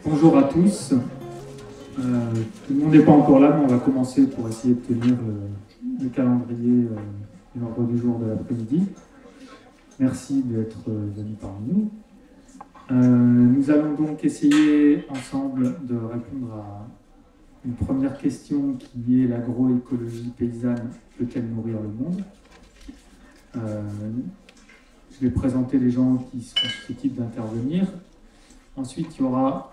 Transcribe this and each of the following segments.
Bonjour à tous. Tout le monde n'est pas encore là, mais on va commencer pour essayer de tenir le calendrier et l'ordre du jour de l'après-midi. Merci d'être venus parmi nous. Nous allons donc essayer ensemble de répondre à une première question qui est l'agroécologie paysanne peut-elle nourrir le monde? Je vais présenter les gens qui sont susceptibles d'intervenir. Ensuite, il y aura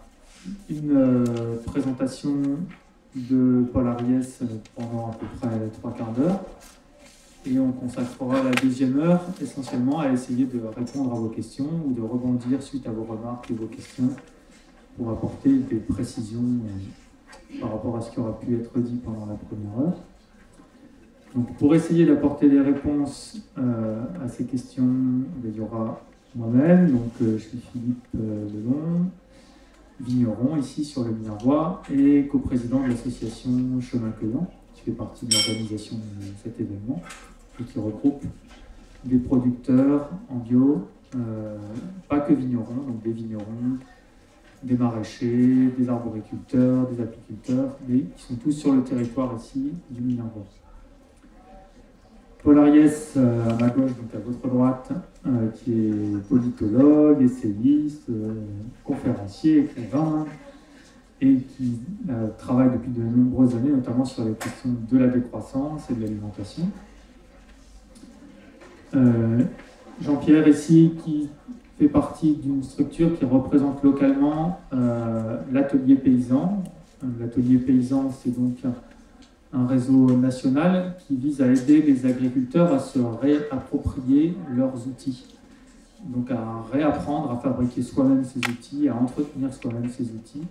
une présentation de Paul Ariès pendant à peu près 3/4 d'heure. Et on consacrera la deuxième heure essentiellement à essayer de répondre à vos questions ou de rebondir suite à vos remarques et vos questions pour apporter des précisions par rapport à ce qui aura pu être dit pendant la première heure. Donc pour essayer d'apporter des réponses à ces questions, il y aura moi-même, donc je suis Philippe Delon, vigneron ici sur le Minervois et coprésident de l'association Chemin Cueillant, qui fait partie de l'organisation de cet événement et qui regroupe des producteurs en bio, pas que vignerons, donc des vignerons, des maraîchers, des arboriculteurs, des apiculteurs, mais qui sont tous sur le territoire ici du Minervois. Paul Ariès, à ma gauche, donc à votre droite, qui est politologue, essayiste, conférencier, écrivain, et qui travaille depuis de nombreuses années, notamment sur les questions de la décroissance et de l'alimentation. Jean-Pierre ici, qui fait partie d'une structure qui représente localement l'atelier paysan. L'atelier paysan, c'est donc un réseau national qui vise à aider les agriculteurs à se réapproprier leurs outils. Donc à réapprendre à fabriquer soi-même ces outils, à entretenir soi-même ces outils.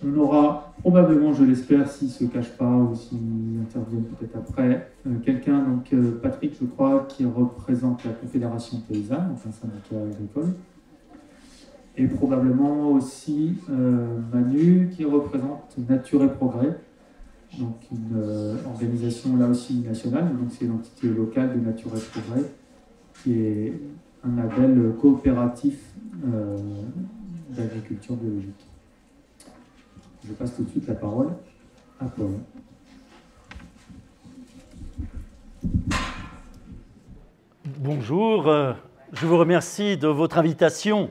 On aura probablement, je l'espère, s'il ne se cache pas ou s'il intervient peut-être après, quelqu'un, donc Patrick, je crois, qui représente la Confédération paysanne, donc un syndicat agricole. Et probablement aussi Manu, qui représente Nature et Progrès, donc une organisation là aussi nationale, donc c'est l'entité locale de Nature et Progrès, qui est un label coopératif d'agriculture biologique. Je passe tout de suite la parole à Paul. Bonjour, je vous remercie de votre invitation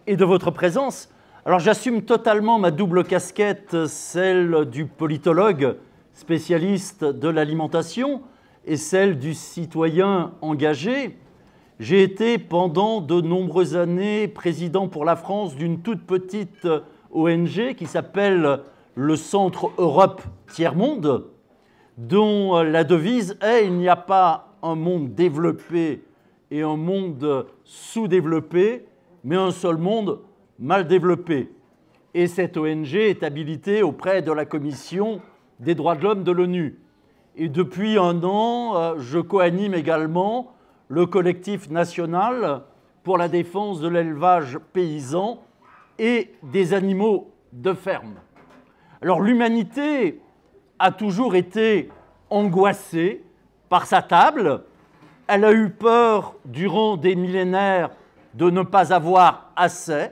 et de votre présence. Alors j'assume totalement ma double casquette, celle du politologue spécialiste de l'alimentation et celle du citoyen engagé. J'ai été pendant de nombreuses années président pour la France d'une toute petite ONG qui s'appelle le Centre Europe Tiers-Monde, dont la devise est « Il n'y a pas un monde développé et un monde sous-développé, mais un seul monde mal développé ». Et cette ONG est habilitée auprès de la Commission des droits de l'homme de l'ONU. Et depuis 1 an, je coanime également le collectif national pour la défense de l'élevage paysan et des animaux de ferme. Alors l'humanité a toujours été angoissée par sa table. Elle a eu peur durant des millénaires de ne pas avoir assez.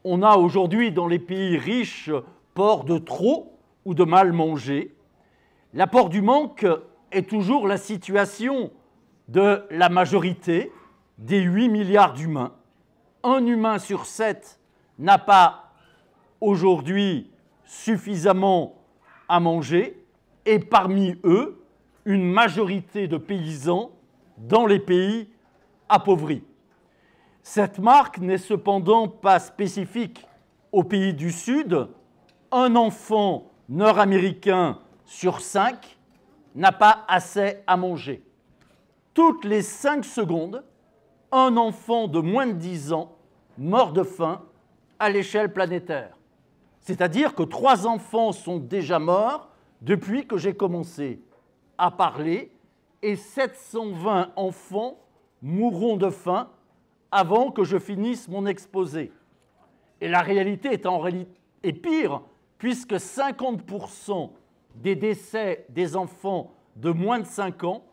On a aujourd'hui dans les pays riches peur de trop ou de mal manger. La peur du manque est toujours la situation de la majorité des 8 milliards d'humains. Un humain sur 7 n'a pas aujourd'hui suffisamment à manger et parmi eux, une majorité de paysans dans les pays appauvris. Cette marque n'est cependant pas spécifique aux pays du Sud. Un enfant nord-américain sur 5 n'a pas assez à manger. Toutes les 5 secondes, un enfant de moins de 10 ans meurt de faim à l'échelle planétaire. C'est-à-dire que 3 enfants sont déjà morts depuis que j'ai commencé à parler et 720 enfants mourront de faim avant que je finisse mon exposé. Et la réalité est pire, puisque 50% des décès des enfants de moins de 5 ans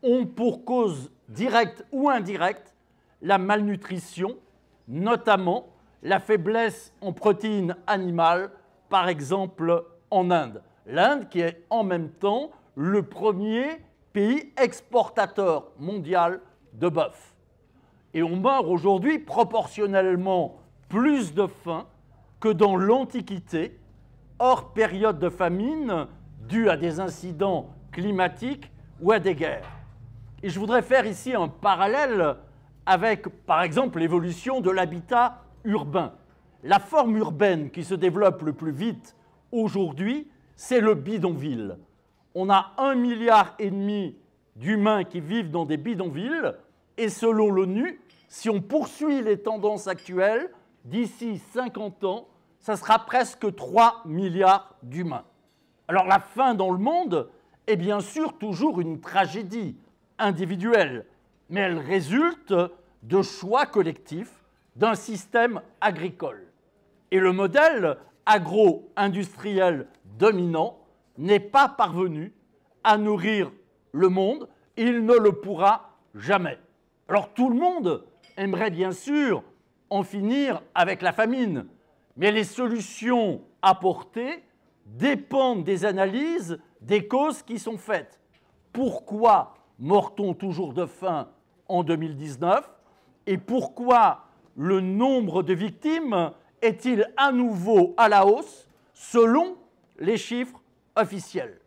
ont pour cause directe ou indirecte la malnutrition, notamment la faiblesse en protéines animales, par exemple en Inde. L'Inde qui est en même temps le premier pays exportateur mondial de bœuf. Et on meurt aujourd'hui proportionnellement plus de faim que dans l'Antiquité, hors période de famine due à des incidents climatiques ou à des guerres. Et je voudrais faire ici un parallèle avec, par exemple, l'évolution de l'habitat urbain. La forme urbaine qui se développe le plus vite aujourd'hui, c'est le bidonville. On a 1,5 milliard d'humains qui vivent dans des bidonvilles, et selon l'ONU, si on poursuit les tendances actuelles, d'ici 50 ans, ça sera presque 3 milliards d'humains. Alors la faim dans le monde est bien sûr toujours une tragédie individuelle, mais elle résulte de choix collectifs d'un système agricole. Et le modèle agro-industriel dominant n'est pas parvenu à nourrir le monde, et il ne le pourra jamais. Alors tout le monde aimerait bien sûr en finir avec la famine, mais les solutions apportées dépendent des analyses des causes qui sont faites. Pourquoi meurt-on toujours de faim en 2019 et pourquoi le nombre de victimes est-il à nouveau à la hausse selon les chiffres officiels?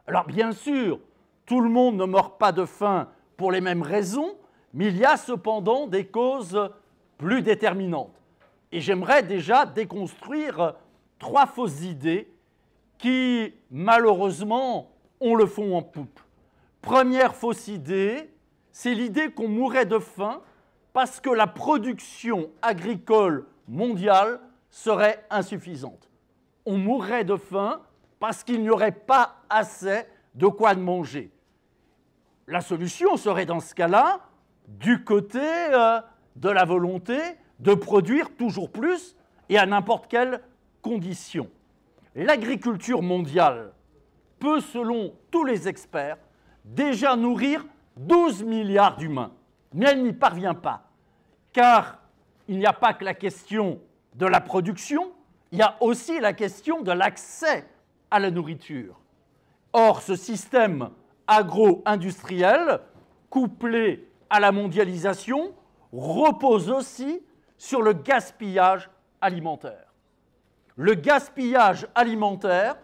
Alors bien sûr, tout le monde ne meurt pas de faim pour les mêmes raisons, mais il y a cependant des causes plus déterminantes. Et j'aimerais déjà déconstruire 3 fausses idées qui, malheureusement, ont le fond en poupe. Première fausse idée, c'est l'idée qu'on mourrait de faim parce que la production agricole mondiale serait insuffisante. On mourrait de faim parce qu'il n'y aurait pas assez de quoi manger. La solution serait dans ce cas-là du côté de la volonté de produire toujours plus et à n'importe quelle condition. L'agriculture mondiale peut, selon tous les experts, déjà nourrir 12 milliards d'humains. Mais elle n'y parvient pas, car il n'y a pas que la question de la production, il y a aussi la question de l'accès à la nourriture. Or, ce système agro-industriel, couplé à la mondialisation, repose aussi sur le gaspillage alimentaire. Le gaspillage alimentaire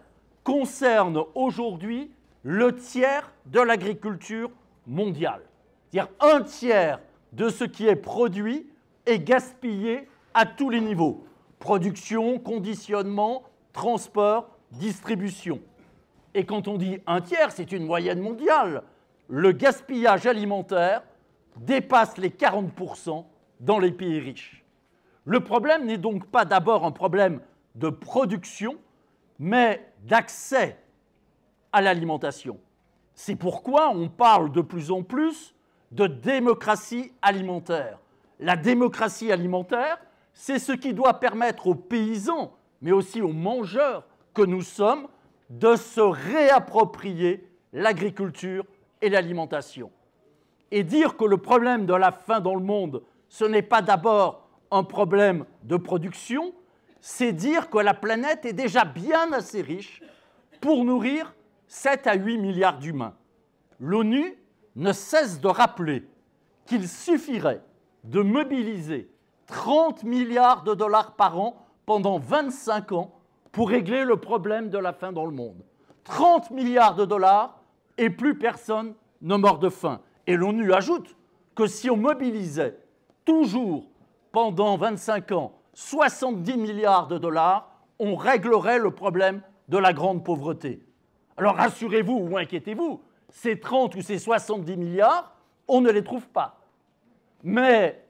concerne aujourd'hui le tiers de l'agriculture mondiale. C'est-à-dire 1/3 de ce qui est produit est gaspillé à tous les niveaux. Production, conditionnement, transport, distribution. Et quand on dit 1/3, c'est une moyenne mondiale. Le gaspillage alimentaire dépasse les 40% dans les pays riches. Le problème n'est donc pas d'abord un problème de production, mais d'accès à l'alimentation. C'est pourquoi on parle de plus en plus de démocratie alimentaire. La démocratie alimentaire, c'est ce qui doit permettre aux paysans, mais aussi aux mangeurs que nous sommes, de se réapproprier l'agriculture et l'alimentation. Et dire que le problème de la faim dans le monde, ce n'est pas d'abord un problème de production, c'est dire que la planète est déjà bien assez riche pour nourrir 7 à 8 milliards d'humains. L'ONU ne cesse de rappeler qu'il suffirait de mobiliser 30 milliards de dollars par an pendant 25 ans pour régler le problème de la faim dans le monde. 30 milliards de dollars et plus personne ne meurt de faim. Et l'ONU ajoute que si on mobilisait toujours pendant 25 ans 70 milliards de dollars, on réglerait le problème de la grande pauvreté. Alors rassurez-vous ou inquiétez-vous, ces 30 ou ces 70 milliards, on ne les trouve pas. Mais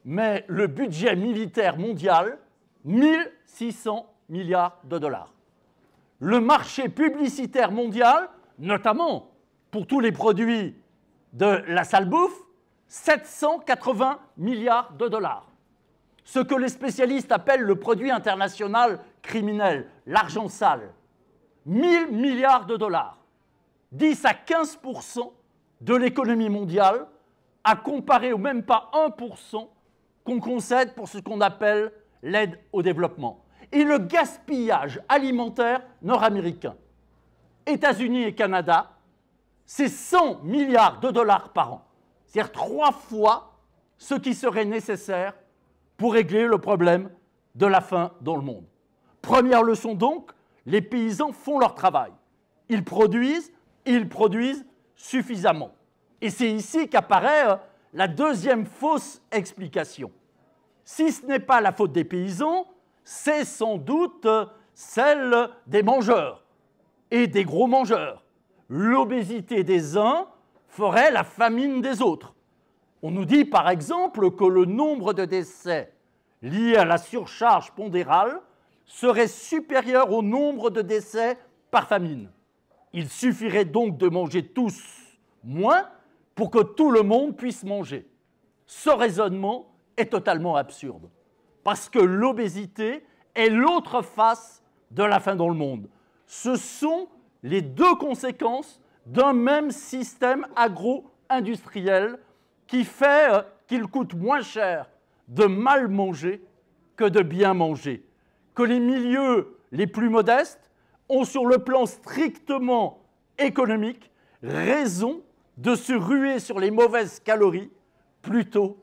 le budget militaire mondial, 1600 milliards de dollars. Le marché publicitaire mondial, notamment pour tous les produits de la sale bouffe, 780 milliards de dollars. Ce que les spécialistes appellent le produit international criminel, l'argent sale, 1000 milliards de dollars, 10 à 15% de l'économie mondiale, à comparer au même pas 1% qu'on concède pour ce qu'on appelle l'aide au développement. Et le gaspillage alimentaire nord-américain, États-Unis et Canada, c'est 100 milliards de dollars par an. C'est-à-dire 3 fois ce qui serait nécessaire pour régler le problème de la faim dans le monde. Première leçon donc, les paysans font leur travail. Ils produisent suffisamment. Et c'est ici qu'apparaît la deuxième fausse explication. Si ce n'est pas la faute des paysans, c'est sans doute celle des mangeurs et des gros mangeurs. L'obésité des uns ferait la famine des autres. On nous dit par exemple que le nombre de décès liés à la surcharge pondérale serait supérieur au nombre de décès par famine. Il suffirait donc de manger tous moins pour que tout le monde puisse manger. Ce raisonnement est totalement absurde, parce que l'obésité est l'autre face de la faim dans le monde. Ce sont les deux conséquences d'un même système agro-industriel qui fait qu'il coûte moins cher de mal manger que de bien manger, que les milieux les plus modestes ont sur le plan strictement économique raison de se ruer sur les mauvaises calories plutôt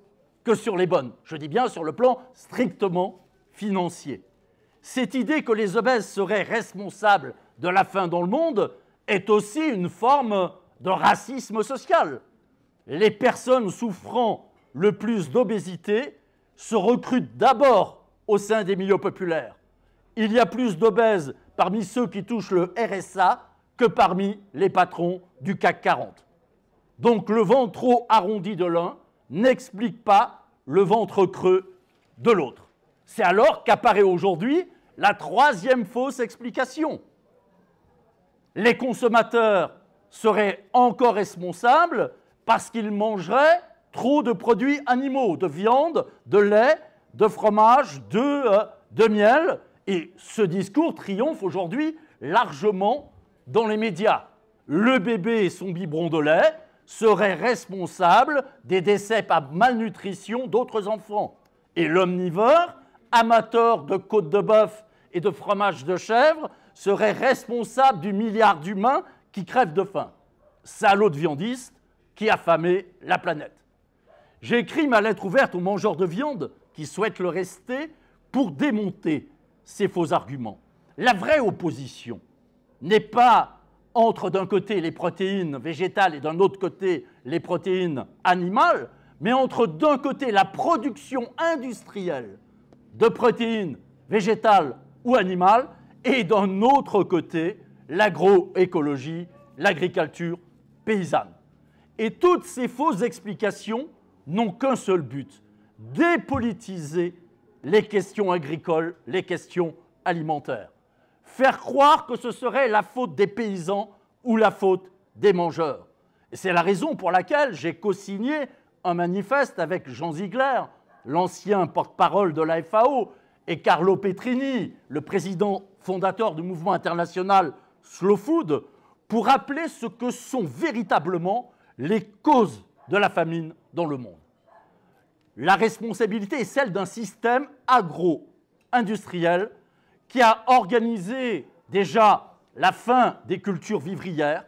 que sur les bonnes. Je dis bien sur le plan strictement financier. Cette idée que les obèses seraient responsables de la faim dans le monde est aussi une forme de racisme social. Les personnes souffrant le plus d'obésité se recrutent d'abord au sein des milieux populaires. Il y a plus d'obèses parmi ceux qui touchent le RSA que parmi les patrons du CAC 40. Donc le ventre trop arrondi de l'un n'explique pas le ventre creux de l'autre. C'est alors qu'apparaît aujourd'hui la troisième fausse explication. Les consommateurs seraient encore responsables parce qu'ils mangeraient trop de produits animaux, de viande, de lait, de fromage, de miel. Et ce discours triomphe aujourd'hui largement dans les médias. Le bébé et son biberon de lait seraient responsables des décès par malnutrition d'autres enfants. Et l'omnivore, amateur de côte de bœuf et de fromage de chèvre, serait responsable du milliard d'humains qui crèvent de faim. Salaud de viandiste qui affamait la planète. J'ai écrit ma lettre ouverte aux mangeurs de viande qui souhaitent le rester pour démonter ces faux arguments. La vraie opposition n'est pas entre d'un côté les protéines végétales et d'un autre côté les protéines animales, mais entre d'un côté la production industrielle de protéines végétales ou animales et d'un autre côté l'agroécologie, l'agriculture paysanne. Et toutes ces fausses explications n'ont qu'un seul but, dépolitiser les questions agricoles, les questions alimentaires. Faire croire que ce serait la faute des paysans ou la faute des mangeurs. Et c'est la raison pour laquelle j'ai co-signé un manifeste avec Jean Ziegler, l'ancien porte-parole de la FAO, et Carlo Petrini, le président fondateur du mouvement international Slow Food, pour rappeler ce que sont véritablement les causes de la famine dans le monde. La responsabilité est celle d'un système agro-industriel qui a organisé déjà la fin des cultures vivrières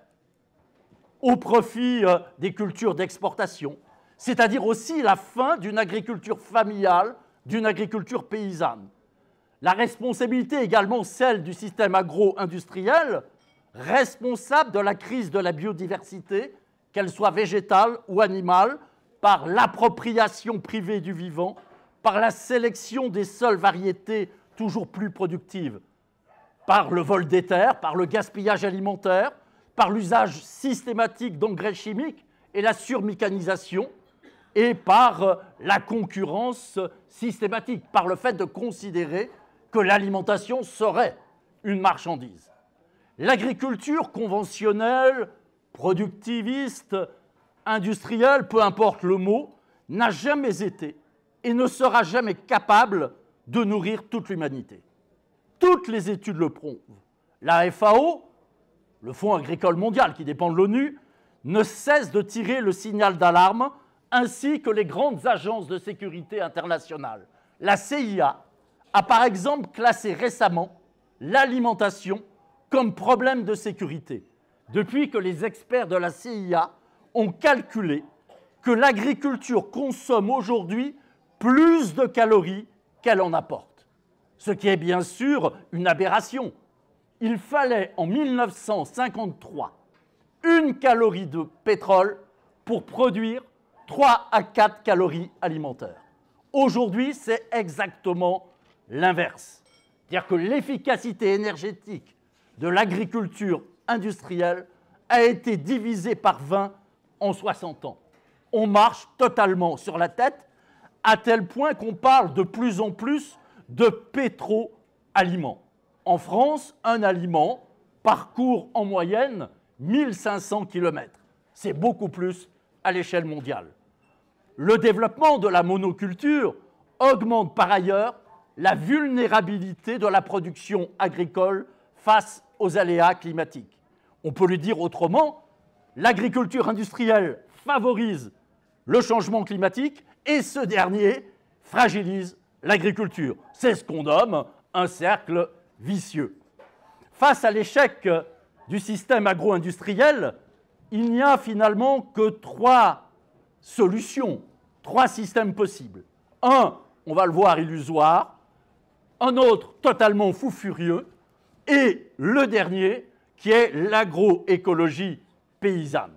au profit des cultures d'exportation, c'est-à-dire aussi la fin d'une agriculture familiale, d'une agriculture paysanne. La responsabilité est également celle du système agro-industriel, responsable de la crise de la biodiversité, qu'elle soit végétale ou animale, par l'appropriation privée du vivant, par la sélection des seules variétés toujours plus productives, par le vol des terres, par le gaspillage alimentaire, par l'usage systématique d'engrais chimiques et la surmécanisation, et par la concurrence systématique, par le fait de considérer que l'alimentation serait une marchandise. L'agriculture conventionnelle, productiviste, industrielle, peu importe le mot, n'a jamais été et ne sera jamais capable de nourrir toute l'humanité. Toutes les études le prouvent. La FAO, le Fonds agricole mondial qui dépend de l'ONU, ne cesse de tirer le signal d'alarme, ainsi que les grandes agences de sécurité internationale. La CIA a par exemple classé récemment l'alimentation comme problème de sécurité, depuis que les experts de la CIA ont calculé que l'agriculture consomme aujourd'hui plus de calories qu'elle en apporte. Ce qui est bien sûr une aberration. Il fallait en 1953 1 calorie de pétrole pour produire 3 à 4 calories alimentaires. Aujourd'hui, c'est exactement l'inverse. C'est-à-dire que l'efficacité énergétique de l'agriculture industrielle a été divisée par 20 en 60 ans. On marche totalement sur la tête, à tel point qu'on parle de plus en plus de pétro-aliments. En France, un aliment parcourt en moyenne 1500 km. C'est beaucoup plus à l'échelle mondiale. Le développement de la monoculture augmente par ailleurs la vulnérabilité de la production agricole face aux aléas climatiques. On peut le dire autrement, l'agriculture industrielle favorise le changement climatique et ce dernier fragilise l'agriculture. C'est ce qu'on nomme un cercle vicieux. Face à l'échec du système agro-industriel, il n'y a finalement que 3 solutions, 3 systèmes possibles. Un, on va le voir, illusoire, un autre totalement fou furieux, et le dernier qui est l'agroécologie paysanne.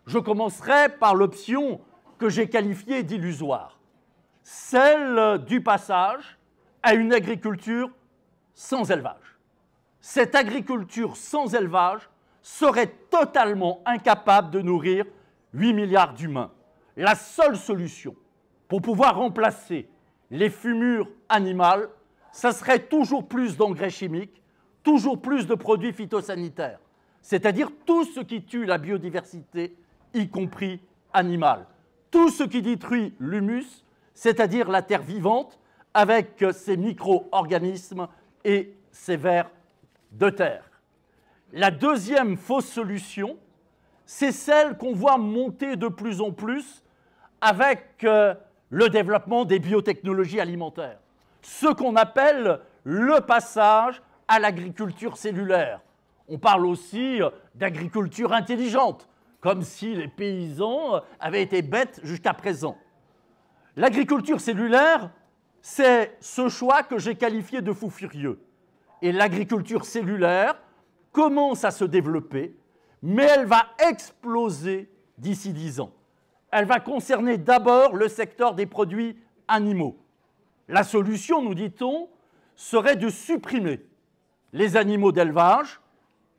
Je commencerai par l'option que j'ai qualifiée d'illusoire, celle du passage à une agriculture sans élevage. Cette agriculture sans élevage serait totalement incapable de nourrir 8 milliards d'humains. La seule solution pour pouvoir remplacer les fumures animales, ça serait toujours plus d'engrais chimiques, toujours plus de produits phytosanitaires, c'est-à-dire tout ce qui tue la biodiversité, y compris animale, tout ce qui détruit l'humus, c'est-à-dire la terre vivante, avec ses micro-organismes et ses vers de terre. La deuxième fausse solution, c'est celle qu'on voit monter de plus en plus avec le développement des biotechnologies alimentaires, ce qu'on appelle le passage à l'agriculture cellulaire. On parle aussi d'agriculture intelligente, comme si les paysans avaient été bêtes jusqu'à présent. L'agriculture cellulaire, c'est ce choix que j'ai qualifié de fou furieux. Et l'agriculture cellulaire commence à se développer, mais elle va exploser d'ici 10 ans. Elle va concerner d'abord le secteur des produits animaux. La solution, nous dit-on, serait de supprimer les animaux d'élevage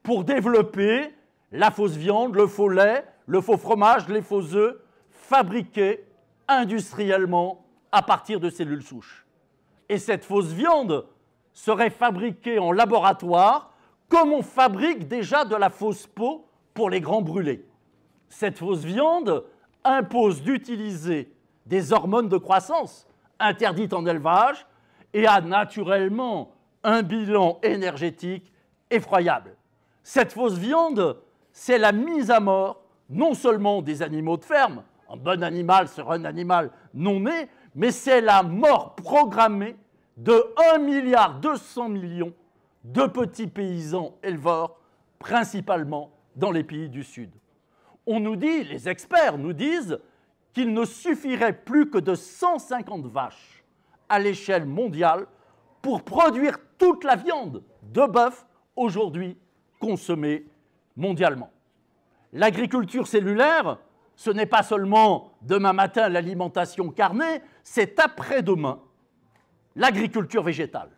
pour développer la fausse viande, le faux lait, le faux fromage, les faux œufs, fabriqués industriellement à partir de cellules souches. Et cette fausse viande serait fabriquée en laboratoire comme on fabrique déjà de la fausse peau pour les grands brûlés. Cette fausse viande impose d'utiliser des hormones de croissance interdites en élevage et a naturellement un bilan énergétique effroyable. Cette fausse viande, c'est la mise à mort non seulement des animaux de ferme, un bon animal sur un animal non né, mais c'est la mort programmée de 1,2 milliard de petits paysans éleveurs, principalement dans les pays du Sud. On nous dit, les experts nous disent, qu'il ne suffirait plus que de 150 vaches à l'échelle mondiale pour produire toute la viande de bœuf aujourd'hui consommée mondialement. L'agriculture cellulaire, ce n'est pas seulement demain matin l'alimentation carnée, c'est après-demain l'agriculture végétale.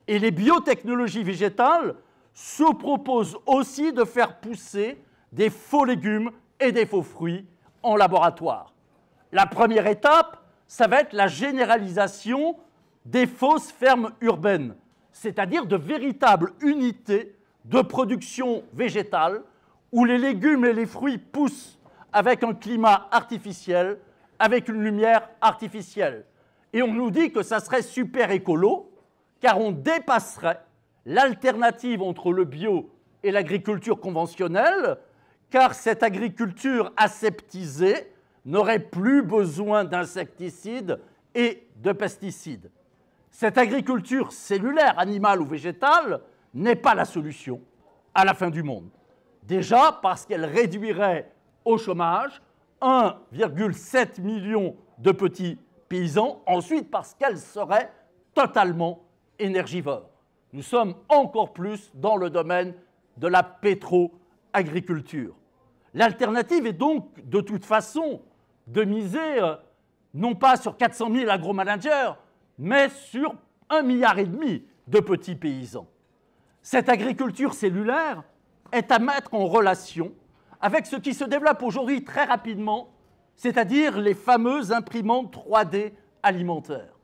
Et les biotechnologies végétales se proposent aussi de faire pousser des faux légumes et des faux fruits en laboratoire. La première étape, ça va être la généralisation des fausses fermes urbaines, c'est-à-dire de véritables unités de production végétale où les légumes et les fruits poussent avec un climat artificiel, avec une lumière artificielle. Et on nous dit que ça serait super écolo, car on dépasserait l'alternative entre le bio et l'agriculture conventionnelle, car cette agriculture aseptisée n'aurait plus besoin d'insecticides et de pesticides. Cette agriculture cellulaire, animale ou végétale, n'est pas la solution à la fin du monde. Déjà parce qu'elle réduirait au chômage 1,7 million de petits paysans. Ensuite parce qu'elle serait totalement énergivore. Nous sommes encore plus dans le domaine de la pétro-agriculture. L'alternative est donc de toute façon de miser non pas sur 400 000 agromanagers, mais sur 1,5 milliard de petits paysans. Cette agriculture cellulaire est à mettre en relation avec ce qui se développe aujourd'hui très rapidement, c'est-à-dire les fameuses imprimantes 3D alimentaires.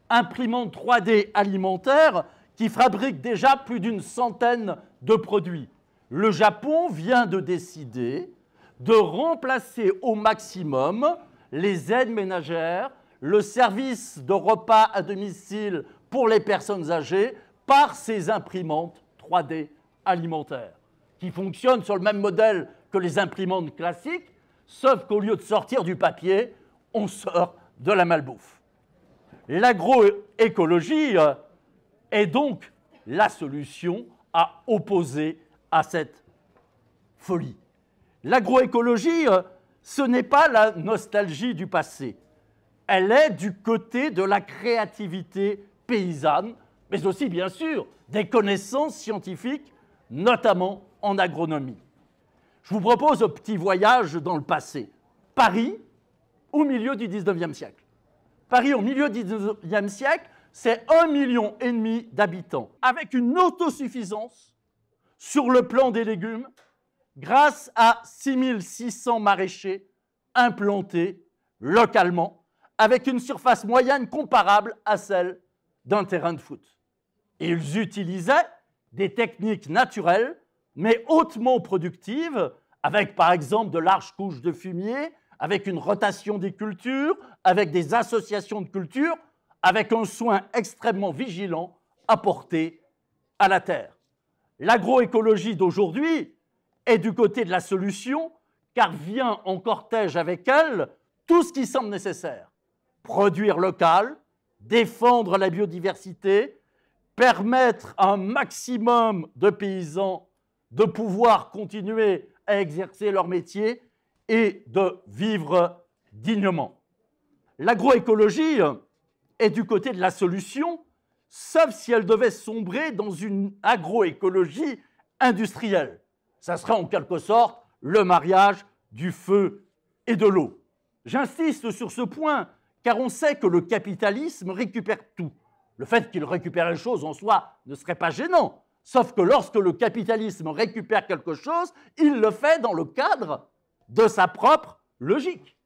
Imprimantes 3D alimentaires qui fabriquent déjà plus d'une centaine de produits. Le Japon vient de décider de remplacer au maximum les aides ménagères, le service de repas à domicile pour les personnes âgées par ces imprimantes 3D alimentaires, qui fonctionnent sur le même modèle que les imprimantes classiques, sauf qu'au lieu de sortir du papier, on sort de la malbouffe. L'agroécologie est donc la solution à opposer à cette folie. L'agroécologie, ce n'est pas la nostalgie du passé. Elle est du côté de la créativité paysanne, mais aussi, bien sûr, des connaissances scientifiques, notamment en agronomie. Je vous propose un petit voyage dans le passé. Paris, au milieu du XIXe siècle. Paris, au milieu du XIXe siècle, c'est 1,5 million d'habitants, avec une autosuffisance sur le plan des légumes, grâce à 6 600 maraîchers implantés localement, avec une surface moyenne comparable à celle d'un terrain de foot. Et ils utilisaient des techniques naturelles, mais hautement productives, avec par exemple de larges couches de fumier, avec une rotation des cultures, avec des associations de cultures, avec un soin extrêmement vigilant apporté à la terre. L'agroécologie d'aujourd'hui est du côté de la solution, car vient en cortège avec elle tout ce qui semble nécessaire. Produire local, défendre la biodiversité, permettre à un maximum de paysans de pouvoir continuer à exercer leur métier et de vivre dignement. L'agroécologie est du côté de la solution, sauf si elle devait sombrer dans une agroécologie industrielle. Ça serait en quelque sorte le mariage du feu et de l'eau. J'insiste sur ce point, car on sait que le capitalisme récupère tout. Le fait qu'il récupère les choses en soi ne serait pas gênant, sauf que lorsque le capitalisme récupère quelque chose, il le fait dans le cadre de sa propre logique.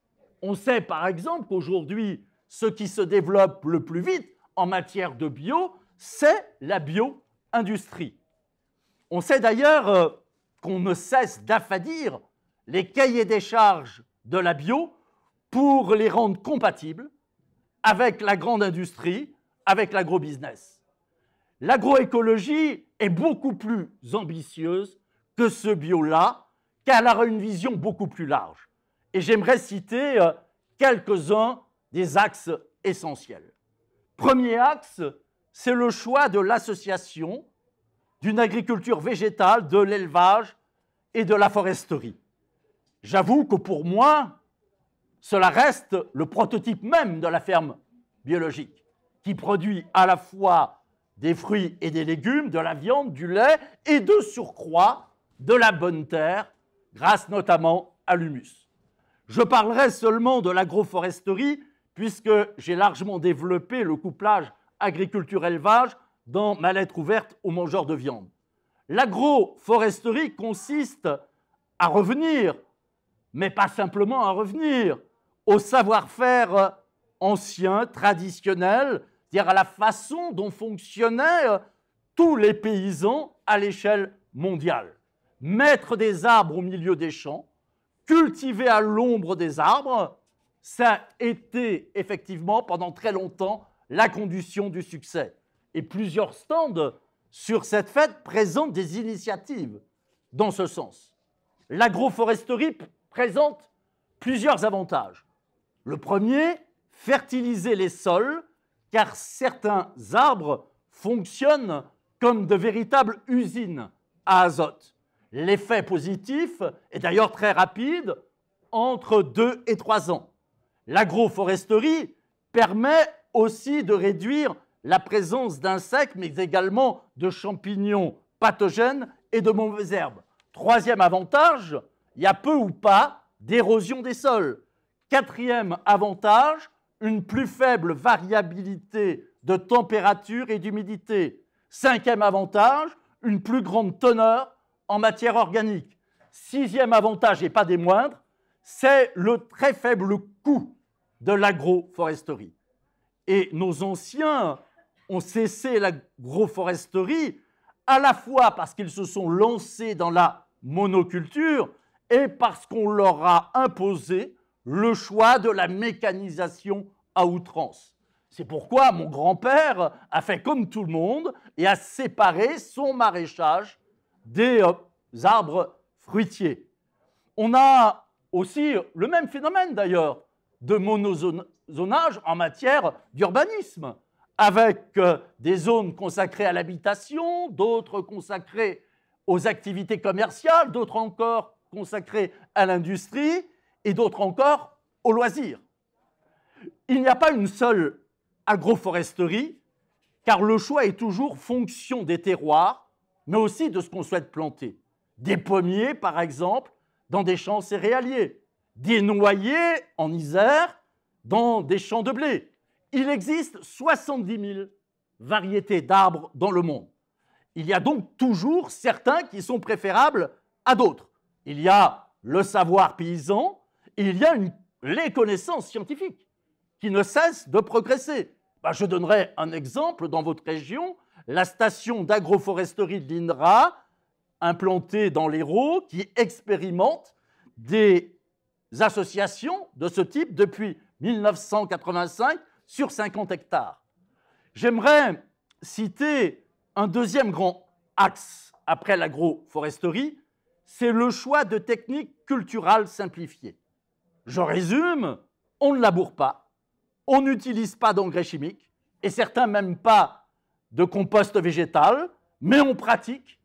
On sait par exemple qu'aujourd'hui, ce qui se développe le plus vite en matière de bio, c'est la bio-industrie. On sait d'ailleurs qu'on ne cesse d'affadir les cahiers des charges de la bio pour les rendre compatibles avec la grande industrie, avec l'agrobusiness. L'agroécologie est beaucoup plus ambitieuse que ce bio-là, car elle a une vision beaucoup plus large. Et j'aimerais citer quelques-uns des axes essentiels. Premier axe, c'est le choix de l'association d'une agriculture végétale, de l'élevage et de la foresterie. J'avoue que pour moi, cela reste le prototype même de la ferme biologique, qui produit à la fois des fruits et des légumes, de la viande, du lait et de surcroît de la bonne terre, grâce notamment à l'humus. Je parlerai seulement de l'agroforesterie, puisque j'ai largement développé le couplage agriculture-élevage dans ma lettre ouverte aux mangeurs de viande. L'agroforesterie consiste à revenir, mais pas simplement à revenir, au savoir-faire ancien, traditionnel, c'est-à-dire à la façon dont fonctionnaient tous les paysans à l'échelle mondiale. Mettre des arbres au milieu des champs, cultiver à l'ombre des arbres, ça a été effectivement pendant très longtemps la condition du succès. Et plusieurs stands sur cette fête présentent des initiatives dans ce sens. L'agroforesterie présente plusieurs avantages. Le premier, fertiliser les sols car certains arbres fonctionnent comme de véritables usines à azote. L'effet positif est d'ailleurs très rapide, entre 2 et 3 ans. L'agroforesterie permet aussi de réduire la présence d'insectes, mais également de champignons pathogènes et de mauvaises herbes. Troisième avantage, il y a peu ou pas d'érosion des sols. Quatrième avantage, une plus faible variabilité de température et d'humidité. Cinquième avantage, une plus grande teneur en matière organique. Sixième avantage, et pas des moindres, c'est le très faible coût de l'agroforesterie. Et nos anciens ont cessé l'agroforesterie à la fois parce qu'ils se sont lancés dans la monoculture et parce qu'on leur a imposé le choix de la mécanisation à outrance. C'est pourquoi mon grand-père a fait comme tout le monde et a séparé son maraîchage des arbres fruitiers. On a aussi le même phénomène d'ailleurs de monozonage en matière d'urbanisme, avec des zones consacrées à l'habitation, d'autres consacrées aux activités commerciales, d'autres encore consacrées à l'industrie et d'autres encore aux loisirs. Il n'y a pas une seule agroforesterie, car le choix est toujours fonction des terroirs, mais aussi de ce qu'on souhaite planter. Des pommiers, par exemple, dans des champs céréaliers, des noyers en Isère, dans des champs de blé. Il existe 70 000 variétés d'arbres dans le monde. Il y a donc toujours certains qui sont préférables à d'autres. Il y a le savoir paysan et il y a les connaissances scientifiques qui ne cessent de progresser. Je donnerai un exemple dans votre région, la station d'agroforesterie de l'INRA, implantée dans l'Hérault, qui expérimente des associations de ce type depuis 1985 sur 50 hectares. J'aimerais citer un deuxième grand axe après l'agroforesterie, c'est le choix de techniques culturales simplifiées. Je résume, on ne laboure pas, on n'utilise pas d'engrais chimiques, et certains même pas de compost végétal, mais on pratique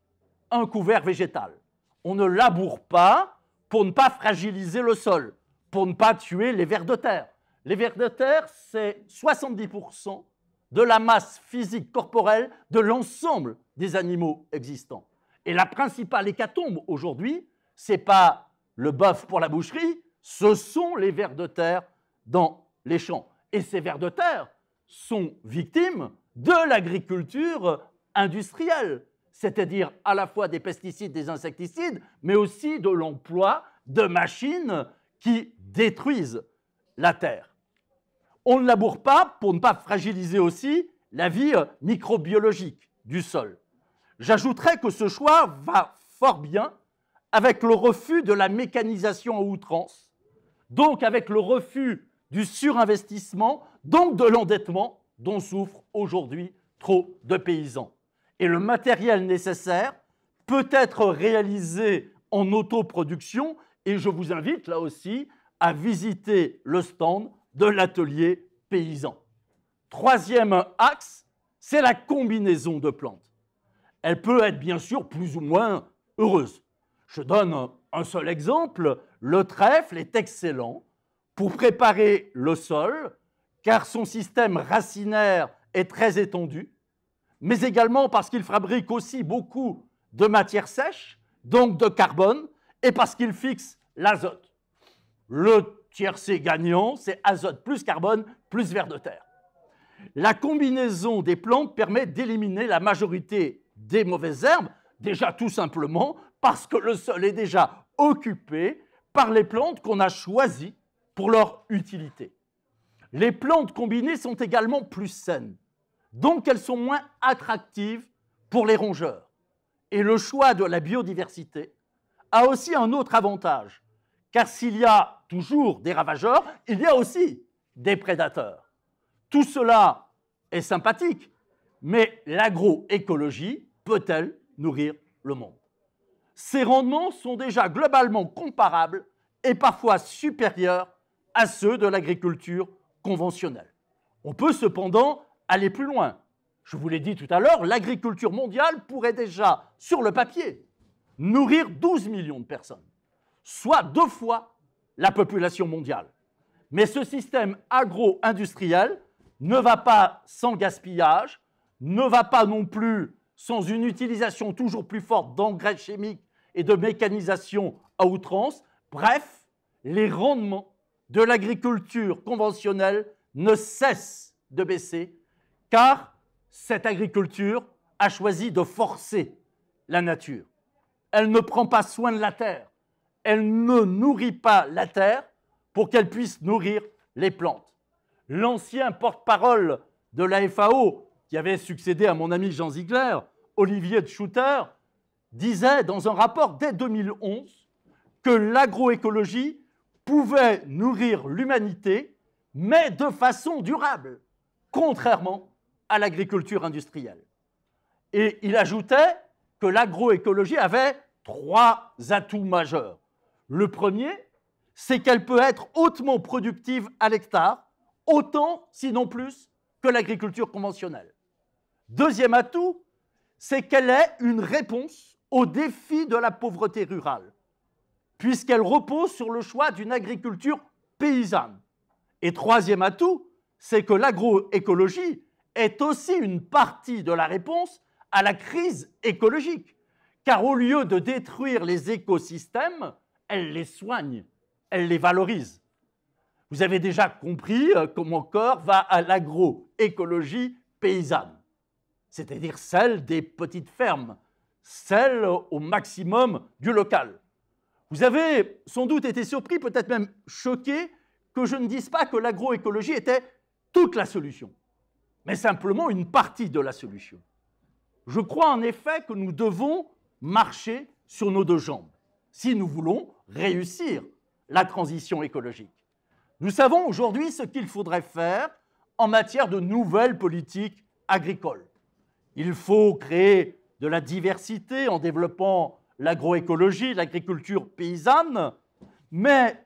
un couvert végétal. On ne laboure pas pour ne pas fragiliser le sol, pour ne pas tuer les vers de terre. Les vers de terre, c'est 70% de la masse physique corporelle de l'ensemble des animaux existants. Et la principale hécatombe aujourd'hui, ce n'est pas le bœuf pour la boucherie, ce sont les vers de terre dans les champs. Et ces vers de terre sont victimes de l'agriculture industrielle, c'est-à-dire à la fois des pesticides, des insecticides, mais aussi de l'emploi de machines qui détruisent la terre. On ne laboure pas pour ne pas fragiliser aussi la vie microbiologique du sol. J'ajouterais que ce choix va fort bien avec le refus de la mécanisation à outrance, donc avec le refus du surinvestissement, donc de l'endettement dont souffrent aujourd'hui trop de paysans. Et le matériel nécessaire peut être réalisé en autoproduction et je vous invite là aussi à visiter le stand de l'atelier paysan. Troisième axe, c'est la combinaison de plantes. Elle peut être bien sûr plus ou moins heureuse. Je donne un seul exemple, le trèfle est excellent pour préparer le sol car son système racinaire est très étendu, mais également parce qu'il fabrique aussi beaucoup de matière sèche, donc de carbone, et parce qu'il fixe l'azote. Le tiercé gagnant, c'est azote plus carbone plus vers de terre. La combinaison des plantes permet d'éliminer la majorité des mauvaises herbes, déjà tout simplement parce que le sol est déjà occupé par les plantes qu'on a choisies pour leur utilité. Les plantes combinées sont également plus saines, donc elles sont moins attractives pour les rongeurs. Et le choix de la biodiversité a aussi un autre avantage, car s'il y a toujours des ravageurs, il y a aussi des prédateurs. Tout cela est sympathique, mais l'agroécologie peut-elle nourrir le monde? Ces rendements sont déjà globalement comparables et parfois supérieurs à ceux de l'agriculture conventionnelle. On peut cependant aller plus loin. Je vous l'ai dit tout à l'heure, l'agriculture mondiale pourrait déjà, sur le papier, nourrir 12 millions de personnes, soit 2 fois la population mondiale. Mais ce système agro-industriel ne va pas sans gaspillage, ne va pas non plus sans une utilisation toujours plus forte d'engrais chimiques et de mécanisation à outrance. Bref, les rendements de l'agriculture conventionnelle ne cessent de baisser, car cette agriculture a choisi de forcer la nature. Elle ne prend pas soin de la terre, elle ne nourrit pas la terre pour qu'elle puisse nourrir les plantes. L'ancien porte-parole de la FAO, qui avait succédé à mon ami Jean Ziegler, Olivier de Schutter, disait dans un rapport dès 2011 que l'agroécologie pouvait nourrir l'humanité, mais de façon durable, contrairement à l'agriculture industrielle. Et il ajoutait que l'agroécologie avait 3 atouts majeurs. Le premier, c'est qu'elle peut être hautement productive à l'hectare, autant, sinon plus, que l'agriculture conventionnelle. Deuxième atout, c'est qu'elle est une réponse au défi de la pauvreté rurale, puisqu'elle repose sur le choix d'une agriculture paysanne. Et troisième atout, c'est que l'agroécologie est aussi une partie de la réponse à la crise écologique, car au lieu de détruire les écosystèmes, elle les soigne, elle les valorise. Vous avez déjà compris que mon corps va à l'agroécologie paysanne, c'est-à-dire celle des petites fermes, celle au maximum du local. Vous avez sans doute été surpris, peut-être même choqué, que je ne dise pas que l'agroécologie était toute la solution, mais simplement une partie de la solution. Je crois en effet que nous devons marcher sur nos 2 jambes si nous voulons réussir la transition écologique. Nous savons aujourd'hui ce qu'il faudrait faire en matière de nouvelles politiques agricoles. Il faut créer de la diversité en développant l'agroécologie, l'agriculture paysanne, mais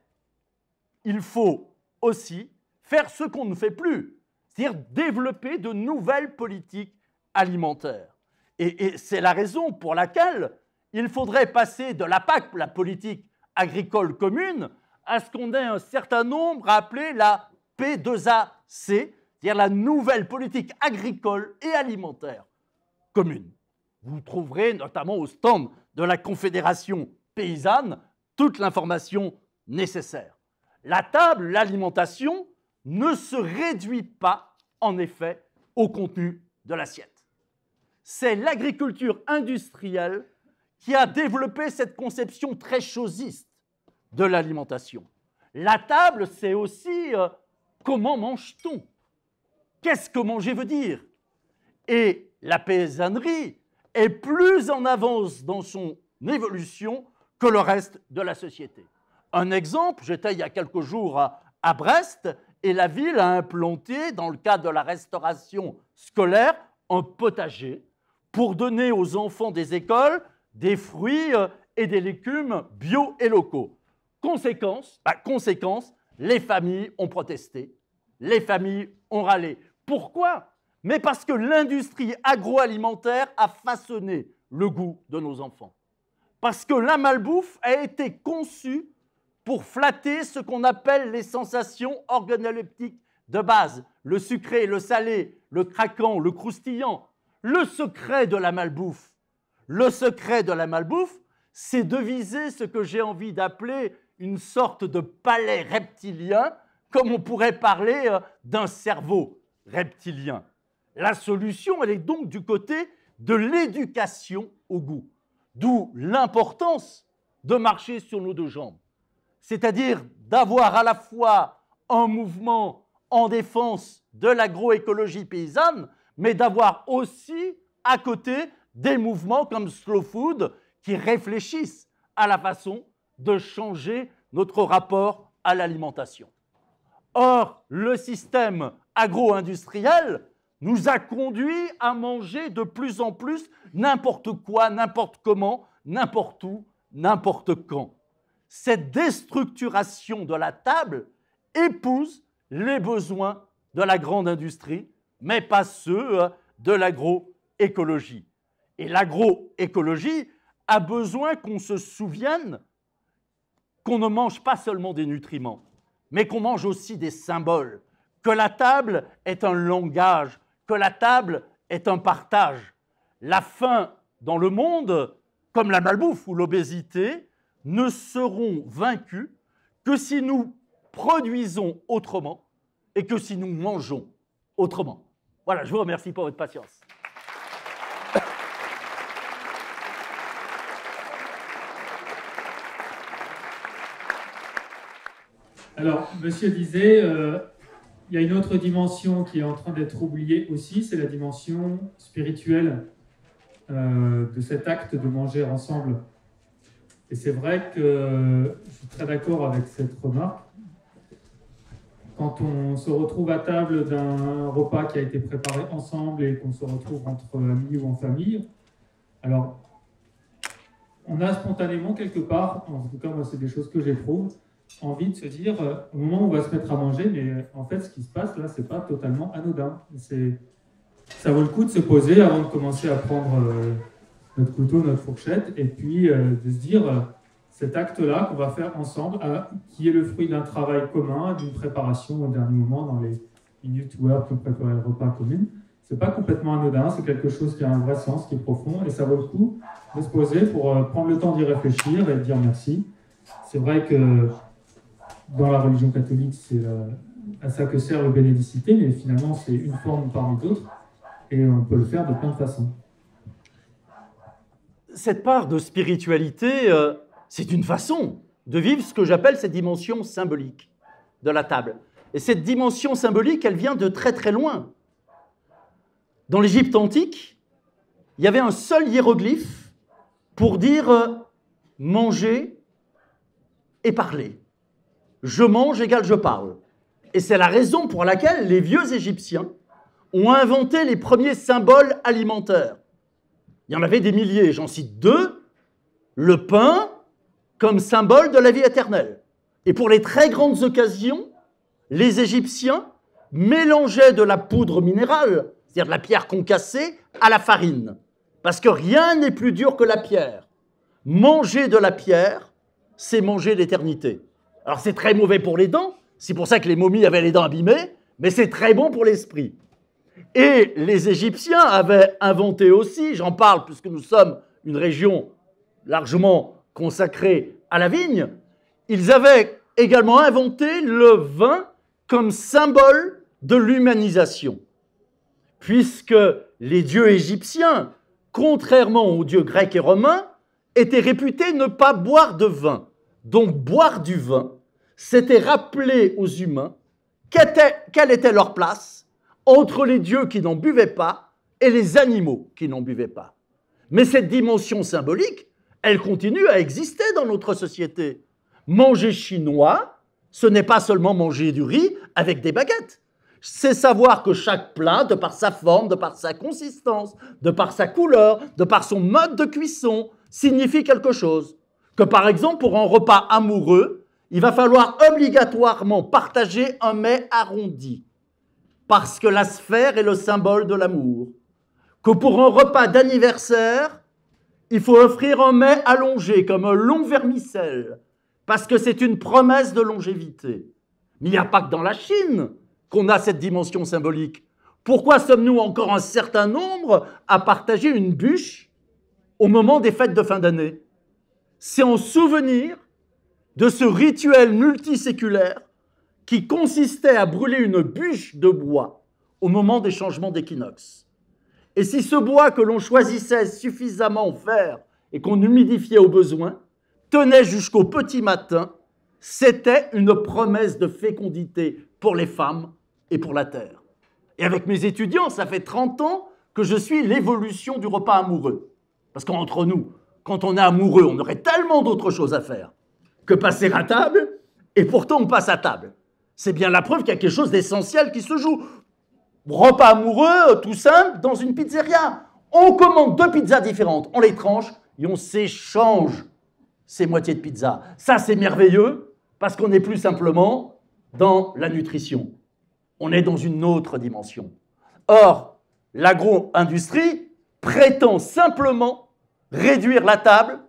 il faut aussi faire ce qu'on ne fait plus, c'est-à-dire développer de nouvelles politiques alimentaires. Et c'est la raison pour laquelle il faudrait passer de la PAC, la politique agricole commune, à ce qu'on ait un certain nombre appelé la P2AC, c'est-à-dire la nouvelle politique agricole et alimentaire commune. Vous trouverez notamment au stand de la Confédération paysanne toute l'information nécessaire. La table, l'alimentation, ne se réduit pas, en effet, au contenu de l'assiette. C'est l'agriculture industrielle qui a développé cette conception très chosiste de l'alimentation. La table, c'est aussi comment mange-t-on? Qu'est-ce que manger veut dire? Et la paysannerie est plus en avance dans son évolution que le reste de la société. Un exemple, j'étais il y a quelques jours à Brest et la ville a implanté, dans le cadre de la restauration scolaire, un potager pour donner aux enfants des écoles des fruits et des légumes bio et locaux. Conséquence, les familles ont protesté, les familles ont râlé. Pourquoi? Mais parce que l'industrie agroalimentaire a façonné le goût de nos enfants. Parce que la malbouffe a été conçue pour flatter ce qu'on appelle les sensations organoleptiques de base, le sucré, le salé, le craquant, le croustillant. Le secret de la malbouffe, c'est de viser ce que j'ai envie d'appeler une sorte de palais reptilien, comme on pourrait parler d'un cerveau reptilien. La solution, elle est donc du côté de l'éducation au goût, d'où l'importance de marcher sur nos 2 jambes, c'est-à-dire d'avoir à la fois un mouvement en défense de l'agroécologie paysanne, mais d'avoir aussi à côté des mouvements comme Slow Food qui réfléchissent à la façon de changer notre rapport à l'alimentation. Or, le système agro-industriel nous a conduits à manger de plus en plus n'importe quoi, n'importe comment, n'importe où, n'importe quand. Cette déstructuration de la table épouse les besoins de la grande industrie mais pas ceux de l'agroécologie. Et l'agroécologie a besoin qu'on se souvienne qu'on ne mange pas seulement des nutriments, mais qu'on mange aussi des symboles, que la table est un langage, que la table est un partage. La faim dans le monde, comme la malbouffe ou l'obésité, ne seront vaincus que si nous produisons autrement et que si nous mangeons autrement. Voilà, je vous remercie pour votre patience. Alors, monsieur disait, il y a une autre dimension qui est en train d'être oubliée aussi, c'est la dimension spirituelle de cet acte de manger ensemble. Et c'est vrai que je suis très d'accord avec cette remarque. Quand on se retrouve à table d'un repas qui a été préparé ensemble et qu'on se retrouve entre amis ou en famille, alors on a spontanément quelque part, en tout cas moi c'est des choses que j'éprouve, envie de se dire, au moment où on va se mettre à manger, mais en fait ce qui se passe là, c'est pas totalement anodin. Ça vaut le coup de se poser avant de commencer à prendre notre couteau, notre fourchette, et puis de se dire, cet acte-là qu'on va faire ensemble, qui est le fruit d'un travail commun, d'une préparation au dernier moment dans les minutes ou heures pour préparer le repas commun, c'est pas complètement anodin, c'est quelque chose qui a un vrai sens, qui est profond, et ça vaut le coup de se poser pour prendre le temps d'y réfléchir et de dire merci. C'est vrai que dans la religion catholique, c'est à ça que sert le bénédicité, mais finalement c'est une forme parmi d'autres, et on peut le faire de plein de façons. Cette part de spiritualité, c'est une façon de vivre ce que j'appelle cette dimension symbolique de la table. Et cette dimension symbolique, elle vient de très très loin. Dans l'Égypte antique, il y avait un seul hiéroglyphe pour dire manger et parler. Je mange égale je parle. Et c'est la raison pour laquelle les vieux Égyptiens ont inventé les premiers symboles alimentaires. Il y en avait des milliers, j'en cite deux. Le pain comme symbole de la vie éternelle. Et pour les très grandes occasions, les Égyptiens mélangeaient de la poudre minérale, c'est-à-dire de la pierre concassée, à la farine. Parce que rien n'est plus dur que la pierre. Manger de la pierre, c'est manger l'éternité. Alors c'est très mauvais pour les dents, c'est pour ça que les momies avaient les dents abîmées, mais c'est très bon pour l'esprit. Et les Égyptiens avaient inventé aussi, j'en parle puisque nous sommes une région largement consacrée à la vigne, ils avaient également inventé le vin comme symbole de l'humanisation. Puisque les dieux égyptiens, contrairement aux dieux grecs et romains, étaient réputés ne pas boire de vin. Donc boire du vin, c'était rappeler aux humains quelle était leur place entre les dieux qui n'en buvaient pas et les animaux qui n'en buvaient pas. Mais cette dimension symbolique, elle continue à exister dans notre société. Manger chinois, ce n'est pas seulement manger du riz avec des baguettes. C'est savoir que chaque plat, de par sa forme, de par sa consistance, de par sa couleur, de par son mode de cuisson, signifie quelque chose. Que par exemple, pour un repas amoureux, il va falloir obligatoirement partager un mets arrondi, parce que la sphère est le symbole de l'amour. Que pour un repas d'anniversaire, il faut offrir un mets allongé, comme un long vermicelle, parce que c'est une promesse de longévité. Mais il n'y a pas que dans la Chine qu'on a cette dimension symbolique. Pourquoi sommes-nous encore un certain nombre à partager une bûche au moment des fêtes de fin d'année? C'est en souvenir de ce rituel multiséculaire qui consistait à brûler une bûche de bois au moment des changements d'équinoxe. Et si ce bois que l'on choisissait suffisamment vert et qu'on humidifiait au besoin tenait jusqu'au petit matin, c'était une promesse de fécondité pour les femmes et pour la terre. Et avec mes étudiants, ça fait 30 ans que je suis l'évolution du repas amoureux. Parce qu'entre nous, quand on est amoureux, on aurait tellement d'autres choses à faire que passer à table, et pourtant on passe à table. C'est bien la preuve qu'il y a quelque chose d'essentiel qui se joue. Repas amoureux, tout simple, dans une pizzeria. On commande 2 pizzas différentes, on les tranche et on s'échange ces moitiés de pizza. Ça, c'est merveilleux parce qu'on n'est plus simplement dans la nutrition. On est dans une autre dimension. Or, l'agro-industrie prétend simplement réduire la table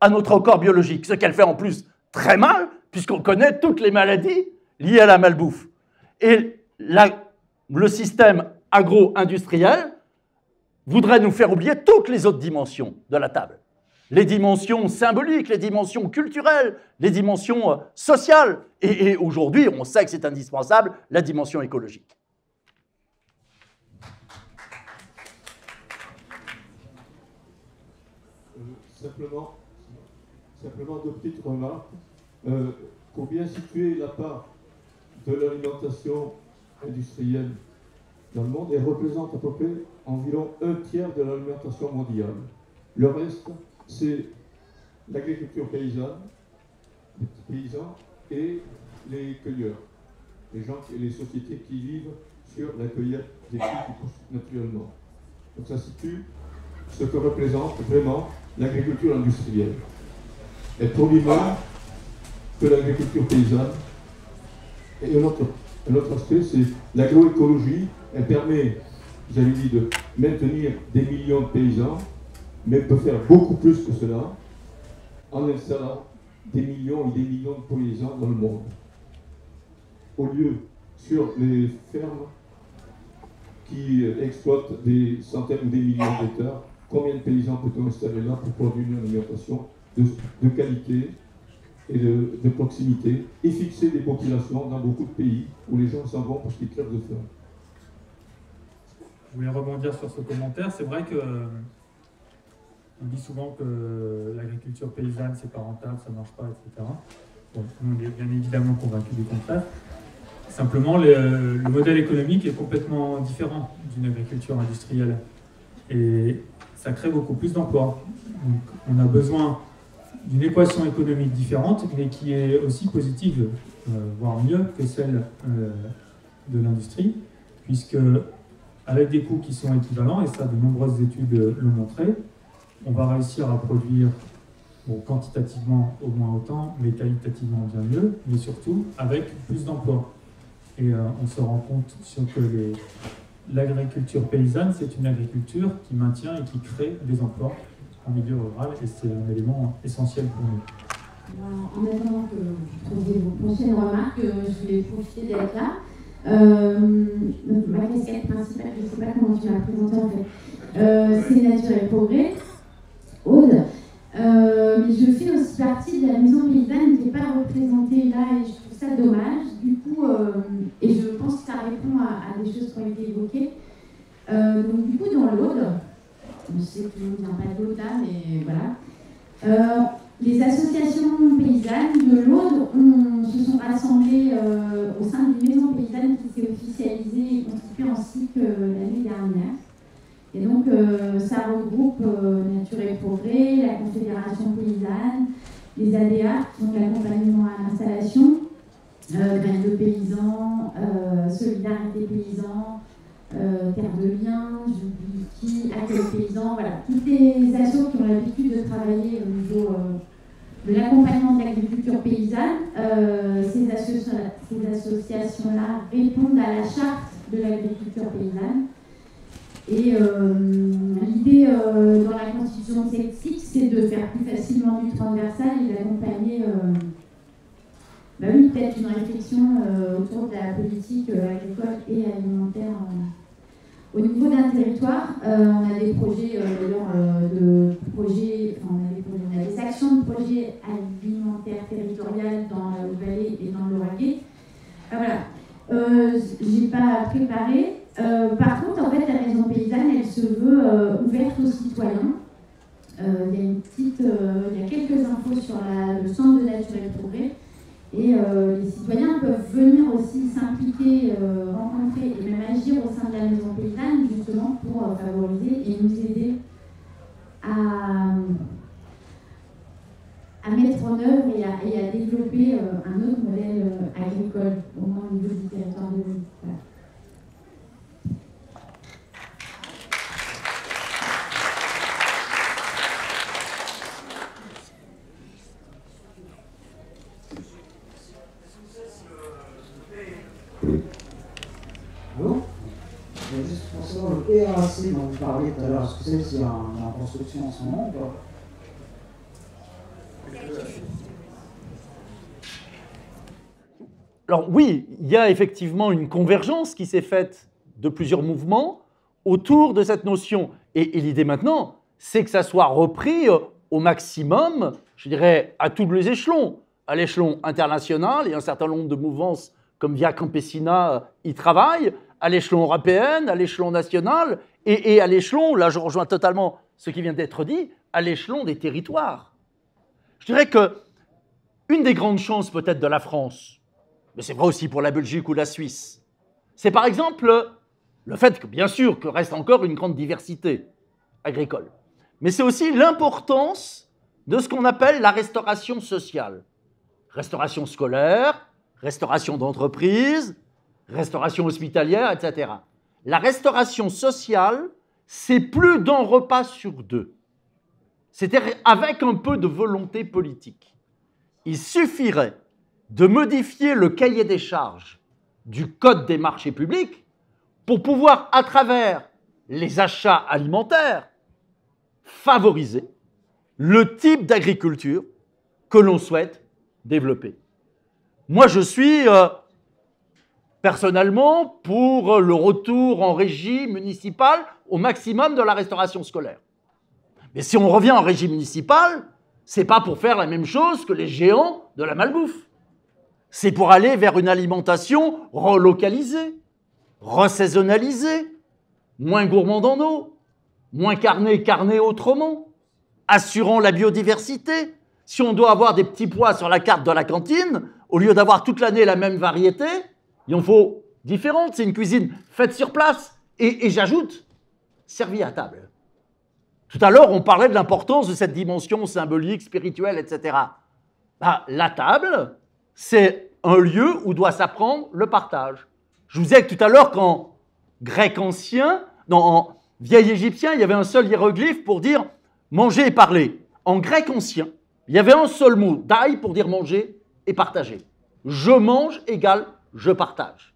à notre corps biologique, ce qu'elle fait en plus très mal, puisqu'on connaît toutes les maladies liées à la malbouffe. Et le système agro-industriel voudrait nous faire oublier toutes les autres dimensions de la table. Les dimensions symboliques, les dimensions culturelles, les dimensions sociales. Et aujourd'hui, on sait que c'est indispensable, la dimension écologique. Simplement deux petites remarques. Pour bien situer la part de l'alimentation industrielle dans le monde, elle représente à peu près environ un tiers de l'alimentation mondiale. Le reste, c'est l'agriculture paysanne, les paysans et les cueilleurs, les sociétés qui vivent sur la cueillette des fruits qui poussent naturellement. Donc ça situe ce que représente vraiment l'agriculture industrielle. Elle produit moins que l'agriculture paysanne. Et un autre aspect, c'est l'agroécologie. Elle permet, vous avez dit, de maintenir des millions de paysans, mais elle peut faire beaucoup plus que cela en installant des millions et des millions de paysans dans le monde. Au lieu, sur les fermes qui exploitent des centaines ou des millions d'hectares, combien de paysans peut-on installer là pour produire une alimentation de qualité et de proximité et fixer des populations dans beaucoup de pays où les gens s'en vont parce qu'ils crèvent de faim? Je voulais rebondir sur ce commentaire. C'est vrai que on dit souvent que l'agriculture paysanne, c'est pas rentable, ça marche pas, etc. Bon, on est bien évidemment convaincus du contraire. Simplement, le modèle économique est complètement différent d'une agriculture industrielle. Et ça crée beaucoup plus d'emplois. Donc, on a besoin d'une équation économique différente, mais qui est aussi positive, voire mieux que celle de l'industrie, puisque avec des coûts qui sont équivalents, et ça de nombreuses études l'ont montré, on va réussir à produire, bon, quantitativement au moins autant, mais qualitativement bien mieux, mais surtout avec plus d'emplois. Et on se rend compte que l'agriculture paysanne, c'est une agriculture qui maintient et qui crée des emplois en milieu rural, et c'est un élément essentiel pour nous. En attendant que vous trouviez vos prochaines remarques, je vais profiter d'être là. Ma casquette principale, je ne sais pas comment tu l'as présentée en fait, c'est Nature et Progrès, Aude. Mais je fais aussi partie de la maison paysanne qui n'est pas représentée là et je trouve ça dommage. Du coup, et je pense que ça répond à des choses qui ont été évoquées. Donc du coup, dans l'Aude, je sais que tout le monde ne vient pas de l'Aude là, mais voilà. Les associations paysannes de l'Aude se sont rassemblées au sein d'une maison paysanne qui s'est officialisée et constituée en SIC l'année dernière. Et donc, ça regroupe Nature et Progrès, la Confédération paysanne, les ADA, donc l'accompagnement à l'installation, Graines de paysans, Solidarité paysans, Terre de Liens, j'oublie qui, Accueil paysan, voilà, toutes les assos qui ont l'habitude de travailler au niveau de l'accompagnement de l'agriculture paysanne. Ces associations-là répondent à la charte de l'agriculture paysanne. Et l'idée dans la constitution de cette SIC, c'est de faire plus facilement du transversal et d'accompagner peut-être une réflexion autour de la politique agricole et alimentaire. Au niveau d'un territoire, on a des projets, on a des actions de projets alimentaires territoriales dans la Haute-Vallée et dans l'Oraguais. Voilà, je n'ai pas préparé. Par contre, en fait, la maison paysanne, elle se veut ouverte aux citoyens. Il y a quelques infos sur le centre de Nature et Progrès. Et les citoyens peuvent venir aussi s'impliquer, rencontrer et même agir au sein de la maison paysanne, justement pour favoriser et nous aider à mettre en œuvre et à développer un autre modèle agricole, au moins au niveau du territoire de l'île. Voilà. Allô ? Juste pour savoir, le RAC dont vous parliez tout à l'heure, est-ce que c'est en construction en ce moment ou pas? Alors oui, il y a effectivement une convergence qui s'est faite de plusieurs mouvements autour de cette notion. Et l'idée maintenant, c'est que ça soit repris au maximum, je dirais, à tous les échelons. À l'échelon international, il y a un certain nombre de mouvances comme Via Campesina y travaillent, à l'échelon européen, à l'échelon national, et à l'échelon, là je rejoins totalement ce qui vient d'être dit, à l'échelon des territoires. Je dirais que une des grandes chances peut-être de la France, mais c'est vrai aussi pour la Belgique ou la Suisse, c'est par exemple le fait que, bien sûr, que reste encore une grande diversité agricole. Mais c'est aussi l'importance de ce qu'on appelle la restauration sociale. Restauration scolaire, restauration d'entreprise, restauration hospitalière, etc. La restauration sociale, c'est plus d'un repas sur deux. C'est-à-dire avec un peu de volonté politique. Il suffirait de modifier le cahier des charges du Code des marchés publics pour pouvoir, à travers les achats alimentaires, favoriser le type d'agriculture que l'on souhaite développer. Moi, je suis personnellement pour le retour en régie municipale au maximum de la restauration scolaire. Mais si on revient en régie municipale, ce n'est pas pour faire la même chose que les géants de la malbouffe. C'est pour aller vers une alimentation relocalisée, ressaisonnalisée, moins gourmande en eau, moins carnée autrement, assurant la biodiversité. Si on doit avoir des petits pois sur la carte de la cantine, au lieu d'avoir toute l'année la même variété, il en faut différentes. C'est une cuisine faite sur place et j'ajoute, servie à table. Tout à l'heure, on parlait de l'importance de cette dimension symbolique, spirituelle, etc. La table, c'est un lieu où doit s'apprendre le partage. Je vous disais que tout à l'heure qu'en grec ancien, en vieil égyptien, il y avait un seul hiéroglyphe pour dire manger et parler. En grec ancien, il y avait un seul mot, dai, pour dire manger et partager. Je mange égale je partage.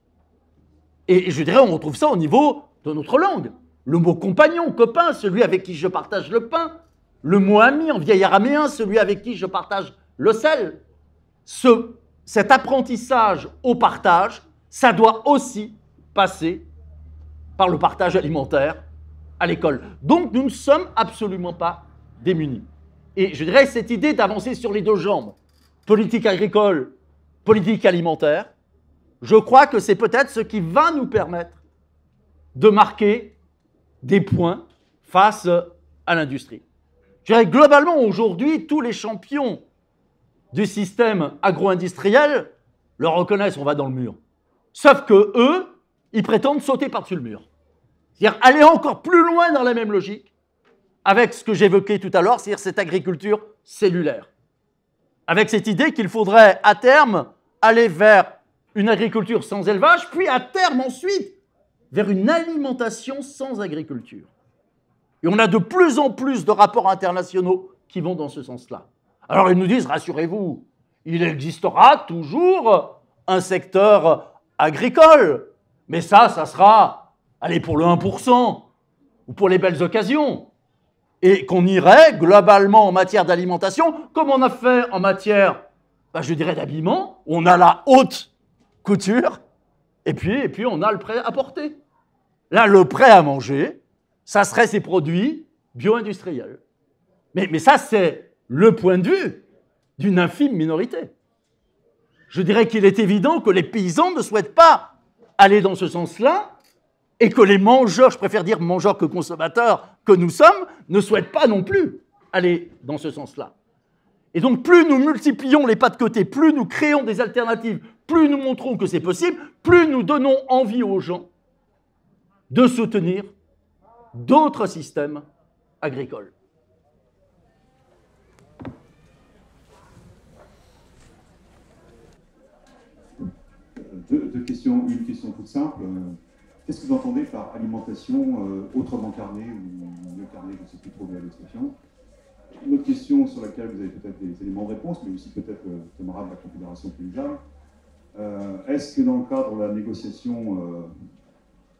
Et je dirais, on retrouve ça au niveau de notre langue. Le mot compagnon, copain, celui avec qui je partage le pain. Le mot ami en vieil araméen, celui avec qui je partage le sel. Cet apprentissage au partage, ça doit aussi passer par le partage alimentaire à l'école. Donc nous ne sommes absolument pas démunis. Et je dirais cette idée d'avancer sur les deux jambes, politique agricole, politique alimentaire, je crois que c'est peut-être ce qui va nous permettre de marquer des points face à l'industrie. Je dirais globalement aujourd'hui, tous les champions du système agro-industriel le reconnaissent, on va dans le mur. Sauf que eux, ils prétendent sauter par-dessus le mur. C'est-à-dire aller encore plus loin dans la même logique avec ce que j'évoquais tout à l'heure, c'est-à-dire cette agriculture cellulaire. Avec cette idée qu'il faudrait à terme aller vers une agriculture sans élevage, puis à terme ensuite vers une alimentation sans agriculture. Et on a de plus en plus de rapports internationaux qui vont dans ce sens-là. Alors ils nous disent, rassurez-vous, il existera toujours un secteur agricole, mais ça sera, allez, pour le 1%, ou pour les belles occasions, et qu'on irait globalement en matière d'alimentation, comme on a fait en matière, je dirais, d'habillement, on a la haute couture, et puis on a le prêt à porter. Là, le prêt à manger, ça serait ces produits bio-industriels. Mais ça, c'est le point de vue d'une infime minorité. Je dirais qu'il est évident que les paysans ne souhaitent pas aller dans ce sens-là et que les mangeurs, je préfère dire mangeurs que consommateurs que nous sommes, ne souhaitent pas non plus aller dans ce sens-là. Et donc, plus nous multiplions les pas de côté, plus nous créons des alternatives, plus nous montrons que c'est possible, plus nous donnons envie aux gens de soutenir d'autres systèmes agricoles. Deux questions, une question toute simple. Qu'est-ce que vous entendez par alimentation autrement carnée ou mieux carnée, je ne sais plus trop bien l'expression. Une autre question sur laquelle vous avez peut-être des éléments de réponse, mais aussi peut-être le camarade de la Confédération paysanne. Est-ce que dans le cadre de la négociation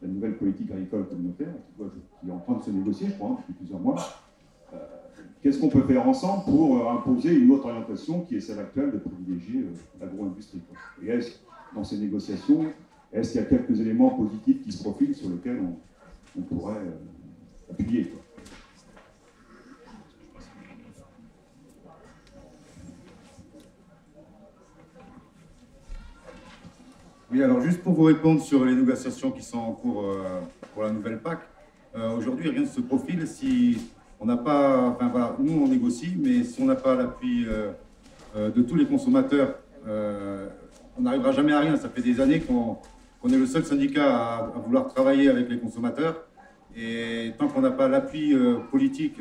la nouvelle politique agricole communautaire, qui est en train de se négocier, je crois, depuis plusieurs mois. Qu'est-ce qu'on peut faire ensemble pour imposer une autre orientation qui est celle actuelle de privilégier l'agro-industrie? Et est-ce, dans ces négociations, est-ce qu'il y a quelques éléments positifs qui se profilent sur lesquels on pourrait appuyer, quoi? Oui, alors juste pour vous répondre sur les négociations qui sont en cours pour la nouvelle PAC, aujourd'hui rien ne se profile si on n'a pas, enfin voilà, nous on négocie, mais si on n'a pas l'appui de tous les consommateurs, on n'arrivera jamais à rien. Ça fait des années qu'on est le seul syndicat à vouloir travailler avec les consommateurs, et tant qu'on n'a pas l'appui politique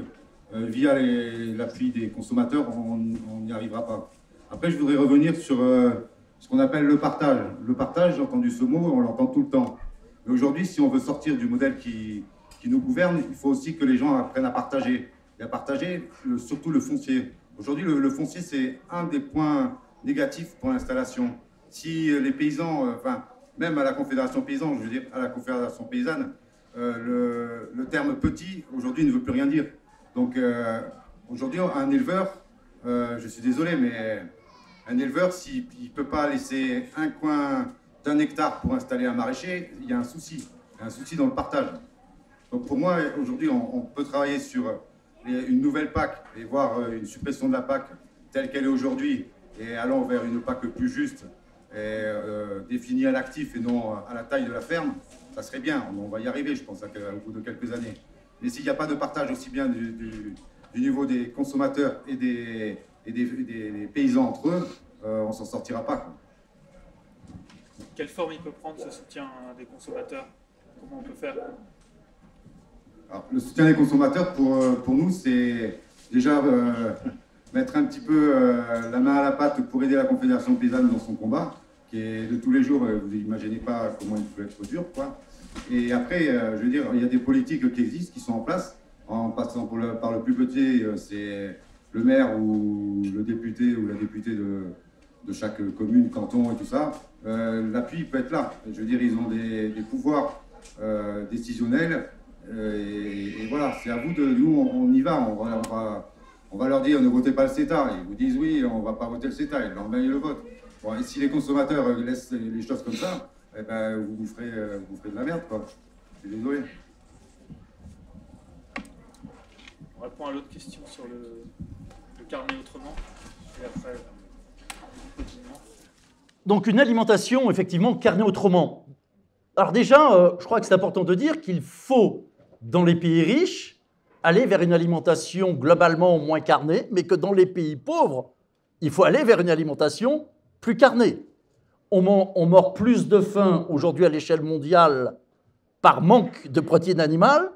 via l'appui des consommateurs, on n'y arrivera pas. Après, je voudrais revenir sur ce qu'on appelle le partage. Le partage, j'ai entendu ce mot, on l'entend tout le temps. Mais aujourd'hui, si on veut sortir du modèle qui nous gouverne, il faut aussi que les gens apprennent à partager. Et à partager surtout le foncier. Aujourd'hui, le foncier, c'est un des points négatifs pour l'installation. Si les paysans, enfin, même à la Confédération paysanne, je veux dire, à la Confédération paysanne, le terme petit, aujourd'hui, ne veut plus rien dire. Donc, aujourd'hui, un éleveur, je suis désolé, mais un éleveur, s'il ne peut pas laisser un coin d'1 hectare pour installer un maraîcher, il y a un souci. Il y a un souci dans le partage. Donc pour moi, aujourd'hui, on peut travailler sur une nouvelle PAC et voir une suppression de la PAC telle qu'elle est aujourd'hui et allant vers une PAC plus juste et définie à l'actif et non à la taille de la ferme. Ça serait bien, on va y arriver, je pense, au bout de quelques années. Mais s'il n'y a pas de partage aussi bien du niveau des consommateurs et des paysans entre eux, on ne s'en sortira pas, quoi. Quelle forme il peut prendre ce soutien des consommateurs? Comment on peut faire? Alors, le soutien des consommateurs, pour nous, c'est déjà mettre un petit peu la main à la pâte pour aider la Confédération paysanne dans son combat, qui est de tous les jours, vous n'imaginez pas comment il peut être dur, quoi. Et après, je veux dire, il y a des politiques qui existent, qui sont en place, en passant par le plus petit, c'est le maire ou le député ou la députée de chaque commune, canton et tout ça. L'appui peut être là. Je veux dire, ils ont des pouvoirs décisionnels. Et voilà, c'est à vous de... Nous, on y va. On va leur dire, ne votez pas le CETA. Ils vous disent, oui, on ne va pas voter le CETA. Ils l'emmènent et le votent. Bon, et si les consommateurs laissent les choses comme ça, eh ben, vous ferez de la merde, quoi. Je suis désolé. On répond à l'autre question sur le carnet autrement. Et après, continuons. Donc une alimentation, effectivement, carnée autrement. Alors déjà, je crois que c'est important de dire qu'il faut, dans les pays riches, aller vers une alimentation globalement moins carnée, mais que dans les pays pauvres, il faut aller vers une alimentation plus carnée. On meurt plus de faim aujourd'hui à l'échelle mondiale par manque de protéines animales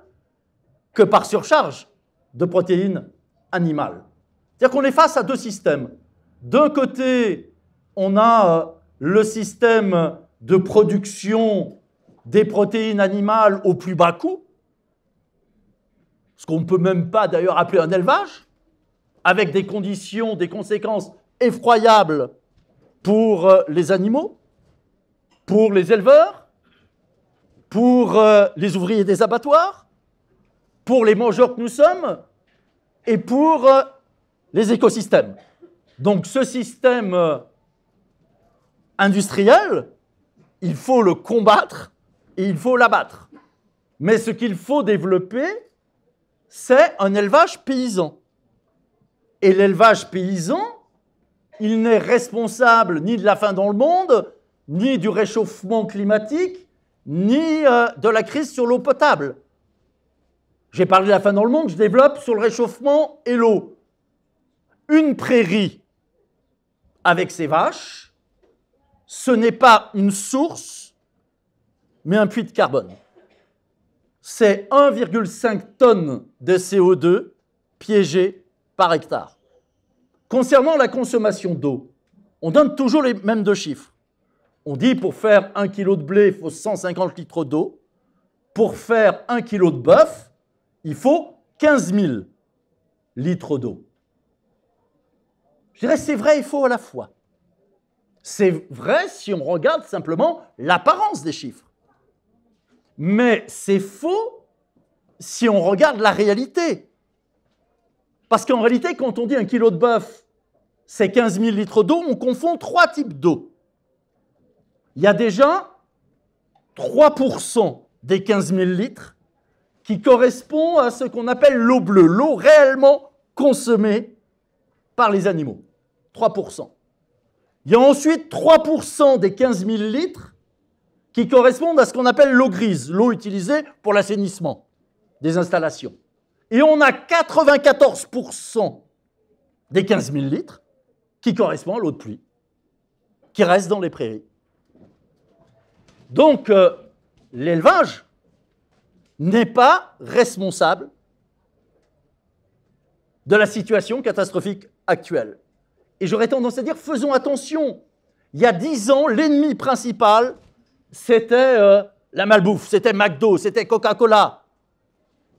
que par surcharge de protéines animales. C'est-à-dire qu'on est face à deux systèmes. D'un côté, on a le système de production des protéines animales au plus bas coût, ce qu'on ne peut même pas d'ailleurs appeler un élevage, avec des conditions, des conséquences effroyables pour les animaux, pour les éleveurs, pour les ouvriers des abattoirs, pour les mangeurs que nous sommes et pour les écosystèmes. Donc ce système industriel, il faut le combattre et il faut l'abattre. Mais ce qu'il faut développer, c'est un élevage paysan. Et l'élevage paysan, il n'est responsable ni de la faim dans le monde, ni du réchauffement climatique, ni de la crise sur l'eau potable. J'ai parlé de la faim dans le monde, je développe sur le réchauffement et l'eau. Une prairie avec ses vaches, ce n'est pas une source, mais un puits de carbone. C'est 1,5 tonnes de CO2 piégées par hectare. Concernant la consommation d'eau, on donne toujours les mêmes deux chiffres. On dit pour faire 1 kg de blé, il faut 150 litres d'eau. Pour faire 1 kg de bœuf, il faut 15 000 litres d'eau. Je dirais c'est vrai et faux à la fois. C'est vrai si on regarde simplement l'apparence des chiffres. Mais c'est faux si on regarde la réalité. Parce qu'en réalité, quand on dit 1 kilo de bœuf, c'est 15 000 litres d'eau, on confond 3 types d'eau. Il y a déjà 3% des 15 000 litres qui correspond à ce qu'on appelle l'eau bleue, l'eau réellement consommée par les animaux. 3%. Il y a ensuite 3% des 15 000 litres qui correspondent à ce qu'on appelle l'eau grise, l'eau utilisée pour l'assainissement des installations. Et on a 94% des 15 000 litres qui correspondent à l'eau de pluie, qui reste dans les prairies. Donc, l'élevage n'est pas responsable de la situation catastrophique actuelle. Et j'aurais tendance à dire, faisons attention. Il y a 10 ans, l'ennemi principal, c'était la malbouffe, c'était McDo, c'était Coca-Cola,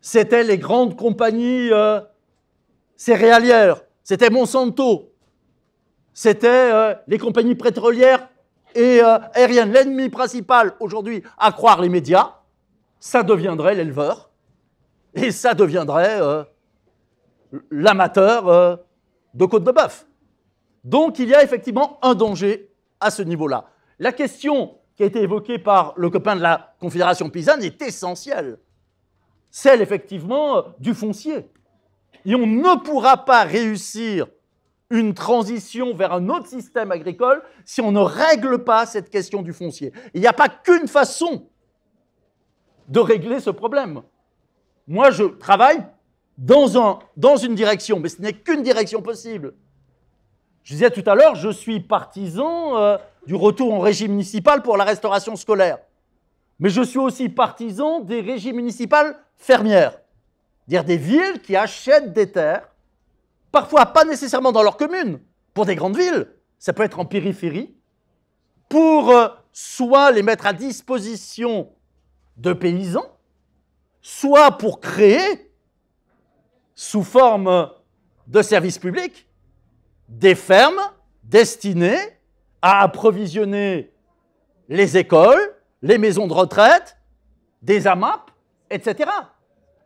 c'était les grandes compagnies céréalières, c'était Monsanto, c'était les compagnies pétrolières et aériennes. L'ennemi principal aujourd'hui, à croire les médias, ça deviendrait l'éleveur et ça deviendrait l'amateur de côte de bœuf. Donc il y a effectivement un danger à ce niveau-là. La question qui a été évoquée par le copain de la Confédération paysanne est essentielle. Celle effectivement du foncier. Et on ne pourra pas réussir une transition vers un autre système agricole si on ne règle pas cette question du foncier. Il n'y a pas qu'une façon de régler ce problème. Moi, je travaille dans une direction, mais ce n'est qu'une direction possible. Je disais tout à l'heure, je suis partisan du retour en régie municipal pour la restauration scolaire. Mais je suis aussi partisan des régies municipales fermières. C'est-à-dire des villes qui achètent des terres, parfois pas nécessairement dans leur commune, pour des grandes villes, ça peut être en périphérie, pour soit les mettre à disposition de paysans, soit pour créer, sous forme de services publics, des fermes destinées à approvisionner les écoles, les maisons de retraite, des AMAP, etc.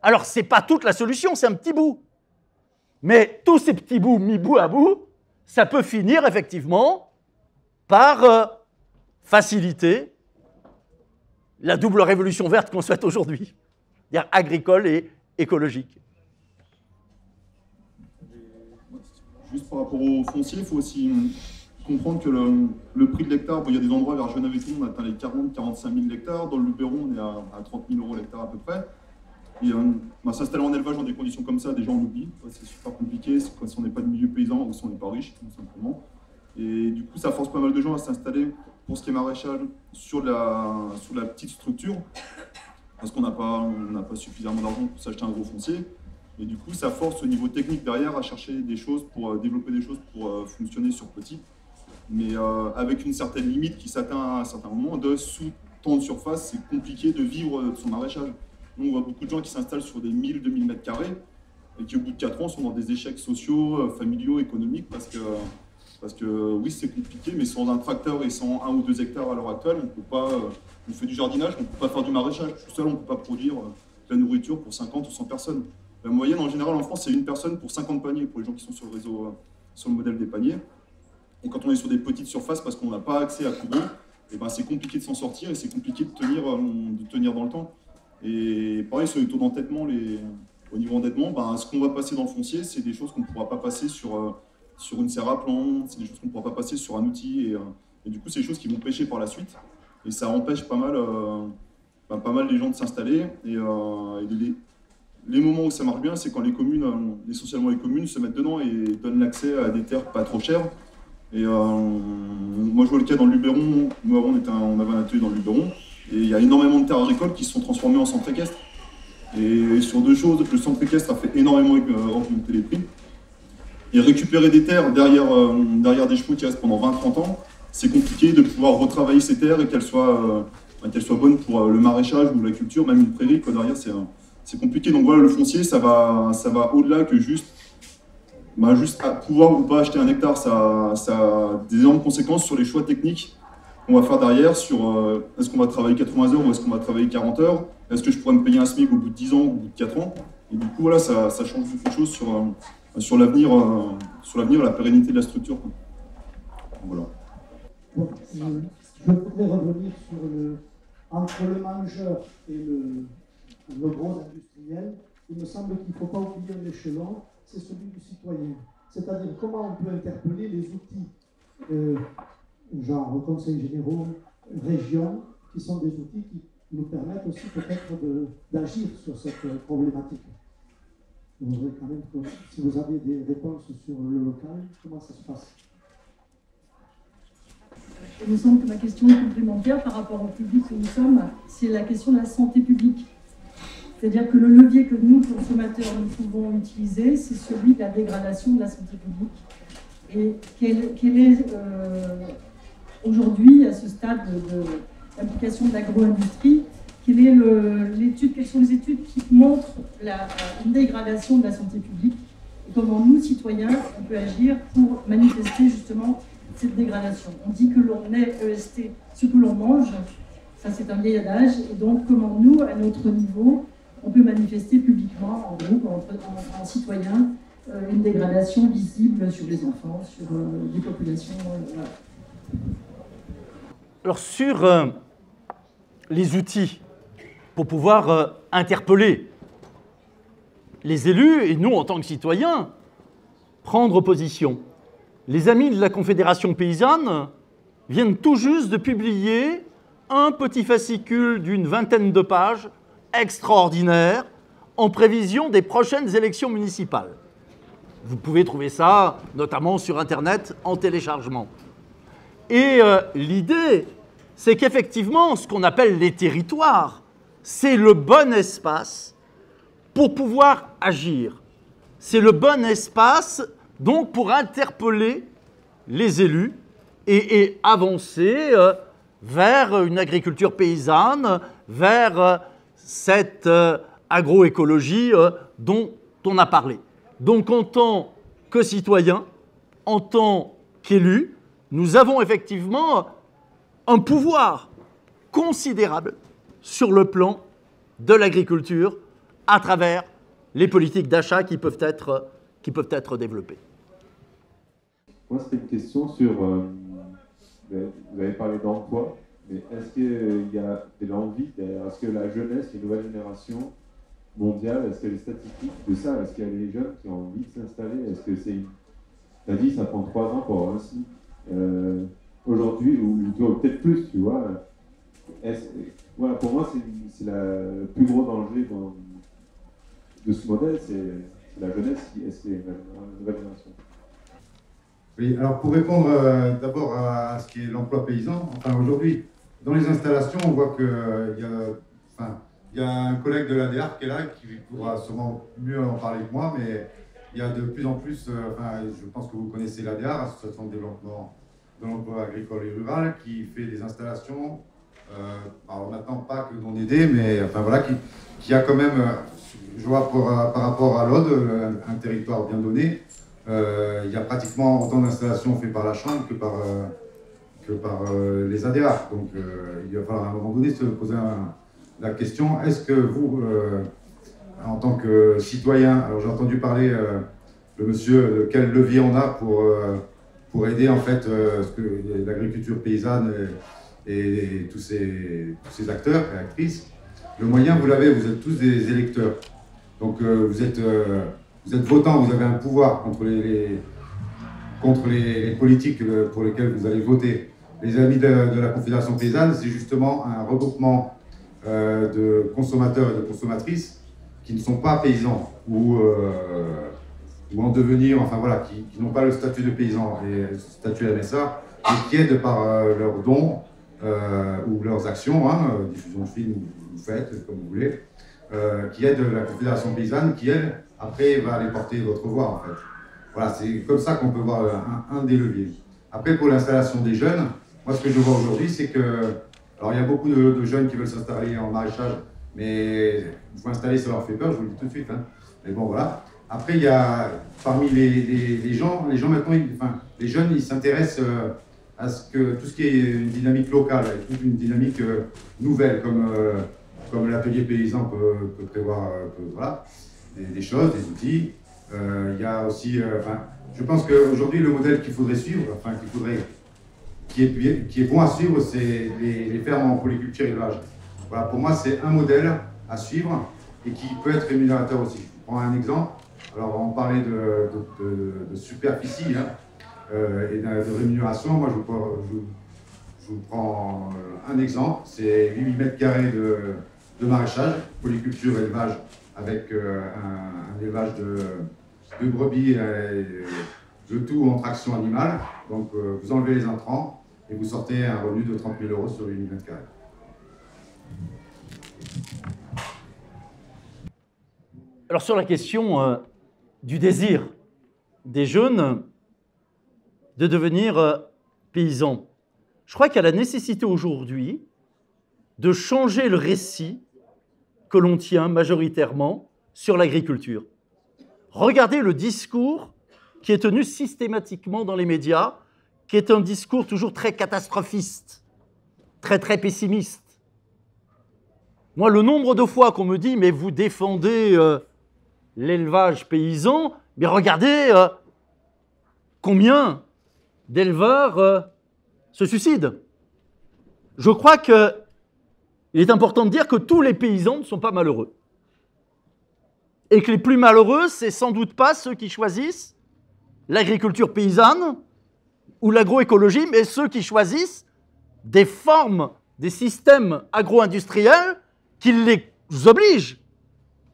Alors, ce n'est pas toute la solution, c'est un petit bout. Mais tous ces petits bouts mis bout à bout, ça peut finir effectivement par faciliter la double révolution verte qu'on souhaite aujourd'hui, c'est-à-dire agricole et écologique. Juste par rapport au foncier, il faut aussi comprendre que le prix de l'hectare, bon, il y a des endroits vers Genève et tout, on atteint les 40-45 000 hectares. Dans le Luberon, on est à 30 000 € l'hectare à peu près. Et s'installer en élevage dans des conditions comme ça, déjà on oublie. C'est super compliqué, si on n'est pas de milieu paysan ou si on n'est pas riche, tout simplement. Et du coup, ça force pas mal de gens à s'installer pour ce qui est maraîchage sur la petite structure, parce qu'on n'a pas suffisamment d'argent pour s'acheter un gros foncier. Et du coup, ça force au niveau technique derrière à chercher des choses pour développer des choses pour fonctionner sur petit. Mais avec une certaine limite qui s'atteint à un certain moment, sous tant de surface, c'est compliqué de vivre de son maraîchage. Nous, on voit beaucoup de gens qui s'installent sur des 1000-2000 mètres carrés et qui, au bout de 4 ans, sont dans des échecs sociaux, familiaux, économiques, parce que oui, c'est compliqué, mais sans un tracteur et sans 1 ou 2 hectares à l'heure actuelle, on peut pas. On fait du jardinage, on ne peut pas faire du maraîchage. Tout seul, on ne peut pas produire de la nourriture pour 50 ou 100 personnes. La moyenne, en général, en France, c'est 1 personne pour 50 paniers, pour les gens qui sont sur le réseau, sur le modèle des paniers. Et quand on est sur des petites surfaces, parce qu'on n'a pas accès à tout gros, et ben c'est compliqué de s'en sortir et c'est compliqué de tenir dans le temps. Et pareil, sur les taux d'endettement, au niveau endettement, ben, ce qu'on va passer dans le foncier, c'est des choses qu'on ne pourra pas passer sur une serre à plomb, c'est des choses qu'on ne pourra pas passer sur un outil. Et du coup, c'est des choses qui vont pêcher par la suite. Et ça empêche pas mal les gens de s'installer. Et les moments où ça marche bien, c'est quand les communes, essentiellement les communes, se mettent dedans et donnent l'accès à des terres pas trop chères. Et moi, je vois le cas dans le Luberon. Nous, avant, on avait un atelier dans le Luberon. Et il y a énormément de terres agricoles qui se sont transformées en centre équestre. Et sur 2 choses, le centre équestre a fait énormément augmenter les prix. Et récupérer des terres derrière des chevaux qui restent pendant 20-30 ans, c'est compliqué de pouvoir retravailler ces terres et qu'elles soient bonnes pour le maraîchage ou la culture, même une prairie, quoi, derrière, c'est compliqué. Donc voilà, le foncier, ça va au-delà que juste à pouvoir ou pas acheter un hectare. Ça a des énormes conséquences sur les choix techniques on va faire derrière sur est-ce qu'on va travailler 80 heures ou est-ce qu'on va travailler 40 heures? Est-ce que je pourrais me payer un SMIC au bout de 10 ans ou au bout de 4 ans? Et du coup, voilà, ça change beaucoup de choses sur l'avenir, la pérennité de la structure. Voilà. Bon, je voudrais revenir sur entre le mangeur et le gros industriel. Il me semble qu'il ne faut pas oublier un échelon, c'est celui du citoyen. C'est-à-dire comment on peut interpeller les outils, genre conseils généraux, régions, qui sont des outils qui nous permettent aussi peut-être d'agir sur cette problématique. Je voudrais quand même que, si vous avez des réponses sur le local, comment ça se passe? Il me semble que ma question est complémentaire par rapport au public que nous sommes, c'est la question de la santé publique. C'est-à-dire que le levier que nous, consommateurs, nous pouvons utiliser, c'est celui de la dégradation de la santé publique. Et quel est aujourd'hui, à ce stade de l'application de l'agro-industrie, quelles sont les études qui montrent une dégradation de la santé publique et comment nous, citoyens, on peut agir pour manifester justement cette dégradation. On dit que l'on est EST ce que l'on mange, ça c'est un vieil adage, et donc comment nous, à notre niveau, on peut manifester publiquement, en groupe, en citoyen, une dégradation visible sur les enfants, sur les populations. Voilà. Alors sur les outils pour pouvoir interpeller les élus et nous en tant que citoyens, prendre position. Les amis de la Confédération paysanne viennent tout juste de publier un petit fascicule d'une vingtaine de pages extraordinaire en prévision des prochaines élections municipales. Vous pouvez trouver ça notamment sur Internet en téléchargement. Et l'idée, c'est qu'effectivement, ce qu'on appelle les territoires, c'est le bon espace pour pouvoir agir. C'est le bon espace, donc, pour interpeller les élus et avancer vers une agriculture paysanne, vers cette agroécologie dont on a parlé. Donc, en tant que citoyen, en tant qu'élu, nous avons effectivement un pouvoir considérable sur le plan de l'agriculture à travers les politiques d'achat qui peuvent être développées. Moi, c'était une question sur... vous avez parlé d'emploi, mais est-ce qu'il y a de l'envie derrière? Est-ce que la jeunesse, les nouvelles générations mondiales, est-ce que les statistiques de ça, est-ce qu'il y a des jeunes qui ont envie de s'installer? Est-ce que c'est... Tu as dit, ça prend 3 ans pour avoir un SMIC. Aujourd'hui, ou peut-être plus, tu vois. Voilà, pour moi, c'est le plus gros danger de ce modèle, c'est la jeunesse, c'est la nouvelle génération. Oui, alors pour répondre d'abord à ce qui est l'emploi paysan, enfin aujourd'hui, dans les installations, on voit qu'il y a un collègue de l'ADR qui est là, qui pourra sûrement mieux en parler que moi, mais il y a de plus en plus, je pense que vous connaissez l'ADR, Association de développement de l'emploi agricole et rural, qui fait des installations, alors maintenant pas que dans des mais enfin voilà, qui a quand même, je vois par rapport à l'Aude, un territoire bien donné, il y a pratiquement autant d'installations faites par la Chambre que par les ADR. Donc il va falloir à un moment donné se poser la question, est-ce que vous, en tant que citoyen, alors j'ai entendu parler le monsieur de quel levier on a pour aider en fait l'agriculture paysanne et tous ces acteurs et actrices. Le moyen, vous l'avez, vous êtes tous des électeurs. Donc vous êtes votants, vous avez un pouvoir contre les politiques pour lesquelles vous allez voter. Les amis de la Confédération paysanne, c'est justement un regroupement de consommateurs et de consommatrices qui ne sont pas paysans ou en devenir, enfin voilà, qui n'ont pas le statut de paysan et le statut MSA, mais qui aident par leurs dons ou leurs actions, diffusion de films, vous faites comme vous voulez, qui aident la Confédération paysanne, qui elle, après, va aller porter votre voix en fait. Voilà, c'est comme ça qu'on peut voir un des leviers. Après, pour l'installation des jeunes, moi ce que je vois aujourd'hui, c'est que, alors il y a beaucoup de jeunes qui veulent s'installer en maraîchage, mais vous installer, ça leur fait peur, je vous le dis tout de suite. Mais bon, voilà. Après, il y a, parmi les gens maintenant, les jeunes, ils s'intéressent à ce que tout ce qui est une dynamique locale, toute une dynamique nouvelle, comme l'atelier paysan peut prévoir voilà, des choses, des outils. Il y a aussi, je pense qu'aujourd'hui, le modèle qu'il faudrait suivre, qui est bon à suivre, c'est les fermes en polyculture élevage. Voilà, pour moi, c'est un modèle à suivre et qui peut être rémunérateur aussi. Je prends un exemple. Alors, on parlait de superficie hein, et de rémunération. Moi, je vous prends un exemple. C'est 8 mètres carrés de maraîchage, polyculture élevage, avec un élevage de brebis, de tout en traction animale. Donc, vous enlevez les intrants et vous sortez un revenu de 30 000 € sur 8 mètres carrés. Alors, sur la question du désir des jeunes de devenir paysans, je crois qu'il y a la nécessité aujourd'hui de changer le récit que l'on tient majoritairement sur l'agriculture. Regardez le discours qui est tenu systématiquement dans les médias, qui est un discours toujours très catastrophiste, très pessimiste. Moi, le nombre de fois qu'on me dit « mais vous défendez l'élevage paysan », mais regardez combien d'éleveurs se suicident. Je crois qu'il est important de dire que tous les paysans ne sont pas malheureux. Et que les plus malheureux, c'est sans doute pas ceux qui choisissent l'agriculture paysanne ou l'agroécologie, mais ceux qui choisissent des formes, des systèmes agro-industriels qui les obligent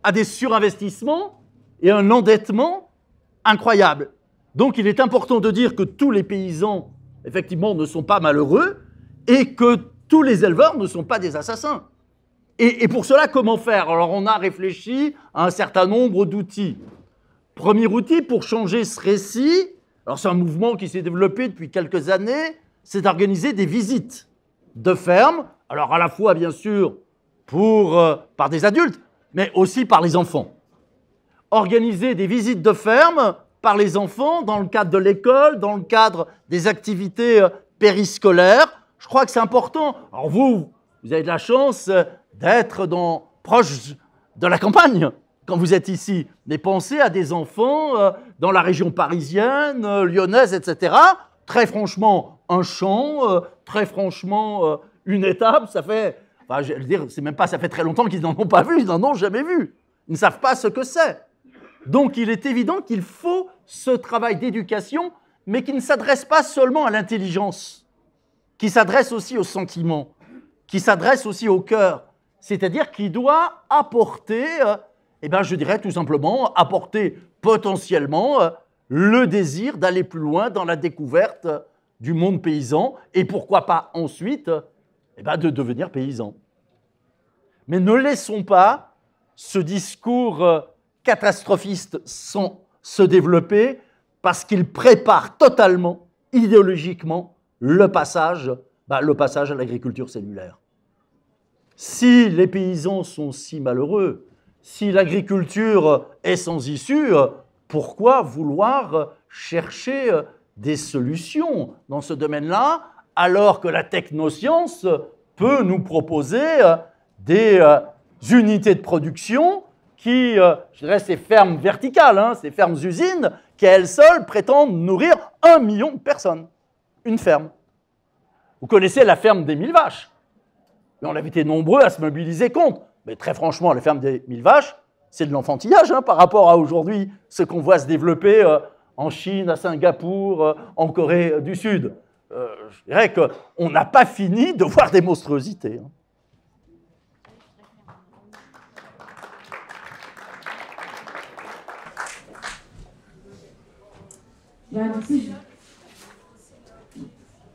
à des surinvestissements et un endettement incroyable. Donc il est important de dire que tous les paysans, effectivement, ne sont pas malheureux et que tous les éleveurs ne sont pas des assassins. Et pour cela, comment faire? Alors on a réfléchi à un certain nombre d'outils. Premier outil pour changer ce récit, alors c'est un mouvement qui s'est développé depuis quelques années, c'est d'organiser des visites de fermes, alors à la fois bien sûr par des adultes, mais aussi par les enfants. Organiser des visites de fermes par les enfants dans le cadre de l'école, dans le cadre des activités périscolaires, je crois que c'est important. Alors vous avez de la chance d'être proche de la campagne quand vous êtes ici. Mais pensez à des enfants dans la région parisienne, lyonnaise, etc. Très franchement, un champ, très franchement, une étape, ça fait... Enfin, je veux dire, c'est même pas ça fait très longtemps qu'ils n'en ont pas vu, ils n'en ont jamais vu. Ils ne savent pas ce que c'est. Donc il est évident qu'il faut ce travail d'éducation, mais qui ne s'adresse pas seulement à l'intelligence, qui s'adresse aussi au sentiment, qui s'adresse aussi au cœur. C'est-à-dire qu'il doit apporter, je dirais tout simplement, apporter potentiellement le désir d'aller plus loin dans la découverte du monde paysan et pourquoi pas ensuite de devenir paysan. Mais ne laissons pas ce discours catastrophiste se développer parce qu'il prépare totalement, idéologiquement, le passage à l'agriculture cellulaire. Si les paysans sont si malheureux, si l'agriculture est sans issue, pourquoi vouloir chercher des solutions dans ce domaine-là, alors que la technoscience peut nous proposer des unités de production qui, je dirais, ces fermes verticales, ces fermes-usines, qui à elles seules prétendent nourrir 1 million de personnes. Une ferme. Vous connaissez la ferme des 1000 vaches. Mais on avait été nombreux à se mobiliser contre. Mais très franchement, la ferme des 1000 vaches, c'est de l'enfantillage par rapport à aujourd'hui, ce qu'on voit se développer en Chine, à Singapour, en Corée du Sud. Je dirais qu'on n'a pas fini de voir des monstruosités.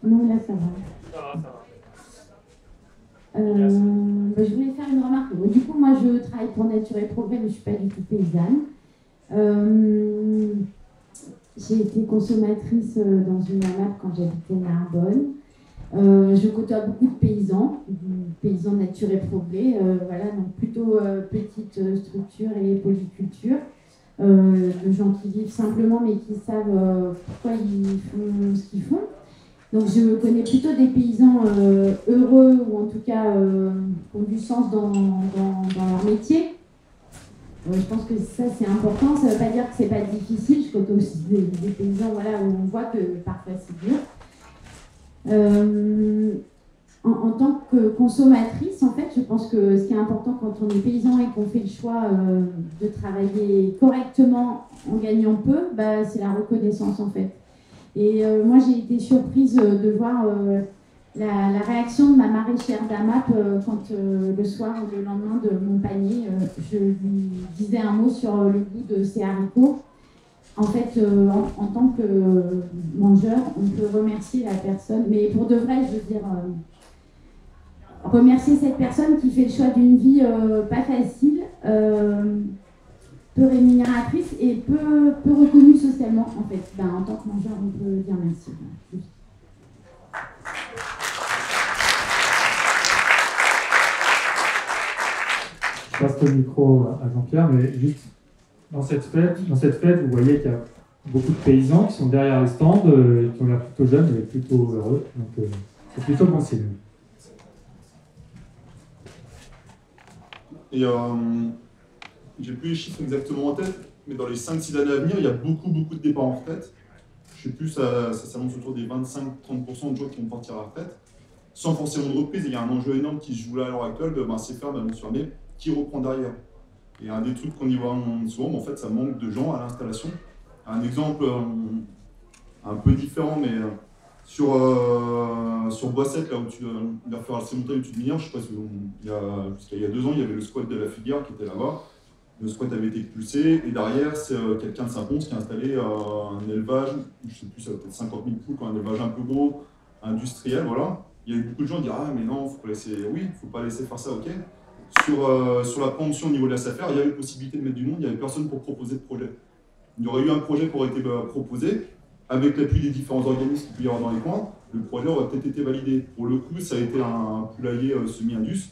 Non, là, ça va. Je voulais faire une remarque. Du coup, moi, je travaille pour Nature et Progrès, mais je ne suis pas du tout paysanne. J'ai été consommatrice dans une AMAP quand j'habitais Narbonne. Je côtoie beaucoup de paysans Nature et Progrès, donc plutôt petite structure et polyculture. De gens qui vivent simplement mais qui savent pourquoi ils font ce qu'ils font. Donc je connais plutôt des paysans heureux, ou en tout cas qui ont du sens dans leur métier. Je pense que ça c'est important, ça ne veut pas dire que c'est pas difficile, je côtoie aussi des paysans voilà, où on voit que parfois c'est dur. En tant que consommatrice, en fait, je pense que ce qui est important quand on est paysan et qu'on fait le choix de travailler correctement en gagnant peu, bah, c'est la reconnaissance en fait. Et moi j'ai été surprise de voir la réaction de ma maraîchère d'AMAP quand le soir ou le lendemain de mon panier, je lui disais un mot sur le goût de ses haricots. En fait, en tant que mangeur, on peut remercier la personne, mais pour de vrai, je veux dire, remercier cette personne qui fait le choix d'une vie pas facile, peu rémunératrice et peu reconnue socialement, en fait. Ben, en tant que mangeur, on peut dire merci. Je passe le micro à Jean-Pierre, mais juste dans cette fête, vous voyez qu'il y a beaucoup de paysans qui sont derrière les stands, qui ont l'air plutôt jeunes et plutôt heureux. Donc c'est plutôt bon signe. Et j'ai plus les chiffres exactement en tête, mais dans les 5-6 années à venir, il y a beaucoup de départs en retraite. Je sais plus, ça s'annonce autour des 25-30% de gens qui vont partir à la retraite. Sans forcément de reprise, il y a un enjeu énorme qui se joue là à l'heure actuelle, ces fermes vont se fermer, qui reprend derrière. Et un des trucs qu'on y voit souvent, mais en fait, ça manque de gens à l'installation. Un exemple un peu différent, mais sur Boissette, là où tu vas faire assez longtemps l'étude minière, je sais pas si jusqu'à il y a 2 ans, il y avait le squat de la filière qui était là-bas. Le squat avait été expulsé, et derrière, c'est quelqu'un de Saint-Pons qui a installé un élevage, je sais plus, ça va peut-être 50 000 poules, un élevage un peu gros, industriel, voilà. Il y a eu beaucoup de gens qui disent « Ah, mais non, faut pas laisser faire ça, ok ». Sur la promotion au niveau de la SAFER, il y avait possibilité de mettre du monde, il n'y avait personne pour proposer de projet. Il y aurait eu un projet qui aurait été proposé, avec l'appui des différents organismes qu'il peut y avoir dans les coins, le projet aurait peut-être été validé. Pour le coup, ça a été un poulailler semi-indus.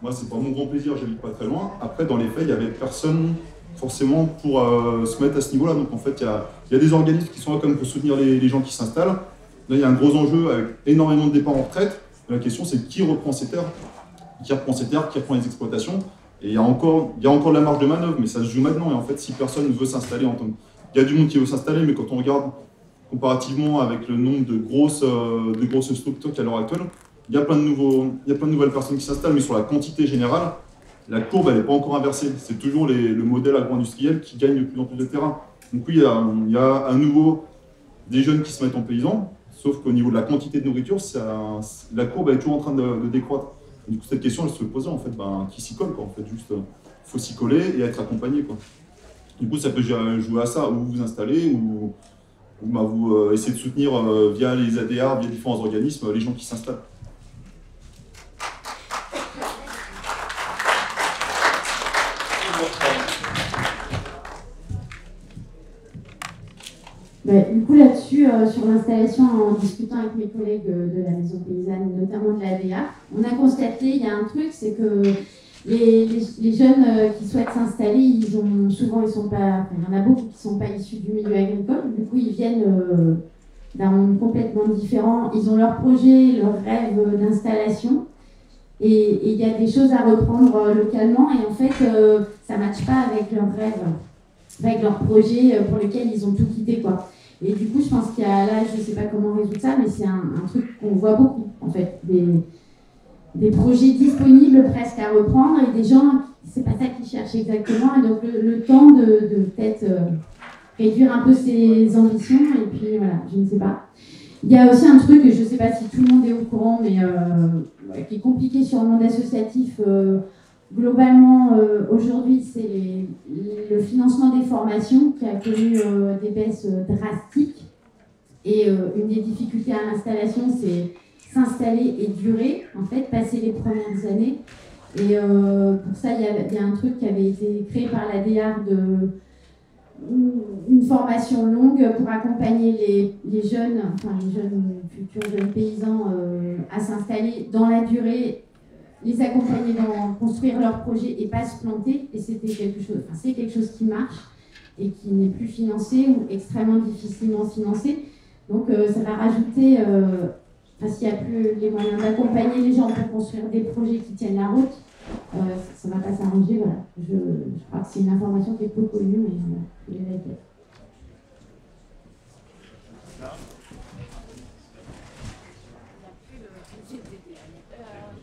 Moi, c'est pas mon grand plaisir, j'habite pas très loin. Après, dans les faits, il n'y avait personne forcément pour se mettre à ce niveau-là. Donc en fait, il y a des organismes qui sont là quand même pour soutenir les gens qui s'installent. Là, il y a un gros enjeu avec énormément de départs en retraite. La question, c'est qui reprend ces terres, qui reprend les exploitations. Et il y a encore de la marge de manœuvre, mais ça se joue maintenant. Et en fait, si personne ne veut s'installer en tant que... Il y a du monde qui veut s'installer, mais quand on regarde comparativement avec le nombre de grosses structures qu'il y a à l'heure actuelle, il y a plein de nouvelles personnes qui s'installent, mais sur la quantité générale, la courbe, elle n'est pas encore inversée. C'est toujours le modèle agro-industriel qui gagne de plus en plus de terrain. Donc oui, il y a à nouveau des jeunes qui se mettent en paysans, sauf qu'au niveau de la quantité de nourriture, la courbe est toujours en train de décroître. Et du coup, cette question, elle se posait en fait, qui s'y colle, quoi. En fait, juste, faut s'y coller et être accompagné, quoi. Du coup, ça peut jouer à ça, ou vous vous installez, ou vous essayez de soutenir via les ADR, via différents organismes, les gens qui s'installent. Du coup, là-dessus, sur l'installation, en discutant avec mes collègues de la maison paysanne, notamment de l'ADA, on a constaté, il y a un truc, c'est que les jeunes qui souhaitent s'installer, il y en a beaucoup qui ne sont pas issus du milieu agricole, du coup, ils viennent d'un monde complètement différent, ils ont leur projet, leur rêve d'installation, et il y a des choses à reprendre localement, et en fait, ça ne matche pas avec leur rêve, avec leur projet pour lequel ils ont tout quitté, quoi. Et du coup, je pense qu'il y a là, je ne sais pas comment résoudre ça, mais c'est un truc qu'on voit beaucoup, en fait. Des projets disponibles presque à reprendre et des gens, c'est pas ça qu'ils cherchent exactement. Et donc, le temps de peut-être réduire un peu ses ambitions. Et puis, voilà, je ne sais pas. Il y a aussi un truc, je ne sais pas si tout le monde est au courant, mais qui est compliqué sur le monde associatif. Globalement, aujourd'hui, c'est le financement des formations qui a connu des baisses drastiques. Et une des difficultés à l'installation, c'est s'installer et durer, en fait, passer les premières années. Et pour ça, il y a un truc qui avait été créé par la DEAR une formation longue pour accompagner les futurs jeunes paysans à s'installer dans la durée, les accompagner dans construire leur projet et pas se planter. Et c'est quelque chose qui marche et qui n'est plus financé ou extrêmement difficilement financé. Donc ça va rajouter, s'il n'y a plus les moyens d'accompagner les gens pour construire des projets qui tiennent la route, ça ne va pas s'arranger. Voilà. Je crois que c'est une information qui est peu connue, mais je vais répéter.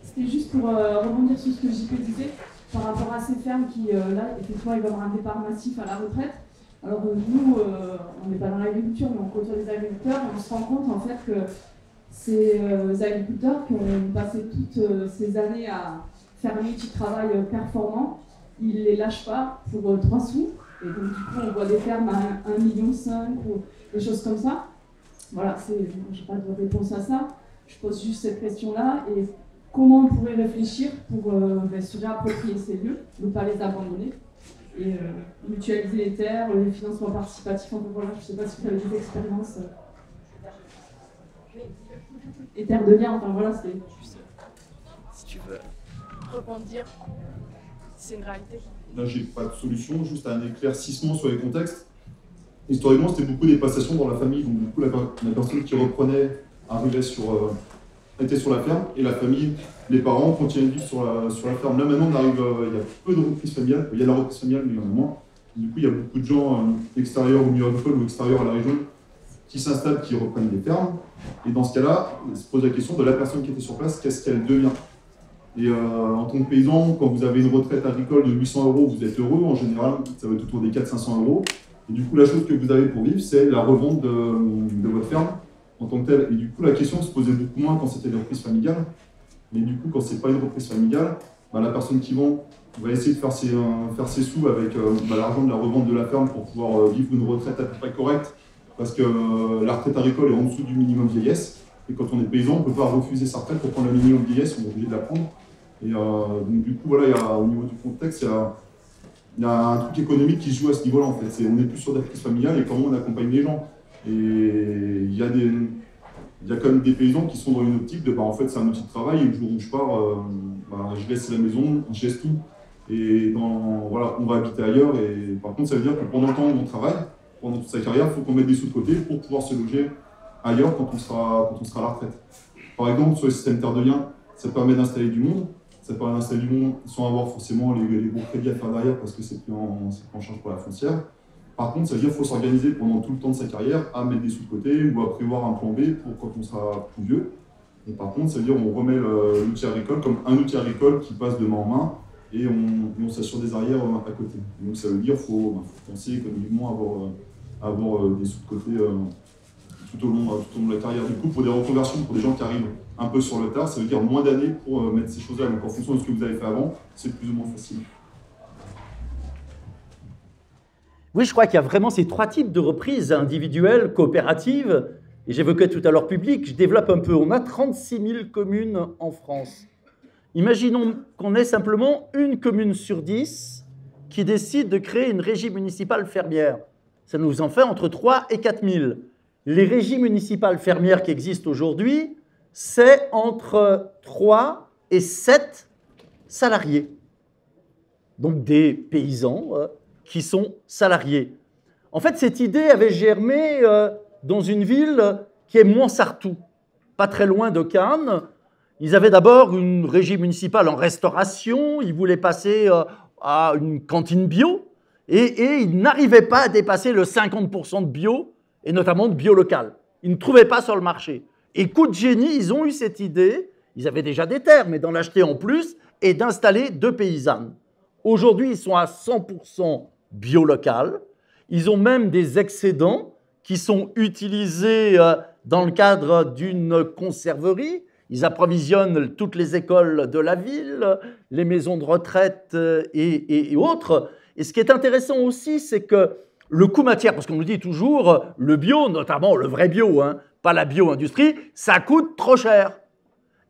C'était juste pour rebondir sur ce que JP disait par rapport à ces fermes qui, là, effectivement, ils vont avoir un départ massif à la retraite. Alors nous, on n'est pas dans l'agriculture, mais on côtoie les agriculteurs et on se rend compte en fait que ces agriculteurs qui ont passé toutes ces années à faire un outil de travail performant, ils ne les lâchent pas pour 3 sous. Et donc du coup, on voit des fermes à 1,5 million ou des choses comme ça. Voilà, je n'ai pas de réponse à ça. Je pose juste cette question-là. Et comment on pourrait réfléchir pour se réapproprier ces lieux, ne pas les abandonner et mutualiser les terres, les financements participatifs. Enfin, voilà, je ne sais pas si vous avez des expériences. Et terres de lien, enfin voilà, c'est juste. Si tu veux rebondir, c'est une réalité. Là, j'ai pas de solution, juste un éclaircissement sur les contextes. Historiquement, c'était beaucoup des passations dans la famille, donc du coup, la personne qui reprenait arrivait était sur la ferme, et la famille, les parents continuaient de vivre sur la ferme. Là, maintenant, on arrive, il y a peu de reprise familiale, il y a la reprise familiale, mais il y en a moins. Du coup, il y a beaucoup de gens extérieurs au milieu agricole ou extérieurs à la région qui s'installent, qui reprennent des fermes. Et dans ce cas-là, on se pose la question de la personne qui était sur place, qu'est-ce qu'elle devient? Et en tant que paysan, quand vous avez une retraite agricole de 800 €, vous êtes heureux. En général, ça va être autour des 400-500 €. Et du coup, la chose que vous avez pour vivre, c'est la revente de votre ferme en tant que telle. Et du coup, la question se posait beaucoup moins quand c'était des reprises familiales. Mais du coup, quand c'est pas une reprise familiale, la personne qui vend va essayer de faire ses sous avec l'argent de la revente de la ferme pour pouvoir vivre une retraite à peu près correcte. Parce que la retraite agricole est en dessous du minimum vieillesse. Et quand on est paysan, on ne peut pas refuser sa retraite pour prendre le minimum vieillesse, on est obligé de la prendre. Et donc du coup, voilà, au niveau du contexte, il y a un truc économique qui se joue à ce niveau-là en fait. On est plus sur des reprises familiales et comment on accompagne les gens. Et il y a quand même des paysans qui sont dans une optique de en fait c'est un outil de travail et le jour où je pars, je laisse la maison, je laisse tout. Et voilà, on va habiter ailleurs. Et par contre, ça veut dire que pendant le temps où on travaille, pendant toute sa carrière, il faut qu'on mette des sous de côté pour pouvoir se loger ailleurs quand on sera à la retraite. Par exemple, sur le système terre de lien, ça permet d'installer du monde. Ça permet d'installer du monde sans avoir forcément les gros crédits à faire derrière parce que c'est plus en charge pour la foncière. Par contre, ça veut dire qu'il faut s'organiser pendant tout le temps de sa carrière à mettre des sous de côté ou à prévoir un plan B pour quand on sera plus vieux. Et par contre, ça veut dire qu'on remet l'outil agricole comme un outil agricole qui passe de main en main et on s'assure des arrières à côté. Donc ça veut dire qu'il faut penser économiquement avoir des sous de côté tout au long de la carrière. Du coup, pour des reconversions, pour des gens qui arrivent un peu sur le tard, ça veut dire moins d'années pour mettre ces choses-là. Donc en fonction de ce que vous avez fait avant, c'est plus ou moins facile. Oui, je crois qu'il y a vraiment ces 3 types de reprises, individuelles, coopératives, et j'évoquais tout à l'heure public, je développe un peu. On a 36 000 communes en France. Imaginons qu'on ait simplement une commune sur 10 qui décide de créer une régie municipale fermière. Ça nous en fait entre 3 et 4 000. Les régies municipales fermières qui existent aujourd'hui, c'est entre 3 et 7 salariés. Donc des paysans qui sont salariés. En fait, cette idée avait germé dans une ville qui est Montsartou, pas très loin de Cannes. Ils avaient d'abord une régie municipale en restauration, ils voulaient passer à une cantine bio, et ils n'arrivaient pas à dépasser le 50% de bio, et notamment de bio local. Ils ne trouvaient pas sur le marché. Et coup de génie, ils ont eu cette idée, ils avaient déjà des terres, mais d'en acheter en plus, et d'installer 2 paysannes. Aujourd'hui, ils sont à 100% bio local. Ils ont même des excédents qui sont utilisés dans le cadre d'une conserverie. Ils approvisionnent toutes les écoles de la ville, les maisons de retraite et autres. Et ce qui est intéressant aussi, c'est que le coût matière, parce qu'on nous dit toujours, le bio, notamment le vrai bio, pas la bio-industrie, ça coûte trop cher.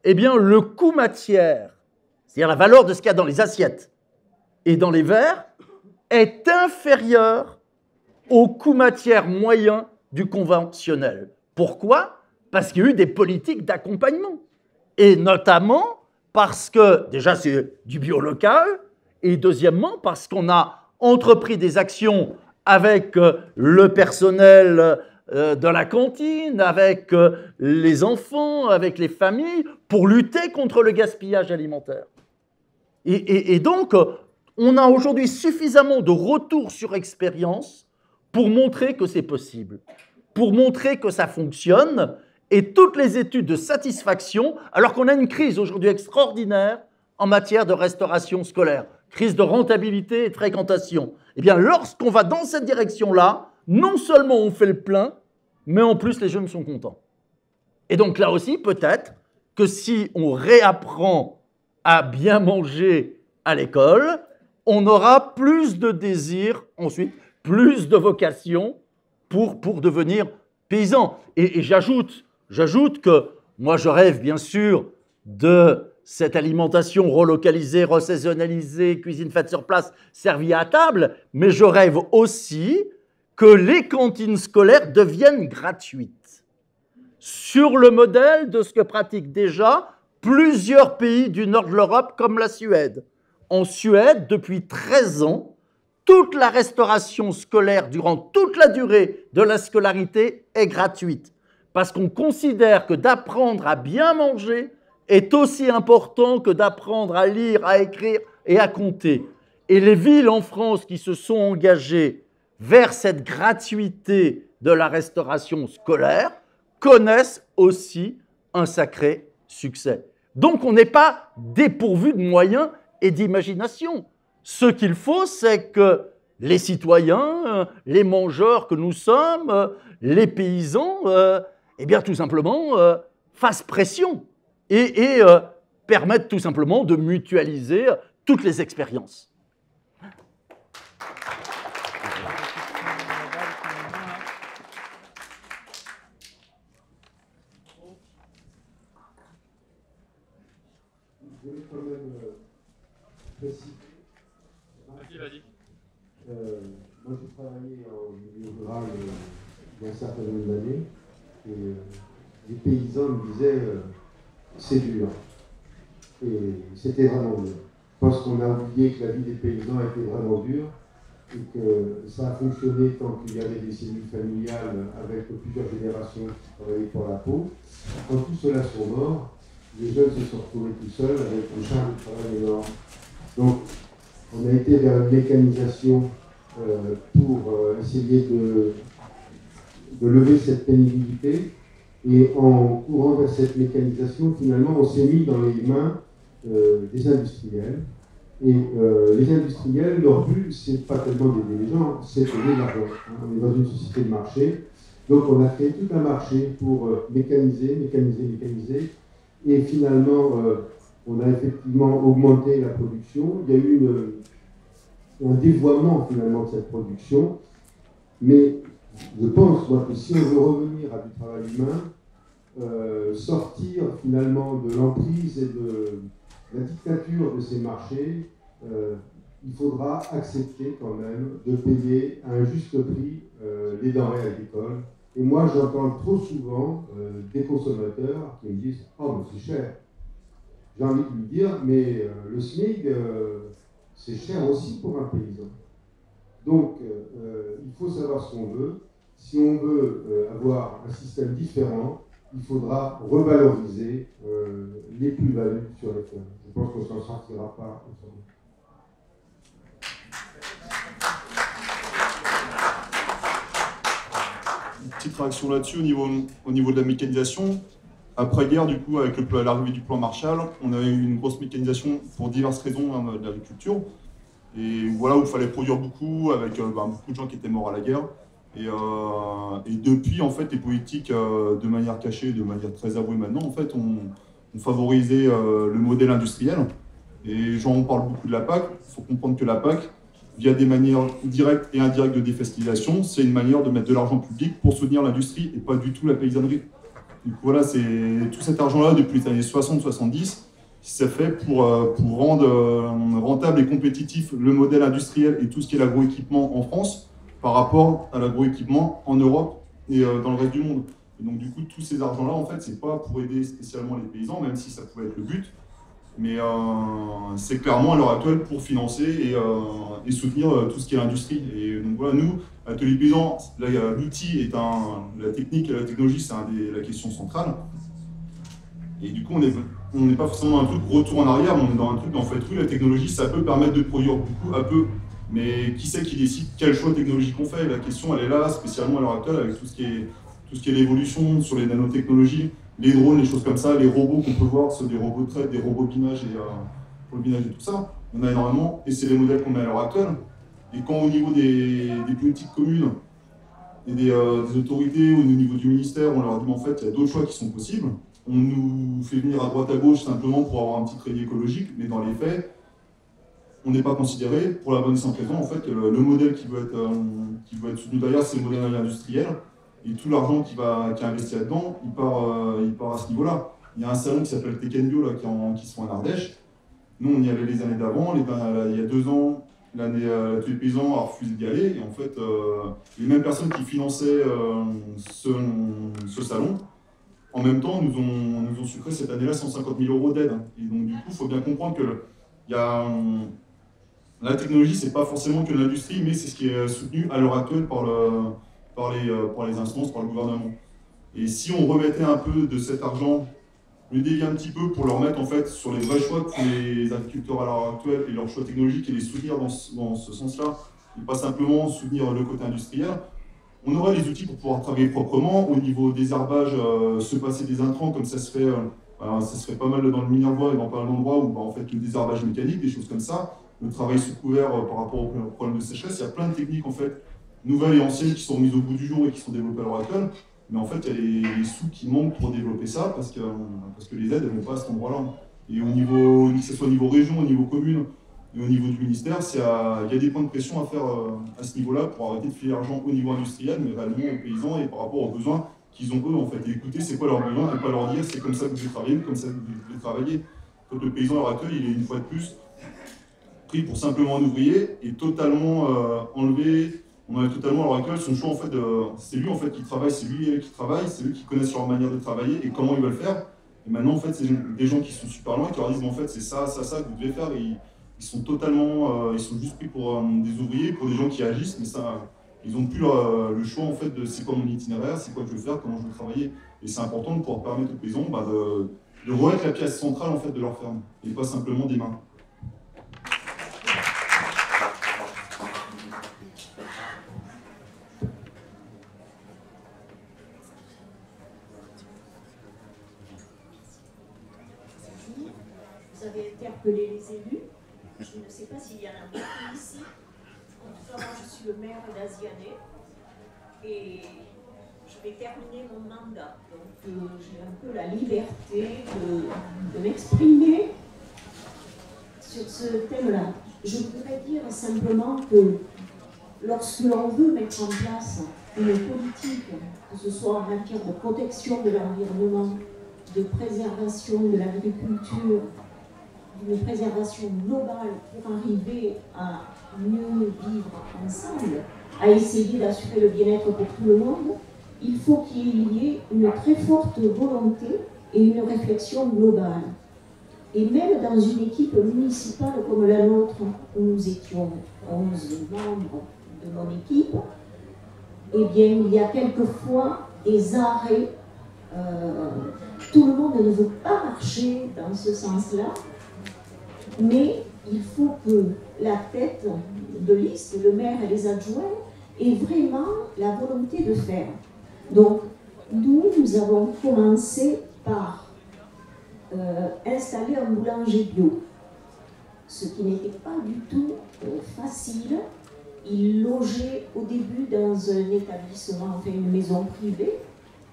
Eh bien, le coût matière, c'est-à-dire la valeur de ce qu'il y a dans les assiettes et dans les verres, est inférieur au coût matière moyen du conventionnel. Pourquoi? Parce qu'il y a eu des politiques d'accompagnement. Et notamment parce que, déjà, c'est du bio local, et deuxièmement, parce qu'on a entrepris des actions avec le personnel de la cantine, avec les enfants, avec les familles, pour lutter contre le gaspillage alimentaire. Et donc, on a aujourd'hui suffisamment de retours sur expérience pour montrer que c'est possible, pour montrer que ça fonctionne, et toutes les études de satisfaction, alors qu'on a une crise aujourd'hui extraordinaire en matière de restauration scolaire, crise de rentabilité et de fréquentation. Eh bien, lorsqu'on va dans cette direction-là, non seulement on fait le plein, mais en plus les jeunes sont contents. Et donc là aussi, peut-être que si on réapprend à bien manger à l'école, on aura plus de désir ensuite, plus de vocation pour devenir paysan. Et j'ajoute que moi je rêve bien sûr de cette alimentation relocalisée, resaisonnalisée, cuisine faite sur place, servie à table, mais je rêve aussi que les cantines scolaires deviennent gratuites, sur le modèle de ce que pratiquent déjà plusieurs pays du nord de l'Europe, comme la Suède. En Suède, depuis 13 ans, toute la restauration scolaire durant toute la durée de la scolarité est gratuite, parce qu'on considère que d'apprendre à bien manger est aussi important que d'apprendre à lire, à écrire et à compter. Et les villes en France qui se sont engagées vers cette gratuité de la restauration scolaire connaissent aussi un sacré succès. Donc on n'est pas dépourvu de moyens et d'imagination. Ce qu'il faut, c'est que les citoyens, les mangeurs que nous sommes, les paysans, eh bien tout simplement fassent pression et permettent tout simplement de mutualiser toutes les expériences. Je voulais quand même préciser. Vas-y. Moi, j'ai travaillé en milieu rural il y a un certain nombre d'années, et les paysans me disaient c'est dur. Et c'était vraiment dur. Je pense qu'on a oublié que la vie des paysans était vraiment dure, et que ça a fonctionné tant qu'il y avait des cellules familiales avec plusieurs générations qui travaillaient pour la peau. Quand tout cela sont morts, les jeunes se sont retrouvés tout seuls avec un charge de travail énorme. Donc, on a été vers une mécanisation pour essayer de lever cette pénibilité. Et en courant vers cette mécanisation, finalement, on s'est mis dans les mains des industriels. Et les industriels, leur but, c'est pas tellement d'aider les gens, c'est d'aider l'argent. On est dans une société de marché. Donc, on a créé tout un marché pour mécaniser. Et finalement, on a effectivement augmenté la production. Il y a eu un dévoiement finalement de cette production. Mais je pense, moi, que si on veut revenir à du travail humain, sortir finalement de l'emprise et de la dictature de ces marchés, il faudra accepter quand même de payer à un juste prix les denrées agricoles. Et moi, j'entends trop souvent des consommateurs qui me disent « Oh, mais c'est cher ». J'ai envie de lui dire « Mais le SMIC, c'est cher aussi pour un paysan ». Donc, il faut savoir ce qu'on veut. Si on veut avoir un système différent, il faudra revaloriser les plus-values sur les fermes. Je pense qu'on ne s'en sortira pas autrement. Une petite réaction là-dessus au niveau de la mécanisation. Après-guerre, du coup, avec l'arrivée du plan Marshall, on a eu une grosse mécanisation pour diverses raisons de l'agriculture. Et voilà, où il fallait produire beaucoup, avec beaucoup de gens qui étaient morts à la guerre. Et depuis, en fait, les politiques, de manière cachée, de manière très avouée maintenant, en fait, ont favorisé le modèle industriel. Et on parle beaucoup de la PAC. Il faut comprendre que la PAC, via des manières directes et indirectes de défiscalisation, c'est une manière de mettre de l'argent public pour soutenir l'industrie et pas du tout la paysannerie. Donc voilà, c'est tout cet argent-là, depuis les années 60-70, qui s'est fait pour rendre rentable et compétitif le modèle industriel et tout ce qui est l'agroéquipement en France par rapport à l'agroéquipement en Europe et dans le reste du monde. Et donc du coup, tous ces argents-là, en fait, c'est pas pour aider spécialement les paysans, même si ça pouvait être le but, mais c'est clairement à l'heure actuelle pour financer et soutenir tout ce qui est l'industrie. Et donc voilà, nous, Atelier Paysan, l'outil est la technique et la technologie, c'est la question centrale. Et du coup, on n'est pas forcément dans un truc retour en arrière, mais on est dans un truc, en fait, oui, la technologie, ça peut permettre de produire beaucoup, un peu, mais qui c'est qui décide quel choix technologique on fait? La question, elle est là, spécialement à l'heure actuelle, avec tout ce qui est l'évolution sur les nanotechnologies, les drones, les choses comme ça, les robots qu'on peut voir, ceux des robots de traite, des robots binage pour le binage et tout ça. Il y en a énormément, et c'est les modèles qu'on met à l'heure actuelle. Et quand au niveau des politiques communes et des autorités, au niveau du ministère, on leur dit, mais en fait, il y a d'autres choix qui sont possibles. On nous fait venir à droite à gauche simplement pour avoir un petit crédit écologique, mais dans les faits, on n'est pas considéré, pour la bonne et simple raison, en fait, le modèle qui veut être soutenu derrière, c'est le modèle industriel, et tout l'argent qui est investi là-dedans, il part à ce niveau-là. Il y a un salon qui s'appelle Tekenbio, là, qui se fait en Ardèche. Nous, on y allait les années d'avant, il y a 2 ans, l'Atelier Paysan a refusé d'y aller, et en fait, les mêmes personnes qui finançaient ce salon, en même temps, nous ont sucré cette année-là 150 000 € d'aide. Et donc, du coup, il faut bien comprendre que la technologie, c'est pas forcément que l'industrie, mais c'est ce qui est soutenu à l'heure actuelle par les instances, par le gouvernement. Et si on remettait un peu de cet argent, le dévier un petit peu pour le remettre en fait sur les vrais choix que font les agriculteurs à l'heure actuelle et leurs choix technologiques et les soutenir dans ce sens-là, et pas simplement soutenir le côté industriel, on aurait les outils pour pouvoir travailler proprement. Au niveau des herbages, se passer des intrants comme ça se fait, ça se fait pas mal dans le Minervois et dans pas mal d'endroits où en fait le désherbage mécanique, des choses comme ça, le travail sous couvert par rapport au problème de sécheresse, il y a plein de techniques en fait nouvelles et anciennes qui sont mises au bout du jour et qui sont développées à l'heure actuelle. Mais en fait, il y a les sous qui manquent pour développer ça parce que les aides ne vont pas à cet endroit-là. Et au niveau, que ce soit au niveau région, au niveau commune et au niveau du ministère, il y a des points de pression à faire à ce niveau-là pour arrêter de filer l'argent au niveau industriel, mais réellement aux paysans et par rapport aux besoins qu'ils ont eux en fait. Et écouter c'est quoi leurs besoins et pas leur dire c'est comme ça que je vais travailler, comme ça que je vais travailler. En fait, le paysan à l'heure actuelle, il est une fois de plus pris pour simplement un ouvrier et totalement enlevé. On a totalement à l'heure actuelle son choix en fait c'est lui en fait qui travaille, c'est lui qui travaille, c'est lui qui connaissent leur manière de travailler et comment ils veulent faire. Et maintenant en fait c'est des gens qui sont super loin et qui leur disent mais en fait c'est ça que vous devez faire. Et ils sont totalement, ils sont juste pris pour des ouvriers, pour des gens qui agissent, mais ça, ils n'ont plus le choix en fait de c'est quoi mon itinéraire, c'est quoi que je veux faire, comment je veux travailler. Et c'est important de pouvoir permettre aux paysans de remettre la pièce centrale en fait de leur ferme et pas simplement des mains. Vous avez interpellé les élus. Je ne sais pas s'il y en a beaucoup ici. En tout cas, moi, je suis le maire d'Asiané et je vais terminer mon mandat. Donc, j'ai un peu la liberté de m'exprimer sur ce thème-là. Je voudrais dire simplement que lorsque l'on veut mettre en place une politique, que ce soit en matière de protection de l'environnement, de préservation de l'agriculture, d'une préservation globale pour arriver à mieux vivre ensemble, à essayer d'assurer le bien-être pour tout le monde, il faut qu'il y ait une très forte volonté et une réflexion globale. Et même dans une équipe municipale comme la nôtre, où nous étions 11 membres de mon équipe, eh bien, il y a quelquefois des arrêts. Tout le monde ne veut pas marcher dans ce sens-là, mais il faut que la tête de liste, le maire et les adjoints, aient vraiment la volonté de faire. Donc, nous avons commencé par installer un boulanger bio, ce qui n'était pas du tout facile. Il logeait au début dans un établissement, enfin une maison privée,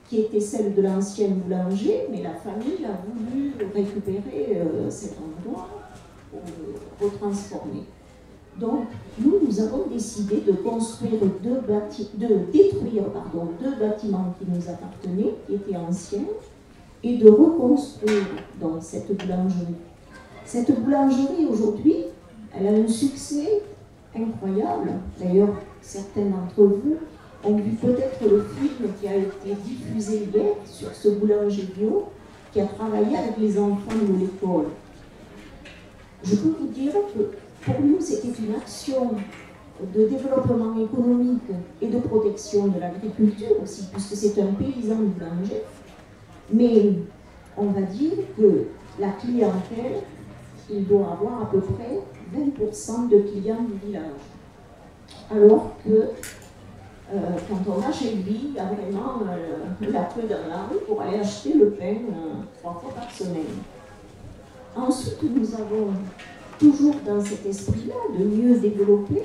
qui était celle de l'ancien boulanger, mais la famille a voulu récupérer cet endroit pour le retransformer. Donc, nous avons décidé de construire détruire deux bâtiments qui nous appartenaient, qui étaient anciens, et de reconstruire donc cette boulangerie. Cette boulangerie, aujourd'hui, elle a un succès incroyable. D'ailleurs, certains d'entre vous ont vu peut-être le film qui a été diffusé hier sur ce boulanger bio qui a travaillé avec les enfants de l'école. Je peux vous dire que pour nous, c'était une action de développement économique et de protection de l'agriculture aussi, puisque c'est un paysan boulanger. Mais on va dire que la clientèle, il doit avoir à peu près 20% de clients du village. Alors que quand on va chez lui, il y a vraiment la queue dans la rue pour aller acheter le pain 3 fois par semaine. Ensuite, nous avons toujours dans cet esprit-là de mieux développer,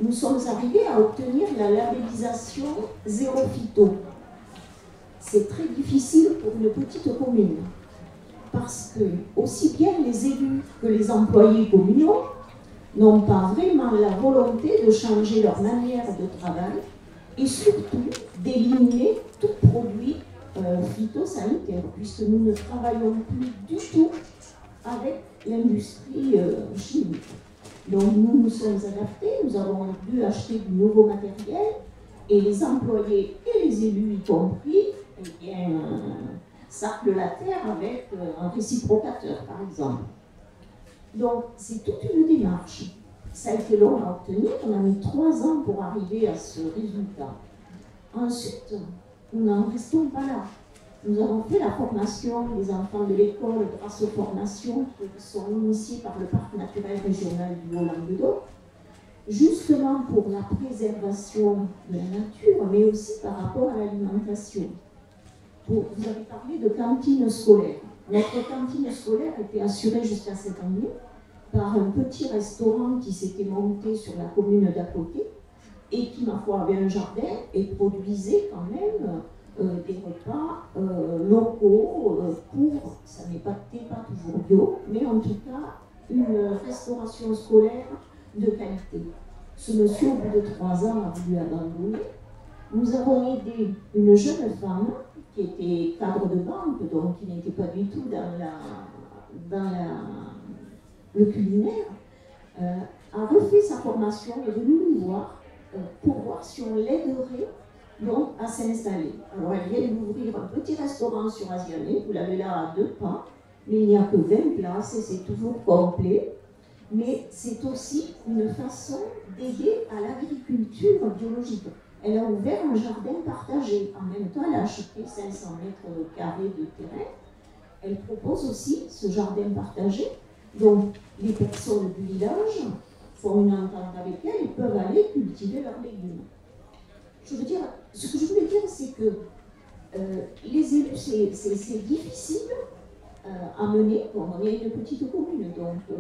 nous sommes arrivés à obtenir la labellisation zéro phyto. C'est très difficile pour une petite commune, parce que aussi bien les élus que les employés communaux n'ont pas vraiment la volonté de changer leur manière de travail et surtout d'éliminer tout produit phytosanitaire, puisque nous ne travaillons plus du tout avec l'industrie chimique. Donc nous nous sommes adaptés, nous avons dû acheter du nouveau matériel et les employés et les élus y compris, eh bien, saclent la terre avec un réciprocateur par exemple. Donc c'est toute une démarche. Ça a été long à obtenir, on a mis 3 ans pour arriver à ce résultat. Ensuite, nous n'en restons pas là. Nous avons fait la formation des enfants de l'école grâce aux formations qui sont initiées par le Parc naturel régional du Haut-Languedoc, justement pour la préservation de la nature, mais aussi par rapport à l'alimentation. Vous avez parlé de cantine scolaire. Notre cantine scolaire était assurée jusqu'à cette année par un petit restaurant qui s'était monté sur la commune d'à côté et qui, ma foi, avait un jardin et produisait quand même des repas locaux pour, ça n'est pas toujours bio, mais en tout cas une restauration scolaire de qualité. Ce monsieur, au bout de 3 ans, a voulu abandonner. Nous avons aidé une jeune femme qui était cadre de banque, donc qui n'était pas du tout dans le culinaire, a refait sa formation et est venue nous voir pour voir si on l'aiderait donc à s'installer. Alors elle vient d'ouvrir un petit restaurant sur Asiané, vous l'avez là à 2 pas, mais il n'y a que 20 places et c'est toujours complet. Mais c'est aussi une façon d'aider à l'agriculture biologique. Elle a ouvert un jardin partagé. En même temps, elle a acheté 500 mètres carrés de terrain. Elle propose aussi ce jardin partagé. Donc, les personnes du village font une entente avec elle et peuvent aller cultiver leurs légumes. Je veux dire, ce que je voulais dire, c'est que les élus, c'est difficile à mener. Bon, on est une petite commune, donc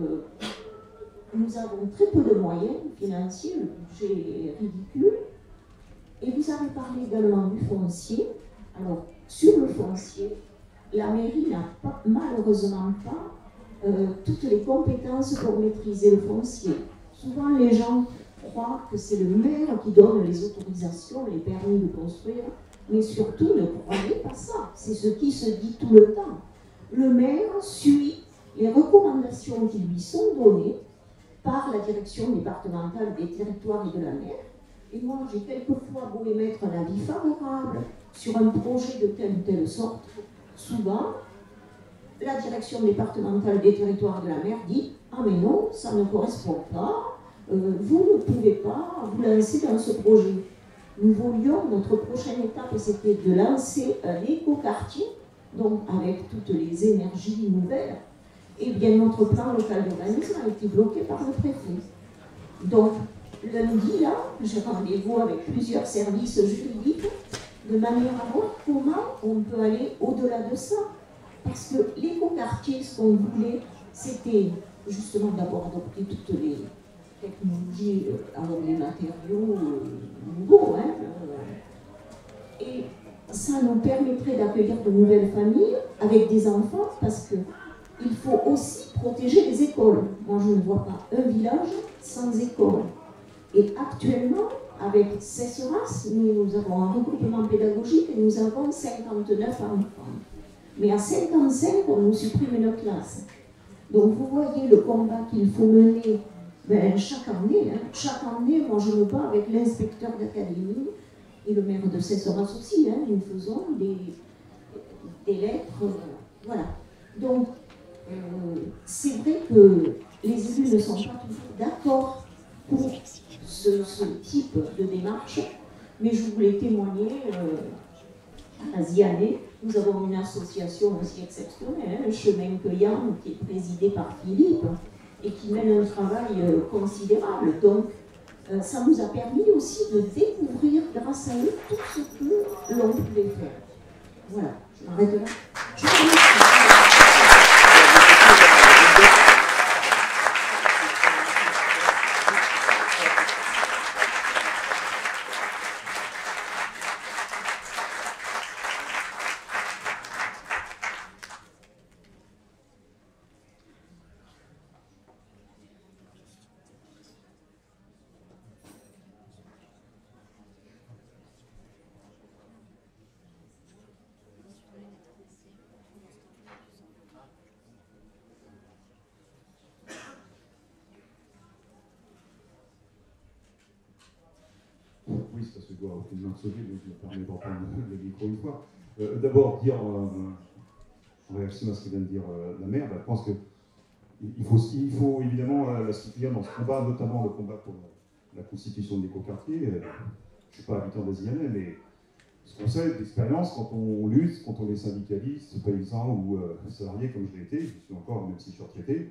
nous avons très peu de moyens financiers, le budget est ridicule. Et vous avez parlé également du foncier. Alors, sur le foncier, la mairie n'a malheureusement pas toutes les compétences pour maîtriser le foncier. Souvent, les gens croient que c'est le maire qui donne les autorisations, les permis de construire, mais surtout, ne croyez pas ça. C'est ce qui se dit tout le temps. Le maire suit les recommandations qui lui sont données par la direction départementale des territoires et de la mer. Et moi, j'ai quelquefois beau émettre un avis favorable sur un projet de telle ou telle sorte. Souvent, la direction départementale des territoires et de la mer dit « Ah mais non, ça ne correspond pas, vous ne pouvez pas vous lancer dans ce projet. » Nous voulions, notre prochaine étape, c'était de lancer un écoquartier, donc avec toutes les énergies nouvelles. Et bien, notre plan local d'urbanisme a été bloqué par le préfet. Donc, lundi, là, j'ai rendez-vous avec plusieurs services juridiques de manière à voir comment on peut aller au-delà de ça. Parce que l'écoquartier, ce qu'on voulait, c'était justement d'abord adopter toutes les technologies, alors les matériaux nouveaux, hein, et ça nous permettrait d'accueillir de nouvelles familles avec des enfants, parce que il faut aussi protéger les écoles. Moi, je ne vois pas un village sans école. Et actuellement, avec Cesseras, nous avons un regroupement pédagogique et nous avons 59 enfants. Mais à 55, on nous supprime une classe. Donc, vous voyez le combat qu'il faut mener chaque année. Hein. Chaque année, moi, je me bats avec l'inspecteur d'académie et le maire de Cesseras aussi. Hein. Nous faisons des lettres. Voilà. Donc, c'est vrai que les élus ne sont pas toujours d'accord pour ce type de démarche, mais je voulais témoigner à Ziané. Nous avons une association aussi exceptionnelle, hein, Chemin Cueillant, qui est présidée par Philippe et qui mène un travail considérable. Donc, ça nous a permis aussi de découvrir, grâce à eux, tout ce que l'on pouvait faire. Voilà, je m'arrête là. Je vous remercie. Oui, c'est parce que je dois aucune main sauter, donc je me permets de reprendre le micro une fois. D'abord, dire, en réaction à ce que vient de dire la maire, je pense qu'il faut évidemment la soutenir dans ce combat, notamment le combat pour la constitution de l'écoquartier. Je ne suis pas habitant des Zianais, mais ce qu'on sait d'expérience, quand on lutte, quand on est syndicaliste, paysan ou salarié, comme je l'ai été, je suis encore, même si je suis retraité,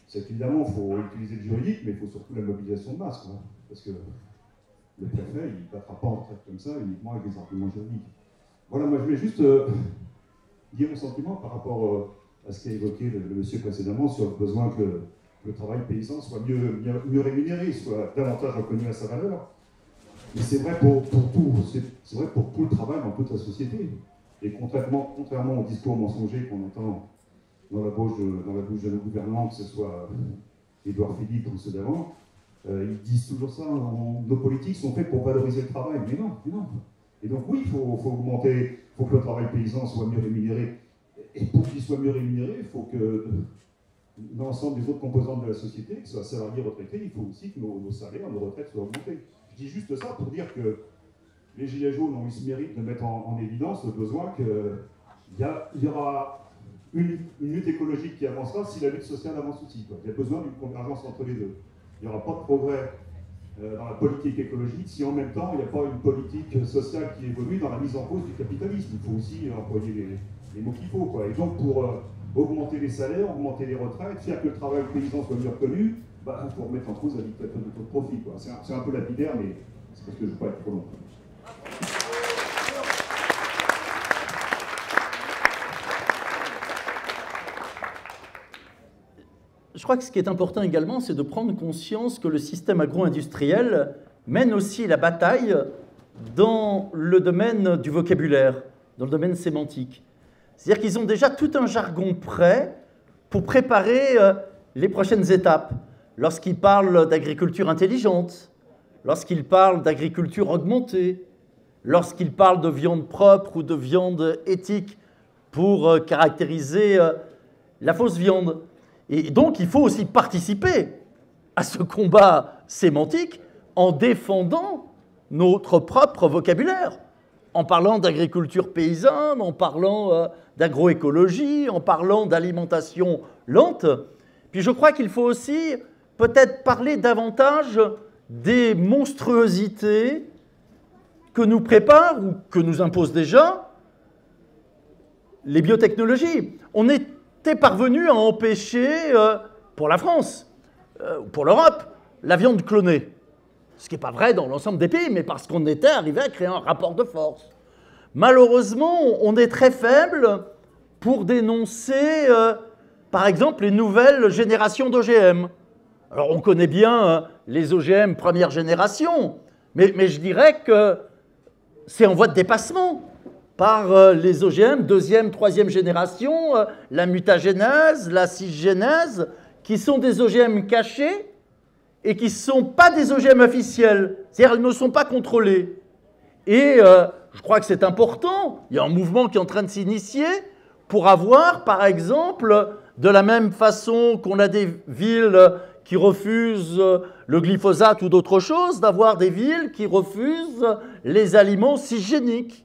c'est qu'évidemment, il faut utiliser le juridique, mais il faut surtout la mobilisation de masse, quoi, parce que le préfet, il ne battra pas en retraite comme ça, uniquement avec des arguments juridiques. Voilà, moi je voulais juste dire mon sentiment par rapport à ce qu'a évoqué le monsieur précédemment sur le besoin que le travail paysan soit mieux rémunéré, soit davantage reconnu à sa valeur. Mais c'est vrai pour tout, c'est vrai pour tout le travail dans toute la société. Et contrairement au discours mensonger qu'on entend dans la bouche de nos gouvernants, que ce soit Édouard Philippe ou ceux d'avant, ils disent toujours ça, nos politiques sont faites pour valoriser le travail. Mais non, mais non. Et donc oui, il faut augmenter, il faut que le travail paysan soit mieux rémunéré. Et pour qu'il soit mieux rémunéré, il faut que l'ensemble des autres composantes de la société, que ce soit salariés, retraités, il faut aussi que nos salaires, nos retraites soient augmentés. Je dis juste ça pour dire que les Gilets jaunes ont eu ce mérite de mettre en évidence le besoin qu'il y aura une lutte écologique qui avancera si la lutte sociale avance aussi, quoi. Il y a besoin d'une convergence entre les deux. Il n'y aura pas de progrès dans la politique écologique si en même temps il n'y a pas une politique sociale qui évolue dans la mise en cause du capitalisme. Il faut aussi employer les mots qu'il faut, quoi. Et donc pour augmenter les salaires, augmenter les retraites, faire que le travail paysan soit mieux reconnu, il faut remettre en cause la dictature de profit, quoi. C'est un peu lapidaire, mais c'est parce que je ne veux pas être trop long. Je crois que ce qui est important également, c'est de prendre conscience que le système agro-industriel mène aussi la bataille dans le domaine du vocabulaire, dans le domaine sémantique. C'est-à-dire qu'ils ont déjà tout un jargon prêt pour préparer les prochaines étapes. Lorsqu'ils parlent d'agriculture intelligente, lorsqu'ils parlent d'agriculture augmentée, lorsqu'ils parlent de viande propre ou de viande éthique pour caractériser la fausse viande. Et donc, il faut aussi participer à ce combat sémantique en défendant notre propre vocabulaire, en parlant d'agriculture paysanne, en parlant d'agroécologie, en parlant d'alimentation lente. Puis je crois qu'il faut aussi peut-être parler davantage des monstruosités que nous préparent ou que nous imposent déjà les biotechnologies. On était parvenu à empêcher, pour la France, pour l'Europe, la viande clonée. Ce qui n'est pas vrai dans l'ensemble des pays, mais parce qu'on était arrivé à créer un rapport de force. Malheureusement, on est très faible pour dénoncer, par exemple, les nouvelles générations d'OGM. Alors, on connaît bien les OGM première génération, mais je dirais que c'est en voie de dépassement par les OGM deuxième, troisième génération, la mutagénèse, la cisgénèse, qui sont des OGM cachés et qui ne sont pas des OGM officiels. C'est-à-dire qu'ils ne sont pas contrôlés. Et je crois que c'est important, il y a un mouvement qui est en train de s'initier pour avoir, par exemple, de la même façon qu'on a des villes qui refusent le glyphosate ou d'autres choses, d'avoir des villes qui refusent les aliments cisgéniques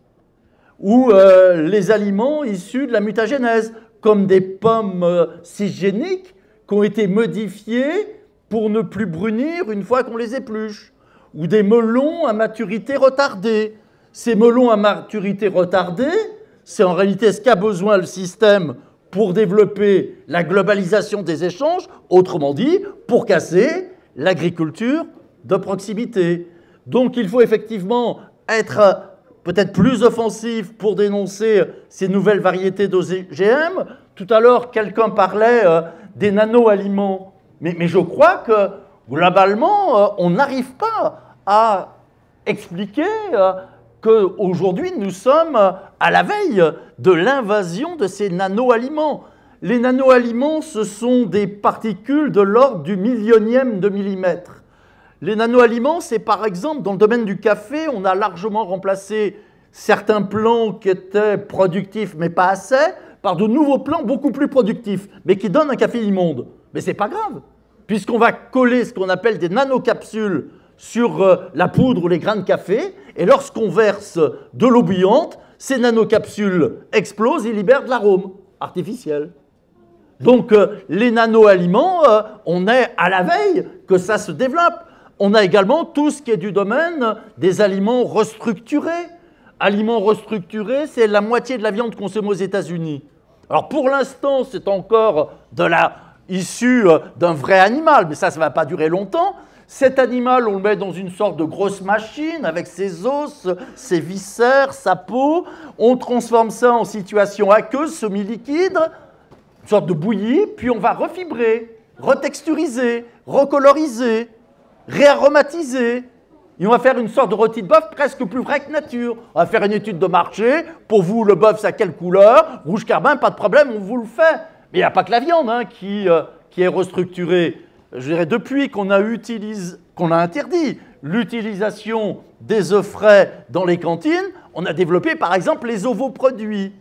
ou les aliments issus de la mutagénèse, comme des pommes cisgéniques qui ont été modifiées pour ne plus brunir une fois qu'on les épluche, ou des melons à maturité retardée. Ces melons à maturité retardée, c'est en réalité ce qu'a besoin le système pour développer la globalisation des échanges, autrement dit, pour casser l'agriculture de proximité. Donc il faut effectivement être peut-être plus offensif pour dénoncer ces nouvelles variétés d'OGM. Tout à l'heure, quelqu'un parlait des nano-aliments. Mais je crois que, globalement, on n'arrive pas à expliquer qu'aujourd'hui, nous sommes à la veille de l'invasion de ces nano-aliments. Les nano-aliments, ce sont des particules de l'ordre du millionième de millimètre. Les nano-aliments, c'est par exemple, dans le domaine du café, on a largement remplacé certains plants qui étaient productifs, mais pas assez, par de nouveaux plants beaucoup plus productifs, mais qui donnent un café immonde. Mais ce n'est pas grave, puisqu'on va coller ce qu'on appelle des nanocapsules sur la poudre ou les grains de café, et lorsqu'on verse de l'eau bouillante, ces nanocapsules explosent et libèrent de l'arôme artificiel. Donc les nano-aliments, on est à la veille que ça se développe. On a également tout ce qui est du domaine des aliments restructurés. Aliments restructurés, c'est la moitié de la viande consommée aux États-Unis. Alors pour l'instant, c'est encore issu d'un vrai animal, mais ça ne va pas durer longtemps. Cet animal, on le met dans une sorte de grosse machine avec ses os, ses viscères, sa peau. On transforme ça en situation aqueuse, semi-liquide, une sorte de bouillie, puis on va refibrer, retexturiser, recoloriser, réaromatiser. Et on va faire une sorte de rôti de bœuf presque plus vrai que nature. On va faire une étude de marché. Pour vous, le bœuf, c'est à quelle couleur? Rouge carbone, pas de problème, on vous le fait. Mais il n'y a pas que la viande qui est restructurée. Je dirais, depuis qu'on a interdit l'utilisation des œufs frais dans les cantines, on a développé par exemple les ovoproduits.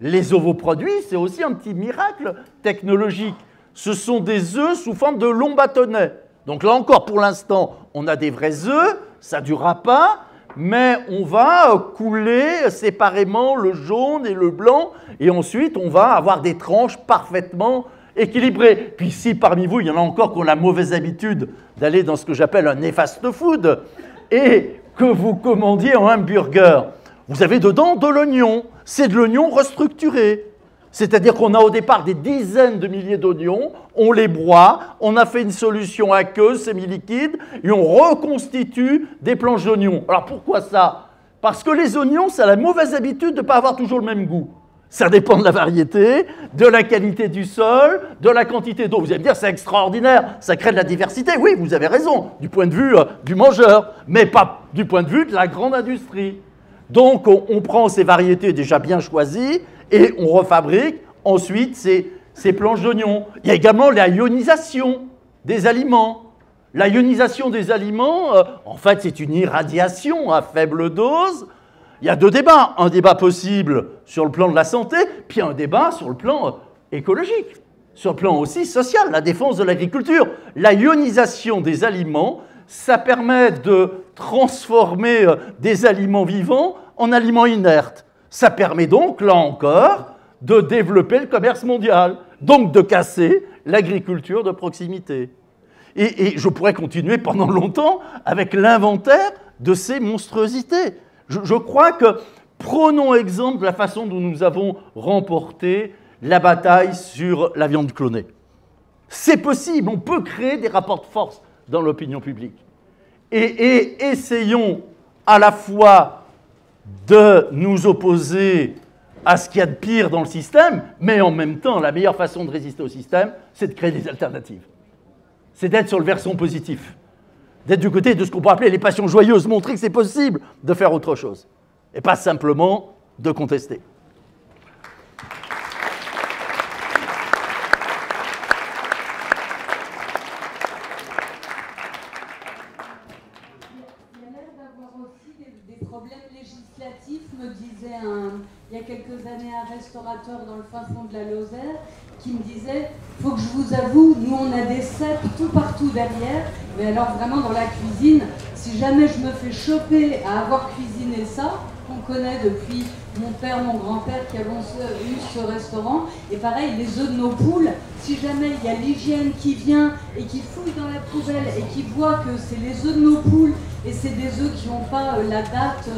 Les ovoproduits, c'est aussi un petit miracle technologique. Ce sont des œufs sous forme de longs bâtonnets. Donc là encore, pour l'instant, on a des vrais œufs, ça ne durera pas, mais on va couler séparément le jaune et le blanc, et ensuite on va avoir des tranches parfaitement équilibrées. Puis si parmi vous, il y en a encore qui ont la mauvaise habitude d'aller dans ce que j'appelle un néfaste food, et que vous commandiez un hamburger, vous avez dedans de l'oignon. C'est de l'oignon restructuré. C'est-à-dire qu'on a au départ des dizaines de milliers d'oignons, on les broie, on a fait une solution aqueuse, semi-liquide, et on reconstitue des planches d'oignons. Alors pourquoi ça? Parce que les oignons, ça a la mauvaise habitude de ne pas avoir toujours le même goût. Ça dépend de la variété, de la qualité du sol, de la quantité d'eau. Vous allez me dire, c'est extraordinaire, ça crée de la diversité. Oui, vous avez raison, du point de vue du mangeur, mais pas du point de vue de la grande industrie. Donc, on prend ces variétés déjà bien choisies et on refabrique ensuite ces planches d'oignons. Il y a également la ionisation des aliments. La ionisation des aliments, en fait, c'est une irradiation à faible dose. Il y a deux débats. Un débat possible sur le plan de la santé, puis un débat sur le plan écologique, sur le plan aussi social, la défense de l'agriculture. La ionisation des aliments, ça permet de transformer des aliments vivants en aliments inertes. Ça permet donc, là encore, de développer le commerce mondial, donc de casser l'agriculture de proximité. Et je pourrais continuer pendant longtemps avec l'inventaire de ces monstruosités. Je crois que prenons exemple de la façon dont nous avons remporté la bataille sur la viande clonée. C'est possible, on peut créer des rapports de force dans l'opinion publique. Et essayons à la fois de nous opposer à ce qu'il y a de pire dans le système, mais en même temps, la meilleure façon de résister au système, c'est de créer des alternatives. C'est d'être sur le versant positif, d'être du côté de ce qu'on peut appeler les passions joyeuses, montrer que c'est possible de faire autre chose, et pas simplement de contester. Me disait il y a quelques années un restaurateur dans le fin fond de la Lozère qui me disait « faut que je vous avoue, nous on a des cèpes tout partout derrière, mais alors vraiment dans la cuisine, si jamais je me fais choper à avoir cuisiné ça, qu'on connaît depuis mon père, mon grand-père qui avons eu ce restaurant. Et pareil, les œufs de nos poules, si jamais il y a l'hygiène qui vient et qui fouille dans la poubelle et qui voit que c'est les œufs de nos poules et c'est des œufs qui n'ont pas la date,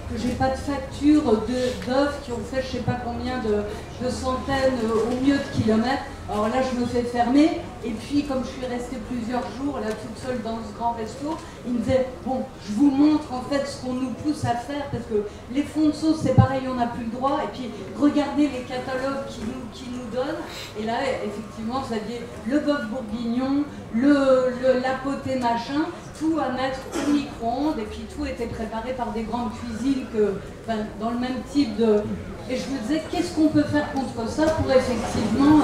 que j'ai pas de facture d'œufs qui ont fait je sais pas combien de centaines au mieux de kilomètres, alors là je me fais fermer. Et puis comme je suis restée plusieurs jours là toute seule dans ce grand resto, il me disait bon, je vous montre en fait ce qu'on nous pousse à faire, parce que les fonds de sauce c'est pareil, on n'a plus le droit, et puis regardez les catalogues qui nous donnent, et là effectivement vous aviez le bœuf bourguignon, la potée machin, tout à mettre au micro-ondes, et puis tout était préparé par des grandes cuisines dans le même type de... Et je me disais, qu'est-ce qu'on peut faire contre ça pour effectivement...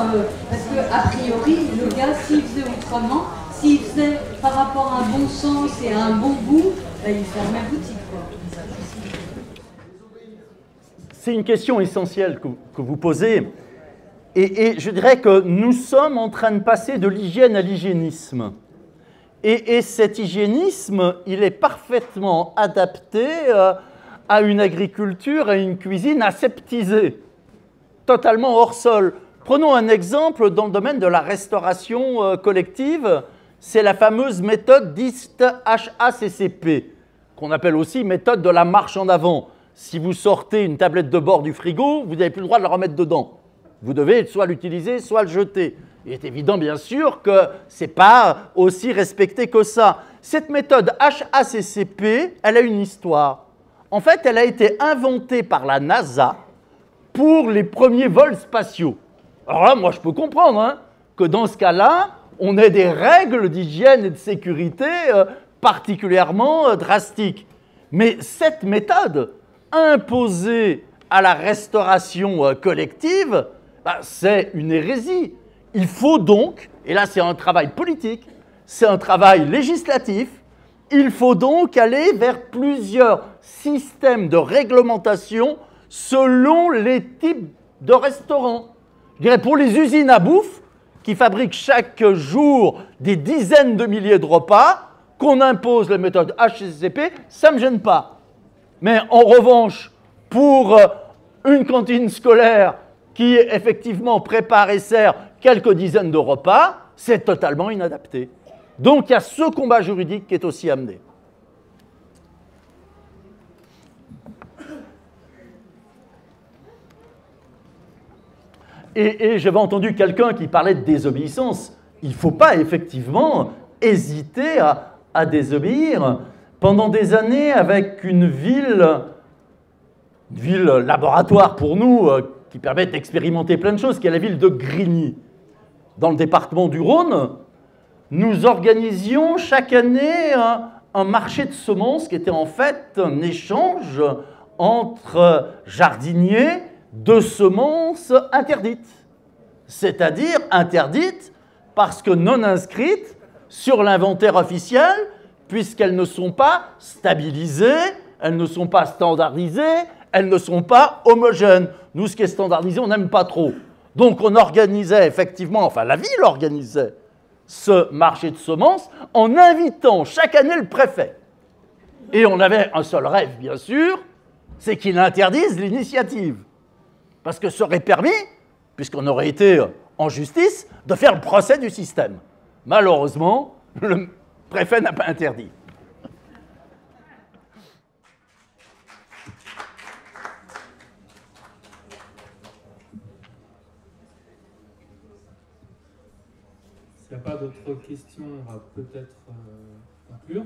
parce que a priori, le gars, s'il faisait autrement, s'il faisait par rapport à un bon sens et à un bon goût, il fermait boutique, quoi. C'est une question essentielle que vous posez. Et je dirais que nous sommes en train de passer de l'hygiène à l'hygiénisme. Et cet hygiénisme, il est parfaitement adapté à une agriculture, à une cuisine aseptisée, totalement hors sol. Prenons un exemple dans le domaine de la restauration collective, c'est la fameuse méthode dite HACCP, qu'on appelle aussi méthode de la marche en avant. Si vous sortez une tablette de bord du frigo, vous n'avez plus le droit de la remettre dedans. Vous devez soit l'utiliser, soit le jeter. Il est évident, bien sûr, que ce n'est pas aussi respecté que ça. Cette méthode HACCP, elle a une histoire. En fait, elle a été inventée par la NASA pour les premiers vols spatiaux. Alors là, moi, je peux comprendre hein, que dans ce cas-là, on ait des règles d'hygiène et de sécurité particulièrement drastiques. Mais cette méthode, imposée à la restauration collective, c'est une hérésie. Il faut donc, et là c'est un travail politique, c'est un travail législatif, il faut donc aller vers plusieurs systèmes de réglementation selon les types de restaurants. Je dirais pour les usines à bouffe, qui fabriquent chaque jour des dizaines de milliers de repas, qu'on impose la méthode HACCP, ça ne me gêne pas. Mais en revanche, pour une cantine scolaire qui effectivement prépare et sert quelques dizaines de repas, c'est totalement inadapté. Donc il y a ce combat juridique qui est aussi amené. Et j'avais entendu quelqu'un qui parlait de désobéissance. Il ne faut pas effectivement hésiter à désobéir. Pendant des années, avec une ville laboratoire pour nous, qui permet d'expérimenter plein de choses, qui est la ville de Grigny, dans le département du Rhône, nous organisions chaque année un marché de semences qui était en fait un échange entre jardiniers de semences interdites. C'est-à-dire interdites parce que non inscrites sur l'inventaire officiel, puisqu'elles ne sont pas stabilisées, elles ne sont pas standardisées, elles ne sont pas homogènes. Nous, ce qui est standardisé, on n'aime pas trop. Donc on organisait effectivement, enfin la ville organisait ce marché de semences en invitant chaque année le préfet. Et on avait un seul rêve, bien sûr, c'est qu'il interdise l'initiative. Parce que ça aurait permis, puisqu'on aurait été en justice, de faire le procès du système. Malheureusement, le préfet n'a pas interdit. S'il n'y a pas d'autres questions, on va peut-être conclure.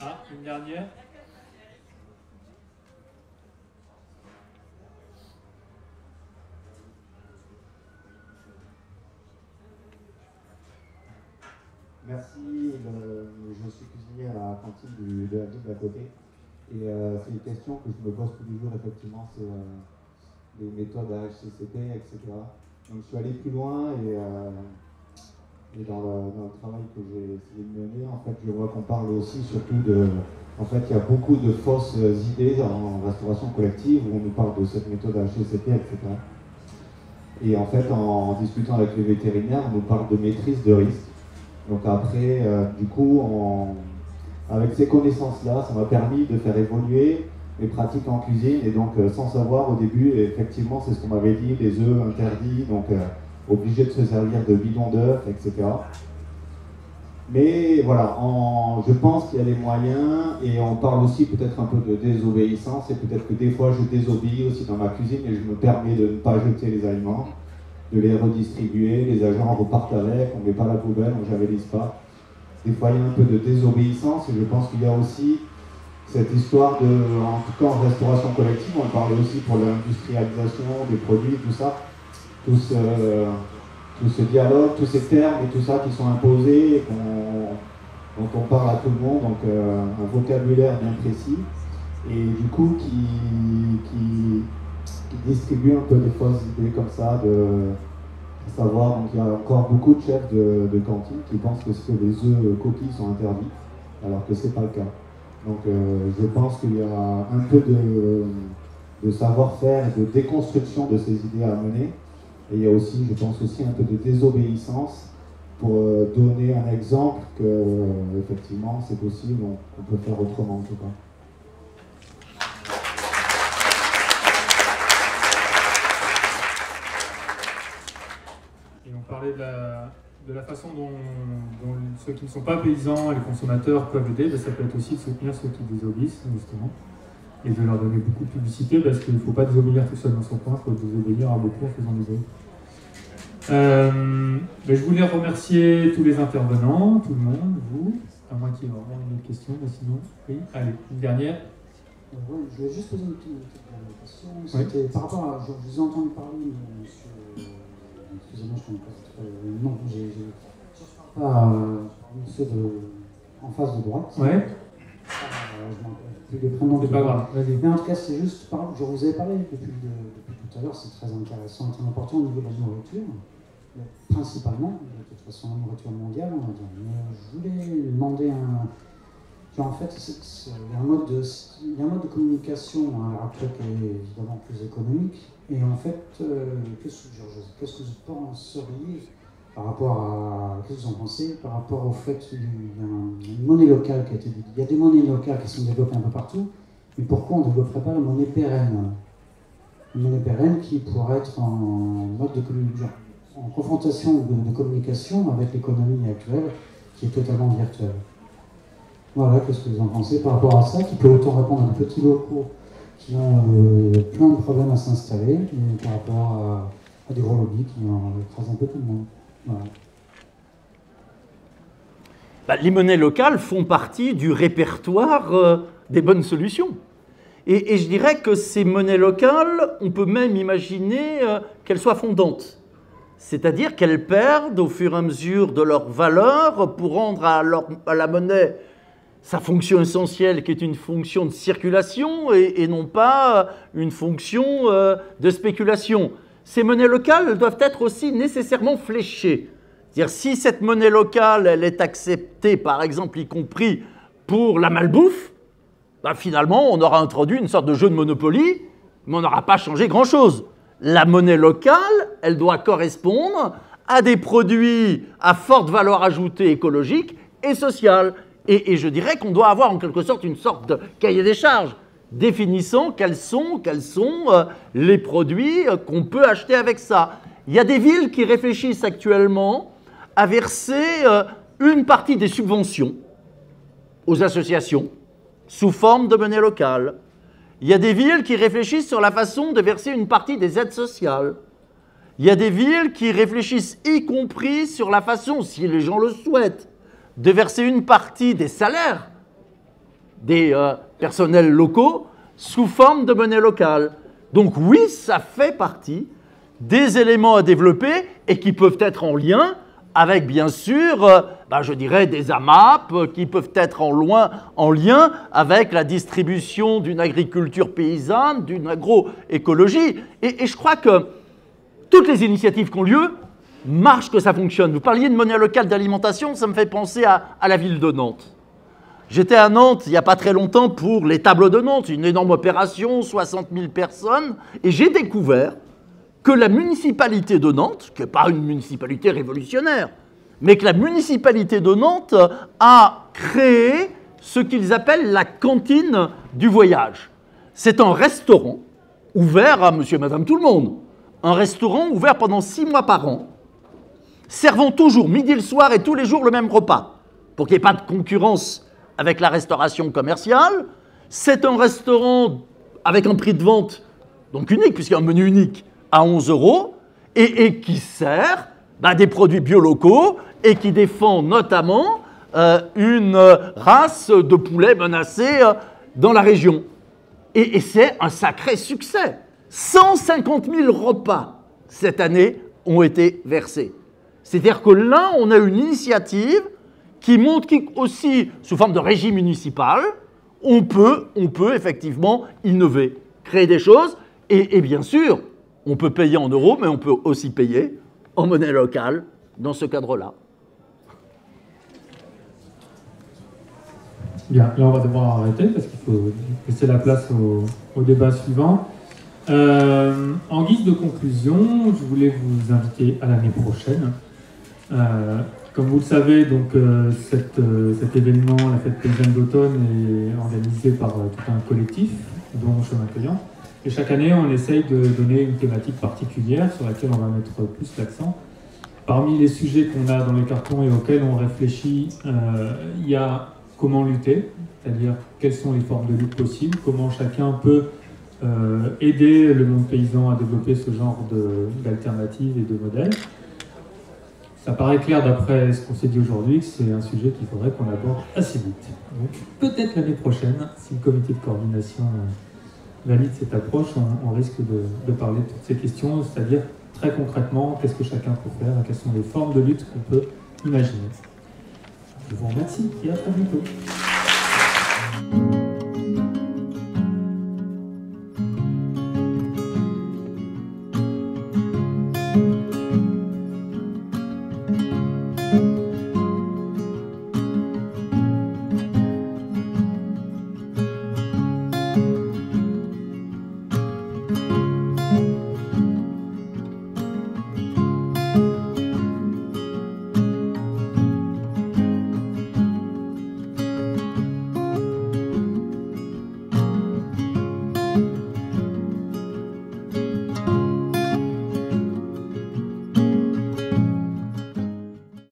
Ah, une dernière. Merci, je suis cuisinier à la cantine de la ville d'à côté. Et c'est une question que je me pose tous les jours, effectivement, c'est les méthodes HACCP, etc. Donc je suis allé plus loin et dans le travail que j'ai essayé de mener, en fait, je vois qu'on parle aussi surtout de... En fait, il y a beaucoup de fausses idées en restauration collective où on nous parle de cette méthode HACCP, etc. Et en fait, en discutant avec les vétérinaires, on nous parle de maîtrise de risque. Donc après, du coup, avec ces connaissances-là, ça m'a permis de faire évoluer mes pratiques en cuisine, et donc sans savoir au début, effectivement, c'est ce qu'on m'avait dit, les œufs interdits, donc obligé de se servir de bidons d'œufs, etc. Mais voilà, je pense qu'il y a les moyens, et on parle aussi peut-être un peu de désobéissance, et peut-être que des fois je désobéis aussi dans ma cuisine, et je me permets de ne pas jeter les aliments, de les redistribuer, les agents repartent avec, on ne met pas la poubelle, on ne javelise pas. Des fois il y a un peu de désobéissance, et je pense qu'il y a aussi cette histoire de, en tout cas en restauration collective, on parlait aussi pour l'industrialisation des produits, tout ça, tout ce dialogue, tous ces termes et tout ça qui sont imposés, et dont on parle à tout le monde, donc un vocabulaire bien précis, et du coup qui distribue un peu des fausses idées comme ça, de savoir, donc il y a encore beaucoup de chefs de cantine qui pensent que les œufs coquilles sont interdits, alors que c'est pas le cas. Donc je pense qu'il y a un peu de savoir-faire et de déconstruction de ces idées à mener. Et il y a aussi, je pense aussi, un peu de désobéissance pour donner un exemple que, effectivement, c'est possible, on peut faire autrement en tout cas. Et on parlait de la façon dont ceux qui ne sont pas paysans et les consommateurs peuvent aider, ben ça peut être aussi de soutenir ceux qui désobéissent, justement, et de leur donner beaucoup de publicité, parce qu'il ne faut pas désobéir tout seul dans son coin, il faut désobéir à beaucoup en faisant du bruit. Je voulais remercier tous les intervenants, tout le monde, vous, à moins qu'il y ait vraiment une autre question, mais sinon, oui, allez, une dernière. Oui, je voulais juste poser une petite question. C'était par rapport à, je vous ai entendu parler, monsieur, excusez-moi, je ne connais pas votre nom, pas monsieur en face de droite. Ouais. Je m'en rappelle plus des prénoms. C'est pas grave, vas-y. Mais en tout cas, c'est juste, je vous avais parlé depuis tout à l'heure, c'est très intéressant et très important au niveau de la nourriture, principalement, de toute façon, la nourriture mondiale, on va dire. Mais je voulais demander en fait, il y a un mode de communication à l'heure actuelle qui est évidemment plus économique. Et en fait, qu'est-ce que vous penseriez par rapport à... Qu'est-ce que vous en pensez par rapport au fait qu'il y a une monnaie locale qui a été... Il y a des monnaies locales qui sont développées un peu partout, mais pourquoi on ne développerait pas la monnaie pérenne? Une monnaie pérenne qui pourrait être en mode de communication, en confrontation de communication avec l'économie actuelle, qui est totalement virtuelle. Voilà, qu'est-ce que vous en pensez par rapport à ça, qui peut autant répondre à des petits locaux qui ont plein de problèmes à s'installer, et par rapport à des gros lobbies qui écrasent un peu tout le monde. Voilà. Les monnaies locales font partie du répertoire des bonnes solutions. Et je dirais que ces monnaies locales, on peut même imaginer qu'elles soient fondantes. C'est-à-dire qu'elles perdent au fur et à mesure de leur valeur pour rendre à la monnaie sa fonction essentielle qui est une fonction de circulation et non pas une fonction de spéculation. Ces monnaies locales doivent être aussi nécessairement fléchées. C'est-à-dire si cette monnaie locale elle est acceptée, par exemple, y compris pour la malbouffe, ben finalement on aura introduit une sorte de jeu de Monopoly, mais on n'aura pas changé grand-chose. La monnaie locale, elle doit correspondre à des produits à forte valeur ajoutée écologique et sociale. Et je dirais qu'on doit avoir en quelque sorte une sorte de cahier des charges définissant quels sont les produits qu'on peut acheter avec ça. Il y a des villes qui réfléchissent actuellement à verser une partie des subventions aux associations sous forme de monnaie locale. Il y a des villes qui réfléchissent sur la façon de verser une partie des aides sociales. Il y a des villes qui réfléchissent y compris sur la façon, si les gens le souhaitent, de verser une partie des salaires des personnels locaux sous forme de monnaie locale. Donc oui, ça fait partie des éléments à développer et qui peuvent être en lien avec, bien sûr, je dirais des AMAP, qui peuvent être en lien avec la distribution d'une agriculture paysanne, d'une agroécologie. Et je crois que toutes les initiatives qui ont lieu marchent, que ça fonctionne. Vous parliez de monnaie locale d'alimentation, ça me fait penser à la ville de Nantes. J'étais à Nantes il n'y a pas très longtemps pour les tables de Nantes, une énorme opération, 60 000 personnes, et j'ai découvert que la municipalité de Nantes, qui n'est pas une municipalité révolutionnaire, mais que la municipalité de Nantes a créé ce qu'ils appellent la cantine du voyage. C'est un restaurant ouvert à monsieur et madame tout le monde. Un restaurant ouvert pendant 6 mois par an, servant toujours midi le soir et tous les jours le même repas, pour qu'il n'y ait pas de concurrence avec la restauration commerciale. C'est un restaurant avec un prix de vente donc unique, puisqu'il y a un menu unique à 11 € et qui sert des produits bio-locaux et qui défend notamment une race de poulet menacée dans la région. Et c'est un sacré succès. 150 000 repas cette année ont été versés. C'est-à-dire que là, on a une initiative qui montre qu'aussi, sous forme de régie municipal, on peut effectivement innover, créer des choses, et bien sûr, on peut payer en euros, mais on peut aussi payer en monnaie locale dans ce cadre-là. Bien, là on va devoir arrêter parce qu'il faut laisser la place au débat suivant. En guise de conclusion, je voulais vous inviter à l'année prochaine. Comme vous le savez, donc, cet événement, la fête paysanne d'automne, est organisé par tout un collectif, dont Chemin Cueillant. Et chaque année, on essaye de donner une thématique particulière sur laquelle on va mettre plus l'accent. Parmi les sujets qu'on a dans les cartons et auxquels on réfléchit, il y a comment lutter, c'est-à-dire quelles sont les formes de lutte possibles, comment chacun peut aider le monde paysan à développer ce genre d'alternatives et de modèles. Ça paraît clair d'après ce qu'on s'est dit aujourd'hui que c'est un sujet qu'il faudrait qu'on aborde assez vite. Donc peut-être l'année prochaine, si le comité de coordination valide cette approche, on risque de parler de toutes ces questions, c'est-à-dire très concrètement, qu'est-ce que chacun peut faire, quelles sont les formes de lutte qu'on peut imaginer. Je vous remercie et à très bientôt.